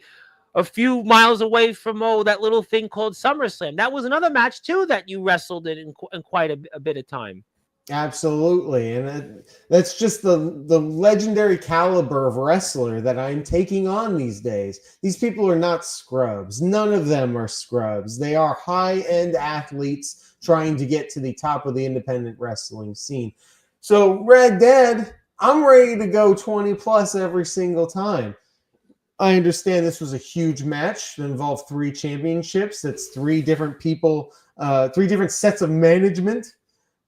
few miles away from that little thing called SummerSlam. That was another match too that you wrestled in quite a bit of time. Absolutely, and that's just the legendary caliber of wrestler that I'm taking on these days. These people are not scrubs. None of them are scrubs. They are high-end athletes trying to get to the top of the independent wrestling scene. So, Red Dead, I'm ready to go 20 plus every single time. I understand this was a huge match that involved 3 championships. That's 3 different people, 3 different sets of management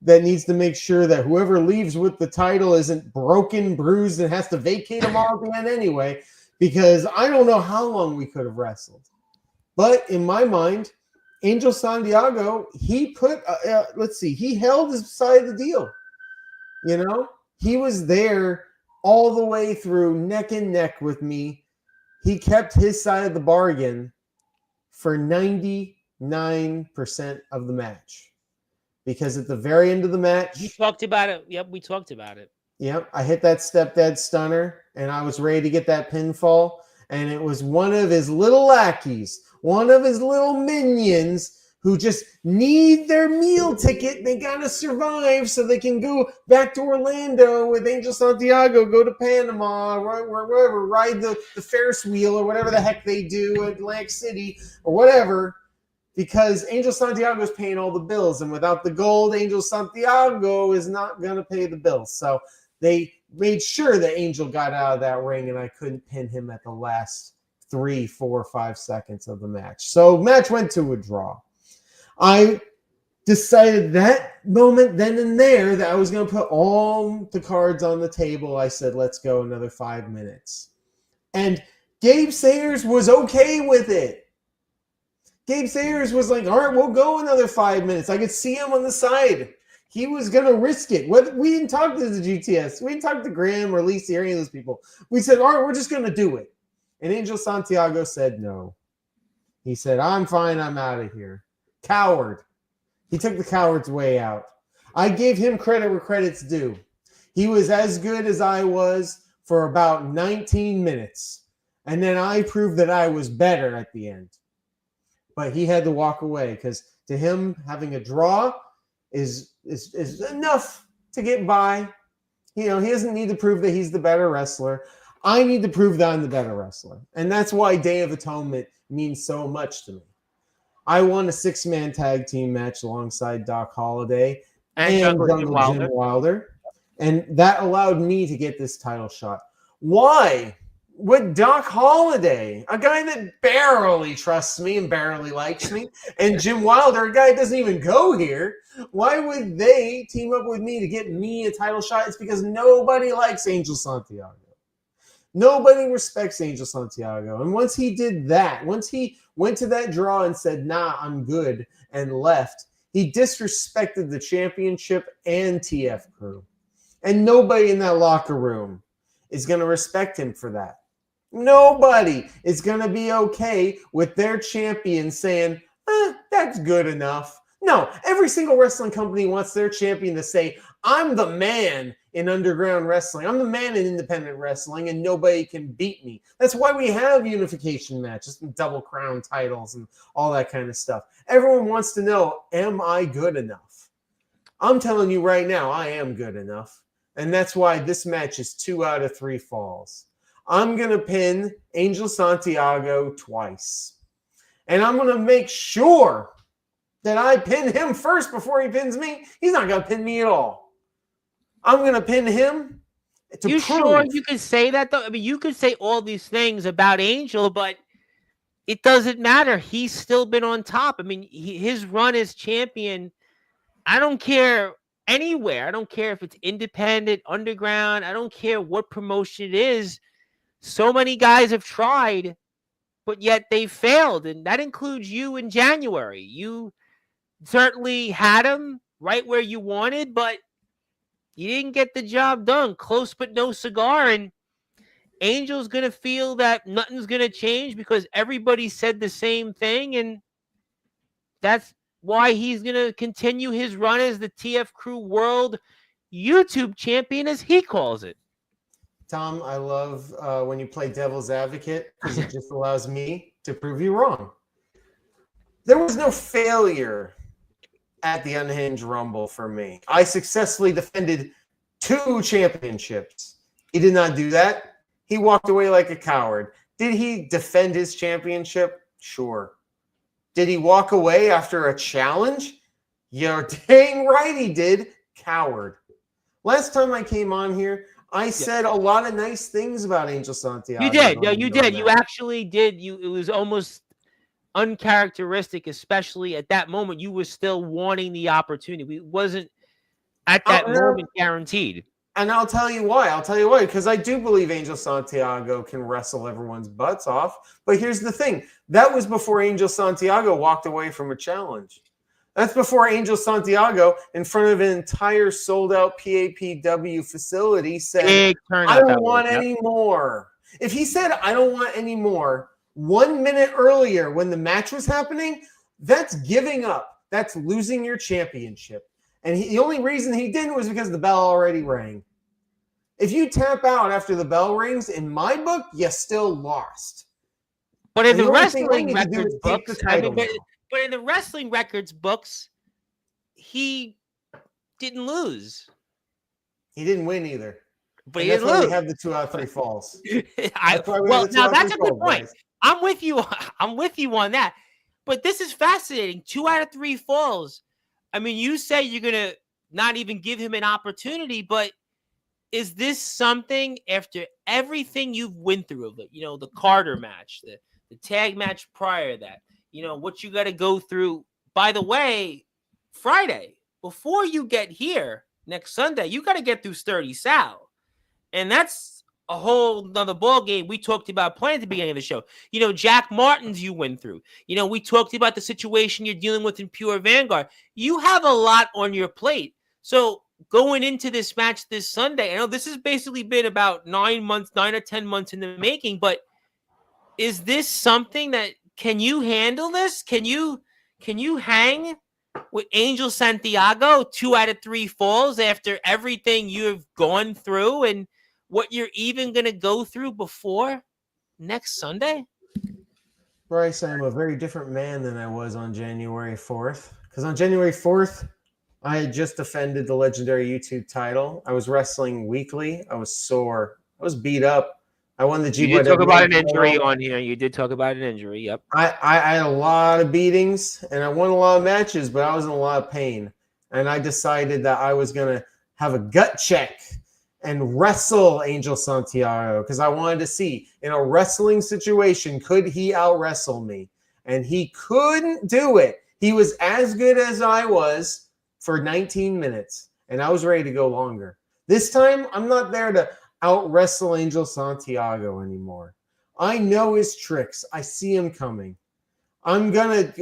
that needs to make sure that whoever leaves with the title isn't broken, bruised, and has to vacate them all at the end anyway, because I don't know how long we could have wrestled. But in my mind, Angel Santiago, he put, he held his side of the deal. You know, he was there all the way through, neck and neck with me. He kept his side of the bargain for 99% of the match. Because at the very end of the match... We talked about it. Yep, we talked about it. Yep, I hit that stepdad stunner, and I was ready to get that pinfall. And it was one of his little lackeys, one of his little minions who just need their meal ticket. They got to survive so they can go back to Orlando with Angel Santiago, go to Panama, wherever, ride the Ferris wheel or whatever the heck they do at Atlantic City or whatever. Because Angel Santiago is paying all the bills. And without the gold, Angel Santiago is not going to pay the bills. So they made sure that Angel got out of that ring and I couldn't pin him at the last 3, 4, 5 seconds of the match. So match went to a draw. I decided that moment then and there that I was going to put all the cards on the table. I said, let's go another 5 minutes. And Gabe Sayers was okay with it. Gabe Sayers was like, all right, we'll go another 5 minutes. I could see him on the side. He was going to risk it. We didn't talk to the GTS. We didn't talk to Graham or Lisi or any of those people. We said, all right, we're just going to do it. And Angel Santiago said no. He said, I'm fine. I'm out of here. Coward. He took the coward's way out. I gave him credit where credit's due. He was as good as I was for about 19 minutes. And then I proved that I was better at the end. But he had to walk away because to him, having a draw is enough to get by. You know, he doesn't need to prove that he's the better wrestler. I need to prove that I'm the better wrestler. And that's why Day of Atonement means so much to me. I won a 6-man tag team match alongside Doc Holliday and Jungle Jim Wilder. And that allowed me to get this title shot. Why with Doc Holliday, a guy that barely trusts me and barely likes me, and Jim Wilder, a guy that doesn't even go here. Why would they team up with me to get me a title shot? It's because nobody likes Angel Santiago. Nobody respects Angel Santiago. And once he did that, once he went to that draw and said, nah, I'm good, and left, he disrespected the championship and TF crew. And nobody in that locker room is going to respect him for that. Nobody is going to be okay with their champion saying, that's good enough. No, every single wrestling company wants their champion to say, I'm the man in underground wrestling. I'm the man in independent wrestling, and nobody can beat me. That's why we have unification matches and double crown titles and all that kind of stuff. Everyone wants to know, am I good enough? I'm telling you right now, I am good enough. And that's why this match is 2 out of 3 falls. I'm going to pin Angel Santiago twice. And I'm going to make sure that I pin him first before he pins me. He's not going to pin me at all. I'm going to pin him to You prove. sure you can say that, though? I mean, you could say all these things about Angel, but it doesn't matter. He's still been on top. I mean, his run as champion, I don't care anywhere. I don't care if it's independent, underground. I don't care what promotion it is. So many guys have tried, but yet they failed. And that includes you in January. You certainly had him right where you wanted, but you didn't get the job done. Close but no cigar. And Angel's going to feel that nothing's going to change because everybody said the same thing. And that's why he's going to continue his run as the TF Crew World YouTube Champion, as he calls it. Tom, I love when you play devil's advocate because it just allows me to prove you wrong. There was no failure at the Unhinged Rumble for me. I successfully defended 2 championships. He did not do that. He walked away like a coward. Did he defend his championship? Sure. Did he walk away after a challenge? You're dang right he did. Coward. Last time I came on here, I said a lot of nice things about Angel Santiago. You did. No, you did. You actually did. It was almost uncharacteristic, especially at that moment. You were still wanting the opportunity. It wasn't at that moment guaranteed. And I'll tell you why. Because I do believe Angel Santiago can wrestle everyone's butts off. But here's the thing. That was before Angel Santiago walked away from a challenge. That's before Angel Santiago, in front of an entire sold-out PAPW facility, said, I don't want any more. If he said, I don't want any more, 1 minute earlier when the match was happening, that's giving up. That's losing your championship. And the only reason he didn't was because the bell already rang. If you tap out after the bell rings, in my book, you still lost. But in the wrestling records books, but in the wrestling records books, he didn't lose. He didn't win either. But he didn't lose. We have the 2 out of 3 falls. Now that's a good point. Guys. I'm with you. I'm with you on that. But this is fascinating. 2 out of 3 falls. I mean, you say you're gonna not even give him an opportunity, but is this something after everything you've went through? The Carter match, the tag match prior to that. What you got to go through. By the way, Friday, before you get here next Sunday, you got to get through Sturdy Sal. And that's a whole nother ball game we talked about playing at the beginning of the show. Jack Martins you went through. We talked about the situation you're dealing with in Pure Vanguard. You have a lot on your plate. So going into this match this Sunday, I know this has basically been about 9 or 10 months in the making, but is this something that can you handle this? Can you hang with Angel Santiago 2 out of 3 falls after everything you've gone through and what you're even going to go through before next Sunday? Bryce, I'm a very different man than I was on January 4th. Because on January 4th, I had just defended the legendary YouTube title. I was wrestling weekly. I was sore. I was beat up. I won the GWA. You did talk about an injury on here. You did talk about an injury. Yep. I had a lot of beatings and I won a lot of matches, but I was in a lot of pain. And I decided that I was going to have a gut check and wrestle Angel Santiago because I wanted to see in a wrestling situation, could he out wrestle me? And he couldn't do it. He was as good as I was for 19 minutes, and I was ready to go longer. This time, I'm not there to out wrestle Angel Santiago anymore. I know his tricks. I see him coming. I'm gonna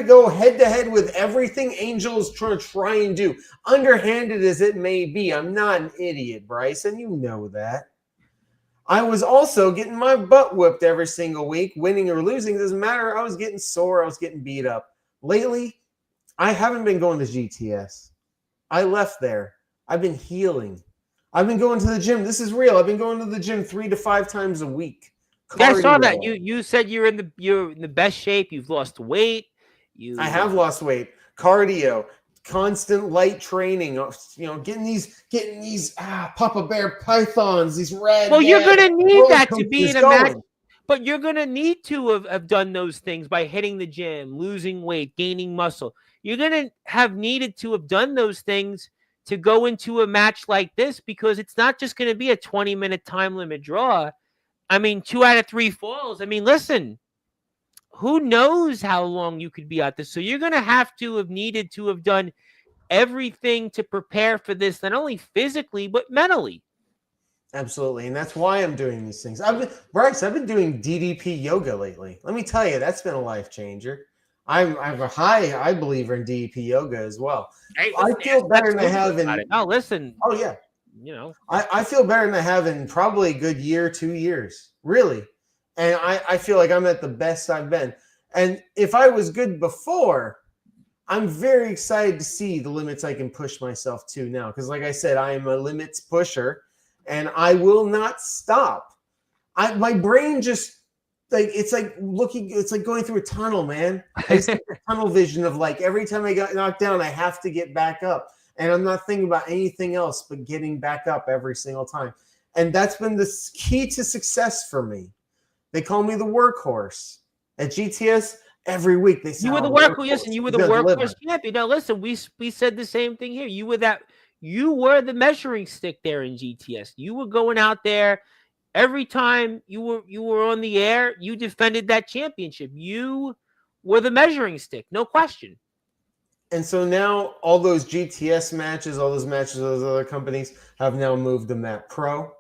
go head to head with everything Angel's trying to try and do, underhanded as it may be. I'm not an idiot, Bryce, and you know that. I was also getting my butt whipped every single week, winning or losing. It doesn't matter. I was getting sore. I was getting beat up. Lately, I haven't been going to GTS. I left there. I've been healing. I've been going to the gym. This is real. I've been going to the gym 3 to 5 times a week. Yeah, I saw that. You said you're in the best shape. You've lost weight. I have lost weight. Cardio, constant light training. Getting these Papa Bear pythons. These red. Well, you're gonna need that to be in a match. But you're gonna need to have done those things by hitting the gym, losing weight, gaining muscle. You're gonna have needed to have done those things to go into a match like this because it's not just gonna be a 20-minute time limit draw. I mean, 2 out of 3 falls. I mean, listen, who knows how long you could be out there? So you're going to have needed to have done everything to prepare for this, not only physically, but mentally. Absolutely. And that's why I'm doing these things. Bryce, I've been doing DDP yoga lately. Let me tell you, that's been a life changer. I'm a high believer in DDP yoga as well. Hey, I feel better than I have in. Oh, listen. Oh, yeah. I feel better than I have in probably a good year, 2 years, really. And I feel like I'm at the best I've been. And if I was good before, I'm very excited to see the limits I can push myself to now. Because like I said, I am a limits pusher, and I will not stop. My brain just, it's like going through a tunnel, man. It's like a tunnel vision of like every time I got knocked down, I have to get back up. And I'm not thinking about anything else but getting back up every single time. And that's been the key to success for me. They call me the workhorse. At GTS, every week they say, you were the workhorse. Listen, you were the workhorse champion. Now, listen, we said the same thing here. You were the measuring stick there in GTS. You were going out there every time you were on the air. You defended that championship. You were the measuring stick, no question. And so now all those GTS matches, all those matches of those other companies have now moved to Mat Pro,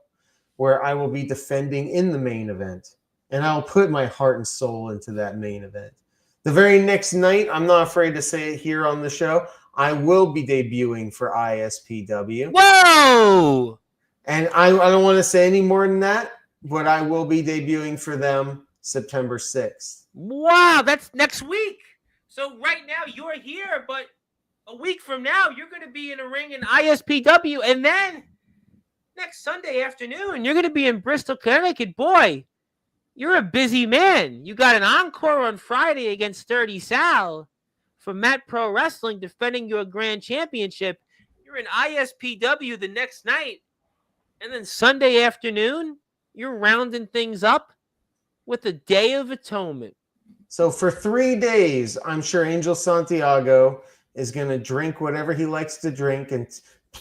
where I will be defending in the main event. And I'll put my heart and soul into that main event. The very next night, I'm not afraid to say it here on the show, I will be debuting for ISPW. Whoa! And I don't want to say any more than that, but I will be debuting for them September 6th. Wow, that's next week. So right now you're here, but a week from now you're going to be in a ring in ISPW, and then next Sunday afternoon you're going to be in Bristol, Connecticut. Boy, you're a busy man. You got an encore on Friday against Sturdy Sal for Mat Pro Wrestling, defending your grand championship. You're in ISPW the next night, and then Sunday afternoon you're rounding things up with a Day of Atonement. So for 3 days, I'm sure Angel Santiago is going to drink whatever he likes to drink and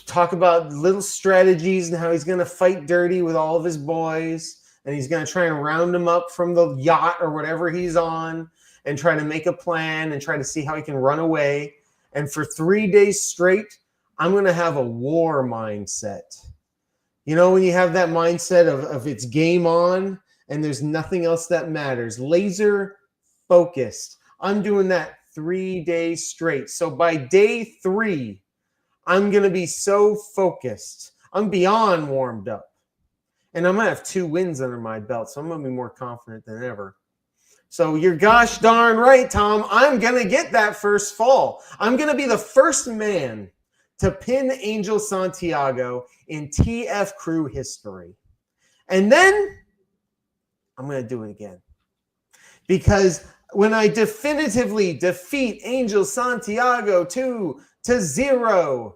talk about little strategies and how he's going to fight dirty with all of his boys. And he's going to try and round them up from the yacht or whatever he's on and try to make a plan and try to see how he can run away. And for 3 days straight, I'm going to have a war mindset. You know, when you have that mindset of it's game on and there's nothing else that matters. Laser focused. I'm doing that 3 days straight. So by day 3, I'm going to be so focused. I'm beyond warmed up. And I'm going to have 2 wins under my belt. So I'm going to be more confident than ever. So you're gosh darn right, Tom. I'm going to get that first fall. I'm going to be the first man to pin Angel Santiago in TF Crew history. And then I'm going to do it again. Because when I definitively defeat Angel Santiago 2-0,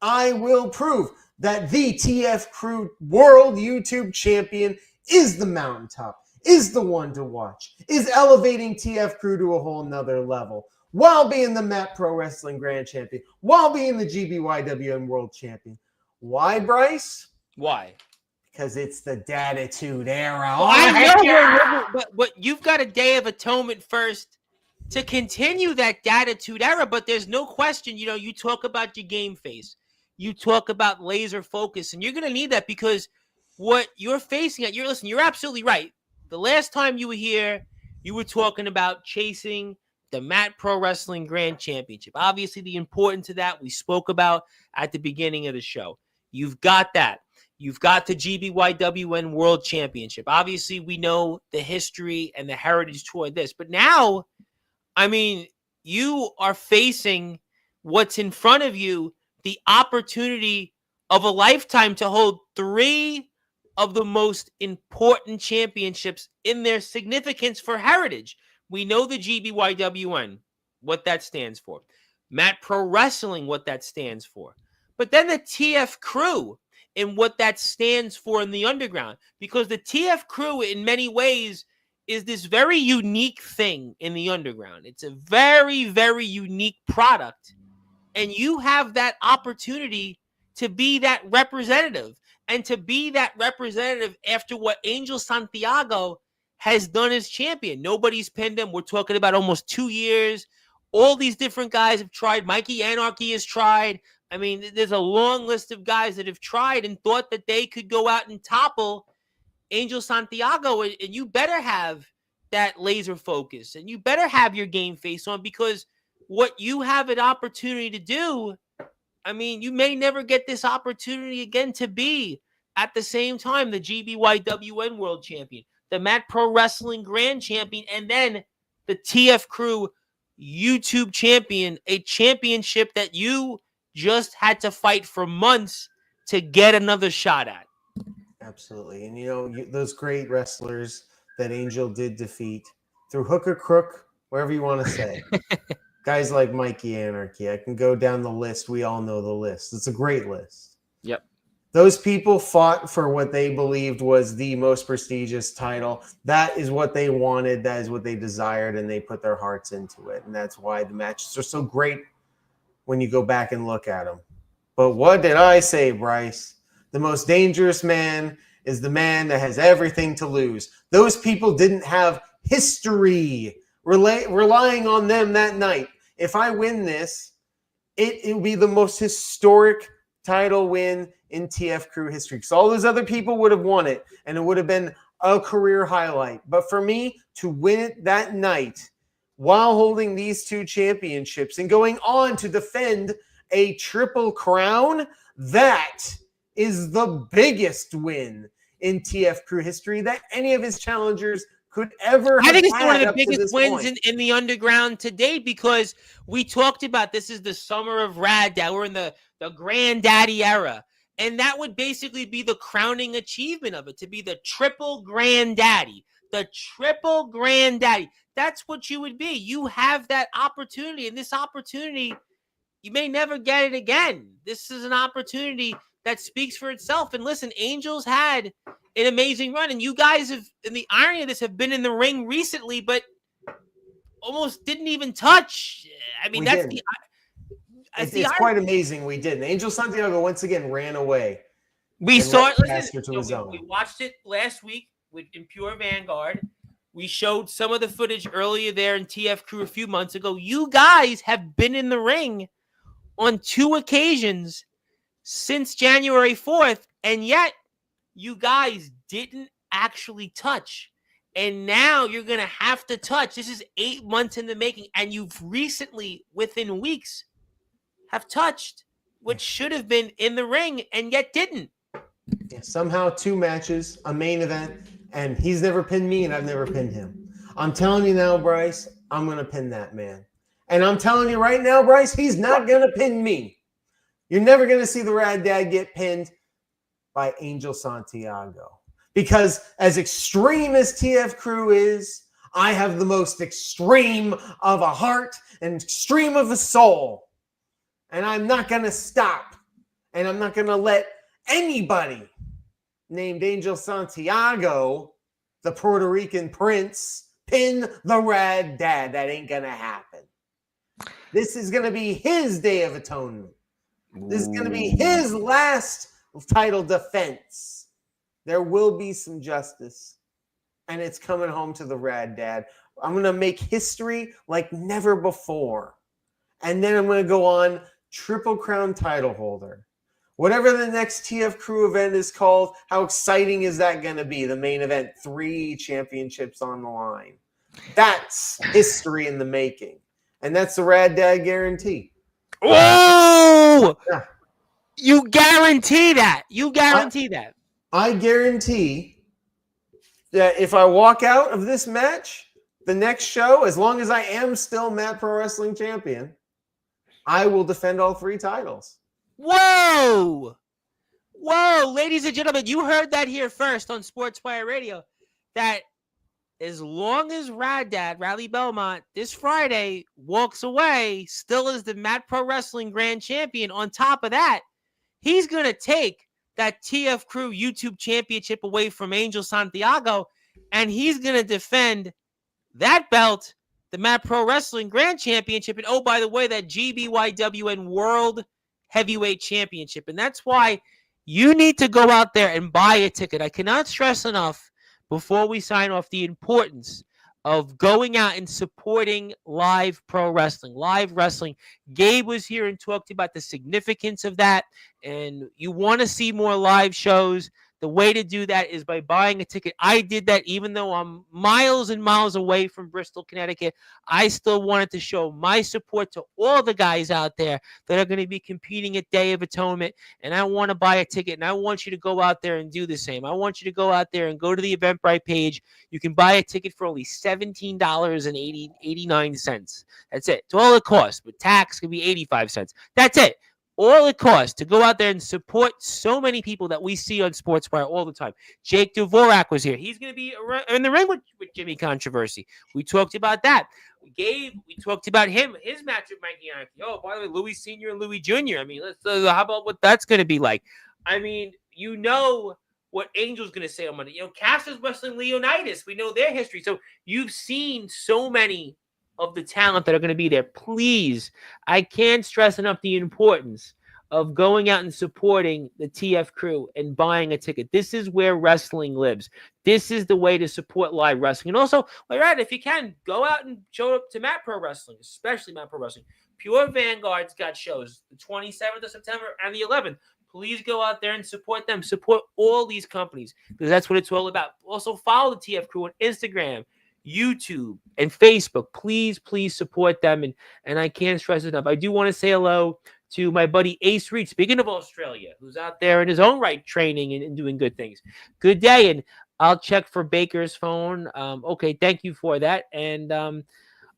I will prove that the TF Crew World YouTube Champion is the mountaintop, is the one to watch, is elevating TF Crew to a whole nother level, while being the Mat Pro Wrestling Grand Champion, while being the GBYWM World Champion. Why, Bryce? Why? Because it's the Datitude Era. Well, I know, but you've got a Day of Atonement first to continue that Datitude Era. But there's no question, you talk about your game face. You talk about laser focus, and you're going to need that because what you're facing you're absolutely right. The last time you were here, you were talking about chasing the Mat Pro Wrestling Grand Championship. Obviously, the importance of that we spoke about at the beginning of the show. You've got that. You've got the GBYWN World Championship. Obviously, we know the history and the heritage toward this. But now, you are facing what's in front of you, the opportunity of a lifetime to hold 3 of the most important championships in their significance for heritage. We know the GBYWN, what that stands for. Mat Pro Wrestling, what that stands for. But then the TF Crew and what that stands for in the underground. Because the TF Crew, in many ways, is this very unique thing in the underground. It's a very, very unique product. And you have that opportunity to be that representative. And to be that representative after what Angel Santiago has done as champion. Nobody's pinned him. We're talking about almost 2 years. All these different guys have tried. Mikey Anarchy has tried. There's a long list of guys that have tried and thought that they could go out and topple Angel Santiago. And you better have that laser focus. And you better have your game face on, because what you have an opportunity to do, you may never get this opportunity again to be at the same time the GBYWN World Champion, the Mat Pro Wrestling Grand Champion, and then the TF Crew YouTube Champion, a championship that you just had to fight for months to get another shot at. Absolutely. And those great wrestlers that Angel did defeat through hook or crook, wherever you want to say. Guys like Mikey Anarchy. I can go down the list. We all know the list. It's a great list. Yep. Those people fought for what they believed was the most prestigious title. That is what they wanted. That is what they desired, and they put their hearts into it. And that's why the matches are so great when you go back and look at them. But what did I say, Bryce? The most dangerous man is the man that has everything to lose. Those people didn't have history relying on them that night. If I win this, it will be the most historic title win in TF Crew history. So all those other people would have won it, and it would have been a career highlight. But for me to win it that night while holding these 2 championships and going on to defend a triple crown, that is the biggest win in TF Crew history that any of his challengers could ever have. I think it's one of the biggest wins point. in the underground to date, because we talked about this is the summer of Radley. We're in the granddaddy era. And that would basically be the crowning achievement of it, to be the triple granddaddy. The triple granddaddy. That's what you would be. You have that opportunity, and this opportunity, you may never get it again. This is an opportunity that speaks for itself. And listen, Angel's had an amazing run, and you guys have, and the irony of this, have been in the ring recently, but almost didn't even touch. It's quite amazing we didn't. Angel Santiago once again ran away. We saw it. We watched it last week in Pure Vanguard. We showed some of the footage earlier there in TF Crew a few months ago. You guys have been in the ring on 2 occasions since January 4th, and yet you guys didn't actually touch. And now you're going to have to touch. This is 8 months in the making, and you've recently, within weeks, have touched what should have been in the ring and yet didn't. Yeah, somehow 2 matches, a main event, and he's never pinned me and I've never pinned him. I'm telling you now, Bryce, I'm going to pin that man. And I'm telling you right now, Bryce, he's not going to pin me. You're never going to see the Rad Dad get pinned by Angel Santiago. Because as extreme as TF Crew is, I have the most extreme of a heart and extreme of a soul. And I'm not going to stop. And I'm not going to let anybody named Angel Santiago, the Puerto Rican prince, pin the Rad Dad. That ain't going to happen. This is going to be his Day of Atonement. This is going to be his last title defense. There will be some justice, and it's coming home to the Rad Dad. I'm going to make history like never before. And then I'm going to go on Triple Crown title holder. Whatever the next TF Crew event is called, how exciting is that going to be? The main event, 3 championships on the line. That's history in the making. And that's the Rad Dad guarantee. Whoa! Yeah. You guarantee that. You guarantee that. I guarantee that if I walk out of this match, the next show, as long as I am still Matt Pro Wrestling Champion, I will defend all 3 titles. Whoa! Whoa, ladies and gentlemen, you heard that here first on Sportswire Radio, that as long as Rad Dad, Radley Belmont, this Friday walks away still as the Matt Pro Wrestling Grand Champion, on top of that, he's going to take that TF Crew YouTube Championship away from Angel Santiago, and he's going to defend that belt, the Matt Pro Wrestling Grand Championship, and oh, by the way, that GBYWN World Heavyweight Championship. And that's why you need to go out there and buy a ticket. I cannot stress enough before we sign off the importance of going out and supporting live pro wrestling, live wrestling. Gabe was here and talked about the significance of that. And you want to see more live shows. The way to do that is by buying a ticket. I did that even though I'm miles and miles away from Bristol, Connecticut. I still wanted to show my support to all the guys out there that are going to be competing at Day of Atonement. And I want to buy a ticket, and I want you to go out there and do the same. I want you to go out there and go to the Eventbrite page. You can buy a ticket for only $17.89. That's it. It's all it costs, but tax can be 85 cents. That's it. All it costs to go out there and support so many people that we see on Sportswire all the time. Jake Dvorak was here. He's going to be in the ring with Jimmy Controversy. We talked about that. Gabe, we talked about him, his match with Mikey Anarchy. Oh, by the way, Louis Sr. and Louis Jr. I mean, how about what that's going to be like? I mean, you know what Angel's going to say on Monday. You know, Caster's wrestling Leonidas. We know their history. So you've seen so many of the talent that are going to be there. Please, I can't stress enough the importance of going out and supporting the TF Crew and buying a ticket. This is where wrestling lives. This is the way to support live wrestling. And also, if you can, go out and show up to Matt Pro Wrestling, especially Matt Pro Wrestling. Pure Vanguard's got shows the 27th of September and the 11th. Please go out there and support them. Support all these companies because that's what it's all about. Also, follow the TF Crew on Instagram, YouTube, and Facebook. Please support them. And I can't stress enough. I do want to say hello to my buddy Ace Reed, speaking of Australia, who's out there in his own right training and doing good things. Good day, and I'll check for Baker's phone. Okay, thank you for that. And all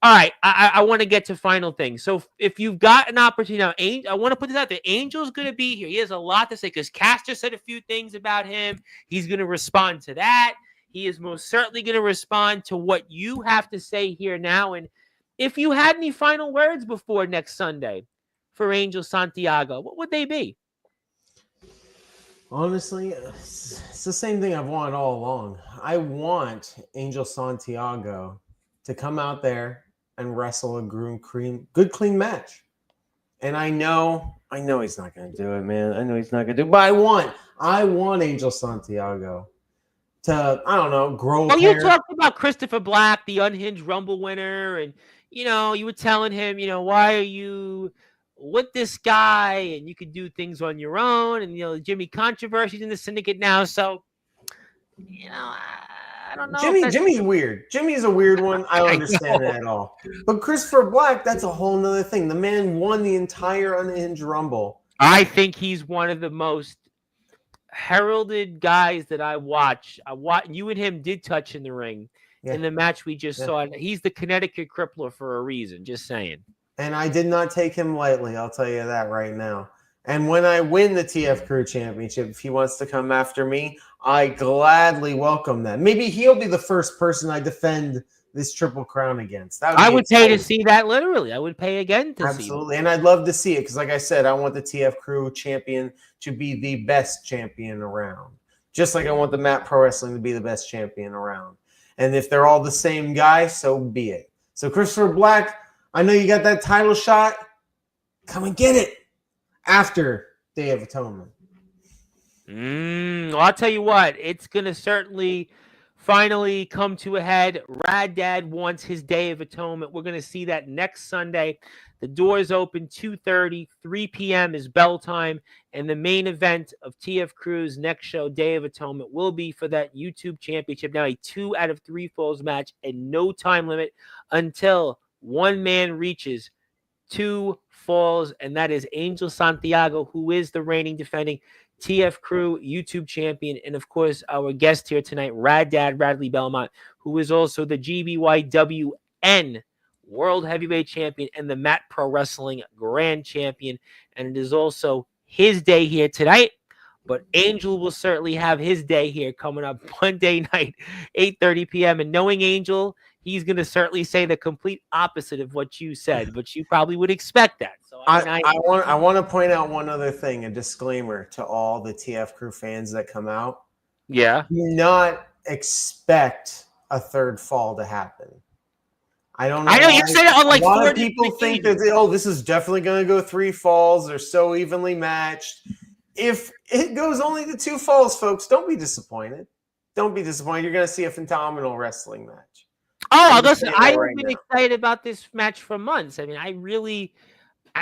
right, I want to get to final things. So if you've got an opportunity now, I want to put this out there. Angel's going to be here. He has a lot to say because Caster said a few things about him. He's going to respond to that. He is most certainly going to respond to what you have to say here now. And if you had any final words before next Sunday for Angel Santiago, what would they be? Honestly, it's the same thing I've wanted all along. I want Angel Santiago to come out there and wrestle a good, clean match. And I know he's not going to do it, man. I know he's not going to do it. But I want Angel Santiago to, I don't know, grow. Oh, you talked about Christopher Black, the Unhinged Rumble winner, and you were telling him, why are you with this guy? And you can do things on your own. And Jimmy Controversy's in the syndicate now, so I don't know. Jimmy's weird. Jimmy's a weird one. I don't understand it at all. But Christopher Black, that's a whole nother thing. The man won the entire Unhinged Rumble. I think he's one of the most heralded guys that I watch. You and him did touch in the ring in the match we just saw. He's the Connecticut Crippler for a reason, just saying. And I did not take him lightly, I'll tell you that right now. And when I win the TF Crew Championship, if he wants to come after me, I gladly welcome that. Maybe he'll be the first person I defend this Triple Crown against. I would pay to see that, literally. I would pay again to see it. Absolutely, and I'd love to see it because, like I said, I want the TF Crew champion to be the best champion around. Just like I want the Matt Pro Wrestling to be the best champion around. And if they're all the same guy, so be it. So Christopher Black, I know you got that title shot. Come and get it after Day of Atonement. Well, I'll tell you what, it's going to certainly finally come to a head. Rad Dad wants his Day of Atonement. We're going to see that next Sunday. The doors open 2:30, 3 p.m. is bell time, and the main event of TF Crew's next show, Day of Atonement, will be for that YouTube Championship. Now, a 2 out of 3 falls match and no time limit until one man reaches 2 falls, and that is Angel Santiago, who is the reigning defending TF Crew YouTube champion, and of course our guest here tonight, Rad Dad Radley Belmont, who is also the GBYWN World Heavyweight Champion and the Mat Pro Wrestling Grand Champion, and it is also his day here tonight. But Angel will certainly have his day here coming up Monday night, 8:30 p.m. And knowing Angel, he's going to certainly say the complete opposite of what you said, but you probably would expect that. So I want to point out one other thing, a disclaimer to all the TF Crew fans that come out. Yeah. Do not expect a third fall to happen. I don't know. I know you said it on like a lot 4 of people think that this is definitely going to go 3 falls. They're so evenly matched. If it goes only to 2 falls, folks, don't be disappointed. Don't be disappointed. You're going to see a phenomenal wrestling match. Oh, listen, I've been excited about this match for months. I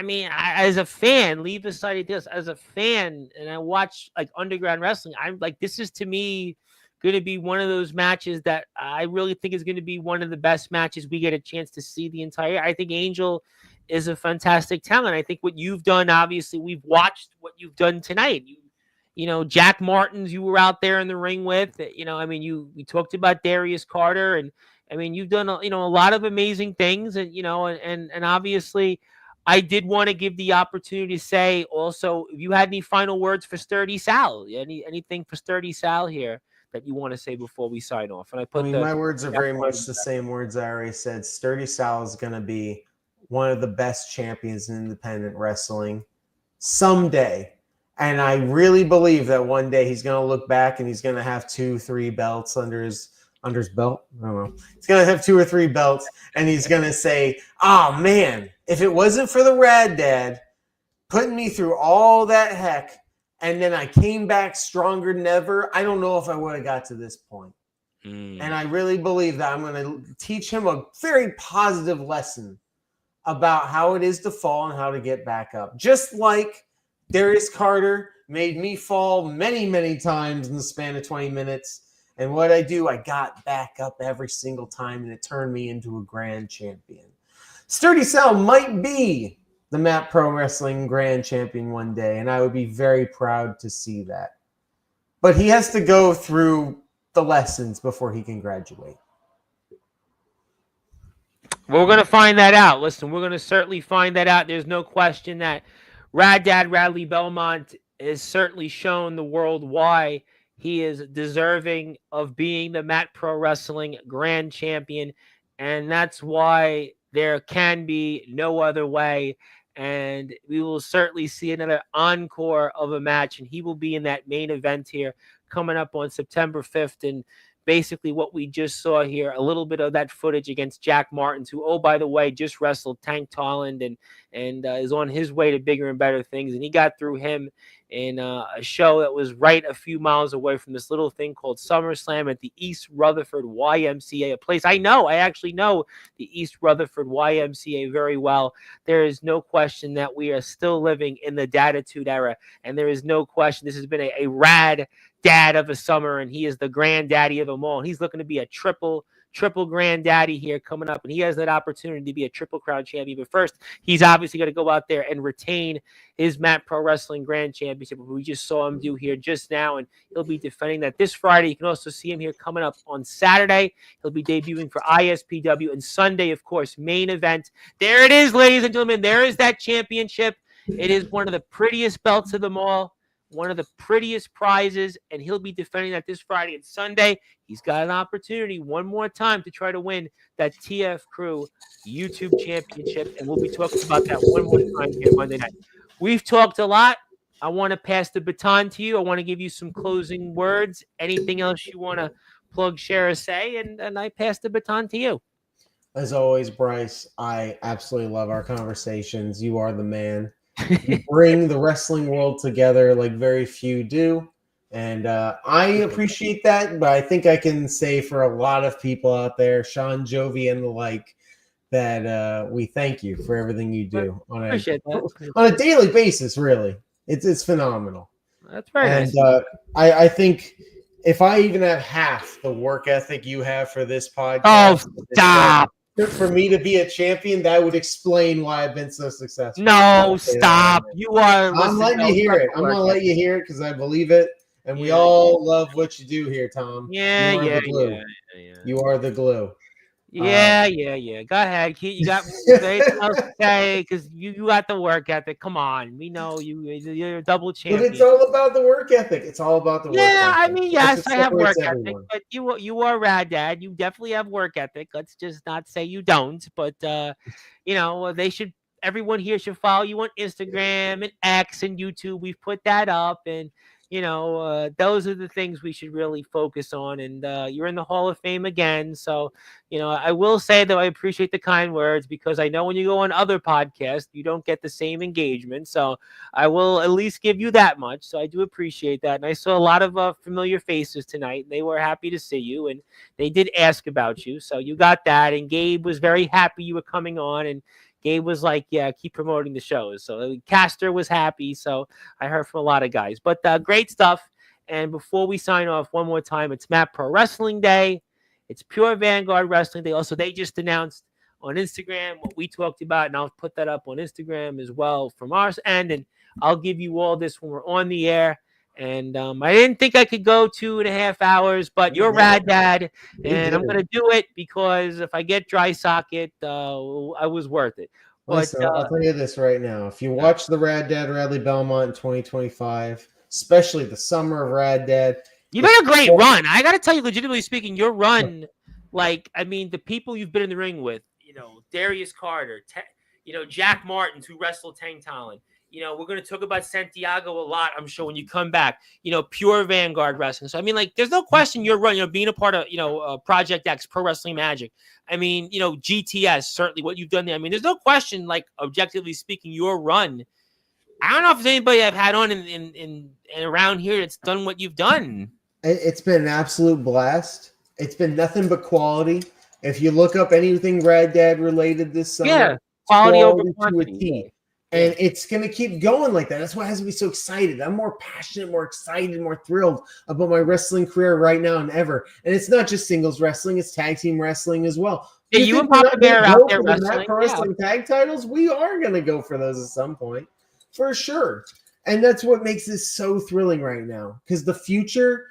mean, as a fan, leave aside this, as a fan, and I watch like underground wrestling, I'm like, this is to me going to be one of those matches that I really think is going to be one of the best matches we get a chance to see the entire. I think Angel is a fantastic talent. I think what you've done, obviously, we've watched what you've done tonight. You know, Jack Martins, you were out there in the ring with. You know, I mean, we talked about Darius Carter, and I mean, you've done a lot of amazing things, and and obviously, I did want to give the opportunity to say also, if you had any final words for Sturdy Sal, anything for Sturdy Sal here that you want to say before we sign off. And my words are very much the same words I already said. Sturdy Sal is going to be one of the best champions in independent wrestling someday. And I really believe that one day he's going to look back and he's going to have 2-3 belts under his belt. I don't know. He's going to have 2 or 3 belts, and he's going to say, oh, man, if it wasn't for the Rad Dad putting me through all that heck, and then I came back stronger than ever, I don't know if I would have got to this point. And I really believe that I'm going to teach him a very positive lesson about how it is to fall and how to get back up. Just like Darius Carter made me fall many, many times in the span of 20 minutes. And what I do, I got back up every single time, and it turned me into a grand champion. Sturdy Sal might be the Mat Pro Wrestling Grand Champion one day, and I would be very proud to see that. But he has to go through the lessons before he can graduate. We're going to find that out. Listen, we're going to certainly find that out. There's no question that Rad Dad Radley Belmont has certainly shown the world why he is deserving of being the Mat Pro Wrestling Grand Champion, and that's why there can be no other way. And we will certainly see another encore of a match, and he will be in that main event here coming up on September 5th. And basically what we just saw here, a little bit of that footage against Jack Martins, who, oh, by the way, just wrestled Tank Tolland and is on his way to bigger and better things. And he got through him in a show that was right a few miles away from this little thing called SummerSlam at the East Rutherford YMCA, a place I actually know the East Rutherford YMCA very well. There is no question that we are still living in the Datitude era, and there is no question this has been a rad dad of a summer, and he is the granddaddy of them all. And he's looking to be a triple granddaddy here coming up, and he has that opportunity to be a Triple Crown champion. But first, he's obviously going to go out there and retain his Mat Pro Wrestling Grand Championship, we just saw him do here just now, and he'll be defending that this Friday. You can also see him here coming up on Saturday. He'll be debuting for ISPW, and Sunday, of course, main event. There it is, ladies and gentlemen. There is that championship. It is one of the prettiest belts of them all, one of the prettiest prizes, and he'll be defending that this Friday and Sunday. He's got an opportunity one more time to try to win that TF Crew YouTube Championship, and we'll be talking about that one more time here Monday night. We've talked a lot. I want to pass the baton to you. I want to give you some closing words. Anything else you want to plug, share, or say, and I pass the baton to you. As always, Bryce, I absolutely love our conversations. You are the man. You bring the wrestling world together like very few do. And I appreciate that, but I think I can say for a lot of people out there, Sean Jovi and the like, that we thank you for everything you do on a daily basis. Really, it's phenomenal. That's very nice. I think if I even have half the work ethic you have for this podcast, oh, stop. For me to be a champion, that would explain why I've been so successful. No, stop. You are. I'm letting you hear it. I'm going to let you hear it because I believe it. And we all love what you do here, Tom. Yeah. You are the glue. Yeah. Go ahead. You got anything else to say? Because you got the work ethic. Come on. We know you're a double champion. But it's all about the work ethic. It's all about the work ethic. Yeah, I mean, yes, I have work ethic, but you are Rad Dad. You definitely have work ethic. Let's just not say you don't. But, everyone here should follow you on Instagram and X and YouTube. We've put that up, and those are the things we should really focus on. And you're in the Hall of Fame again. So, I will say that I appreciate the kind words because I know when you go on other podcasts, you don't get the same engagement. So I will at least give you that much. So I do appreciate that. And I saw a lot of familiar faces tonight. And they were happy to see you. And they did ask about you. So you got that. And Gabe was very happy you were coming on. And Gabe was like, yeah, keep promoting the shows. So Castor was happy. So I heard from a lot of guys. But great stuff. And before we sign off one more time, it's Matt Pro Wrestling Day. It's Pure Vanguard Wrestling Day. Also, they just announced on Instagram what we talked about. And I'll put that up on Instagram as well from our end. And I'll give you all this when we're on the air. And I didn't think I could go 2.5 hours, but you're Rad Dad, and I'm going to do it because if I get dry socket, I was worth it. Listen, I'll tell you this right now. If you watch the Rad Dad Radley Belmont in 2025, especially the summer of Rad Dad, you've had a great run. I got to tell you, legitimately speaking, your run, the people you've been in the ring with, Darius Carter, Jack Martins, who wrestled Tank Talon. We're going to talk about Santiago a lot, I'm sure, when you come back. Pure Vanguard Wrestling. So, I mean, there's no question your run, being a part of, Project X, Pro Wrestling Magic. I mean, GTS, certainly what you've done there. I mean, there's no question, objectively speaking, your run. I don't know if there's anybody I've had on in around here that's done what you've done. It's been an absolute blast. It's been nothing but quality. If you look up anything Rad Dad related this summer, quality over quantity. And it's going to keep going like that. That's why it has to be so excited. I'm more passionate, more excited, more thrilled about my wrestling career right now than ever. And it's not just singles wrestling, it's tag team wrestling as well. Yeah, you and Papa Bear out there wrestling. Pro wrestling tag titles, we are going to go for those at some point, for sure. And that's what makes this so thrilling right now. Because the future,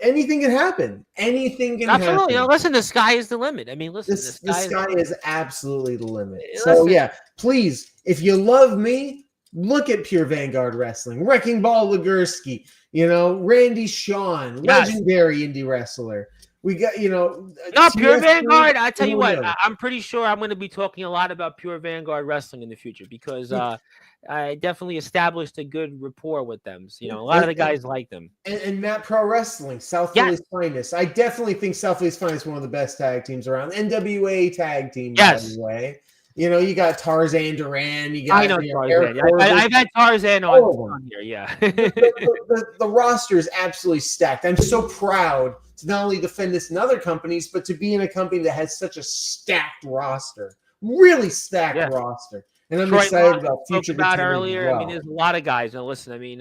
anything can happen. Anything can happen. Absolutely. Listen, the sky is the limit. I mean, listen, the sky is absolutely the limit. So, yeah, please, if you love me, look at Pure Vanguard Wrestling. Wrecking Ball Legursky, Randy Shawn, legendary indie wrestler. We got, Pure Vanguard. I tell you what, I'm pretty sure I'm going to be talking a lot about Pure Vanguard Wrestling in the future because I definitely established a good rapport with them. So, a lot of the guys like them. And Matt Pro Wrestling, South Philly's finest. I definitely think South Philly's finest is one of the best tag teams around. NWA tag team, by the way. You got Tarzan Duran. I know Tarzan. I've had Tarzan on here. Yeah. the roster is absolutely stacked. I'm so proud to not only defend this in other companies, but to be in a company that has such a stacked roster, really stacked roster. And I'm excited about future. About earlier, I mean, there's a lot of guys. Now, listen, I mean,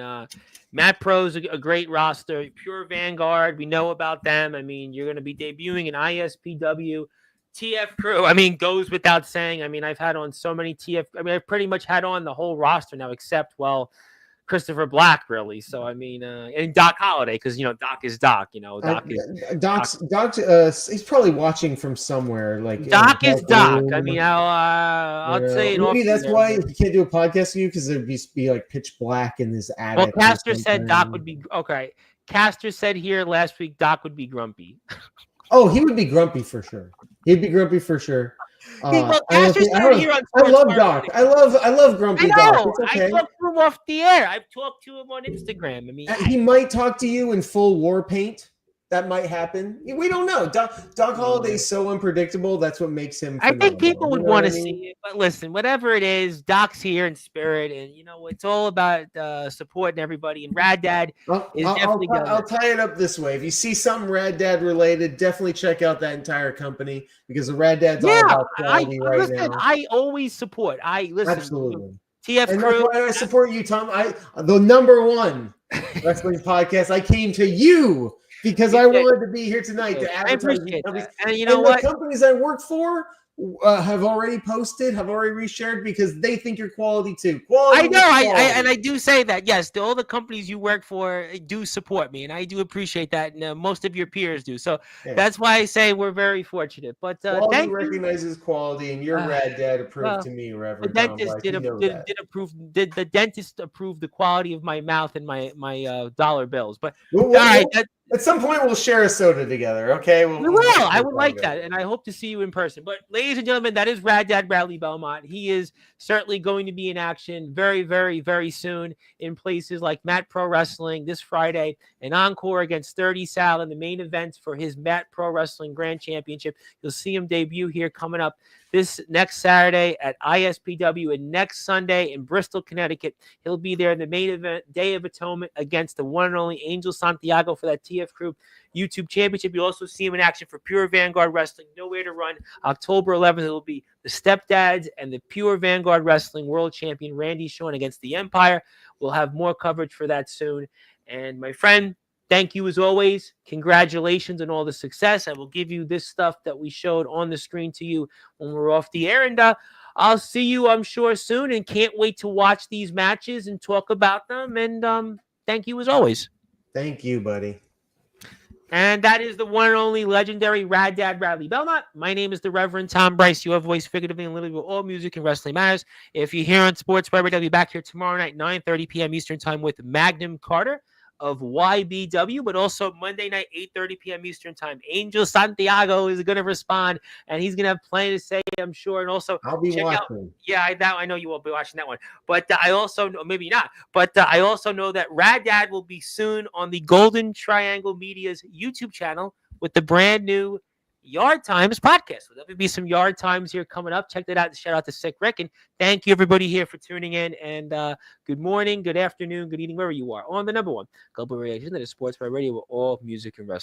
Matt Pro's a great roster. Pure Vanguard, we know about them. I mean, you're going to be debuting in ISPW. TF Crew, I mean, goes without saying. I mean, I've had on so many I've pretty much had on the whole roster now, except, Christopher Black, really. So, I mean, and Doc Holliday, because, Doc is Doc, Doc's he's probably watching from somewhere. Doc is Doc. I mean, I'll say it. Maybe that's why we can't do a podcast with you, because it'd be pitch black in this attic. Well, Castor said Doc would be, okay. Castor said here last week Doc would be grumpy. Oh, he would be grumpy for sure. He'd be grumpy for sure. I love Doc. I love grumpy Doc. It's okay. I talked to him off the air. I've talked to him on Instagram. I mean, he might talk to you in full war paint. that might happen. We don't know. Doc Holliday's so unpredictable. That's what makes him phenomenal. I think people would want to I mean? see it, but listen, whatever it is, Doc's here in spirit, and it's all about supporting everybody. And Rad Dad is definitely going. I'll tie it up this way: if you see something Rad Dad related, definitely check out that entire company because the Rad Dad's all about quality now. I always support. Absolutely. TF and Crew. That's why I support you, Tom. The number one wrestling podcast. I came to you because I wanted to be here tonight to advertise these companies. And you know what? The companies I work for have already posted, have already reshared because they think you're quality too. Quality. I know. And I do say that. Yes, all the companies you work for do support me, and I do appreciate that. And most of your peers do. So that's why I say we're very fortunate. But quality recognizes quality, and your Rad Dad approved to me, Reverend. The dentist the dentist approved the quality of my mouth and my dollar bills. But all right. At some point, we'll share a soda together, okay? We will. I would like that, and I hope to see you in person. But, ladies and gentlemen, that is Rad Dad Radley Belmont. He is certainly going to be in action very, very, very soon in places like Matt Pro Wrestling this Friday, an encore against 30 Sal in the main events for his Matt Pro Wrestling Grand Championship. You'll see him debut here coming up this next Saturday at ISPW, and next Sunday in Bristol, Connecticut. He'll be there in the main event, Day of Atonement, against the one and only Angel Santiago for that TF Crew YouTube Championship. You'll also see him in action for Pure Vanguard Wrestling, Nowhere to Run. October 11th, it will be the Stepdads and the Pure Vanguard Wrestling World Champion Randy Shawn against the Empire. We'll have more coverage for that soon. And my friend, thank you as always. Congratulations on all the success. I will give you this stuff that we showed on the screen to you when we're off the air. And I'll see you, I'm sure, soon. And can't wait to watch these matches and talk about them. And thank you as always. Thank you, buddy. And that is the one and only legendary Rad Dad Radley Belmont. My name is the Reverend Tom Bryce. Your voice, figuratively and literally, with all music and wrestling matters. If you're here on Sportzwire, I'll be back here tomorrow night, 9:30 p.m. Eastern Time with Magnum Carter of YBW, but also Monday night, 8:30 p.m. Eastern Time. Angel Santiago is going to respond, and he's going to have plenty to say, I'm sure. And also, I'll be watching. I know you will be watching that one. But I also know, maybe not, but I also know that Rad Dad will be soon on the Golden Triangle Media's YouTube channel with the brand new Yard Times podcast. So there'll be some Yard Times here coming up. Check that out. Shout out to Sick Rick. And thank you, everybody, here for tuning in. And good morning, good afternoon, good evening, wherever you are. On the number one global radio station that is Sportswire Radio with all music and wrestling.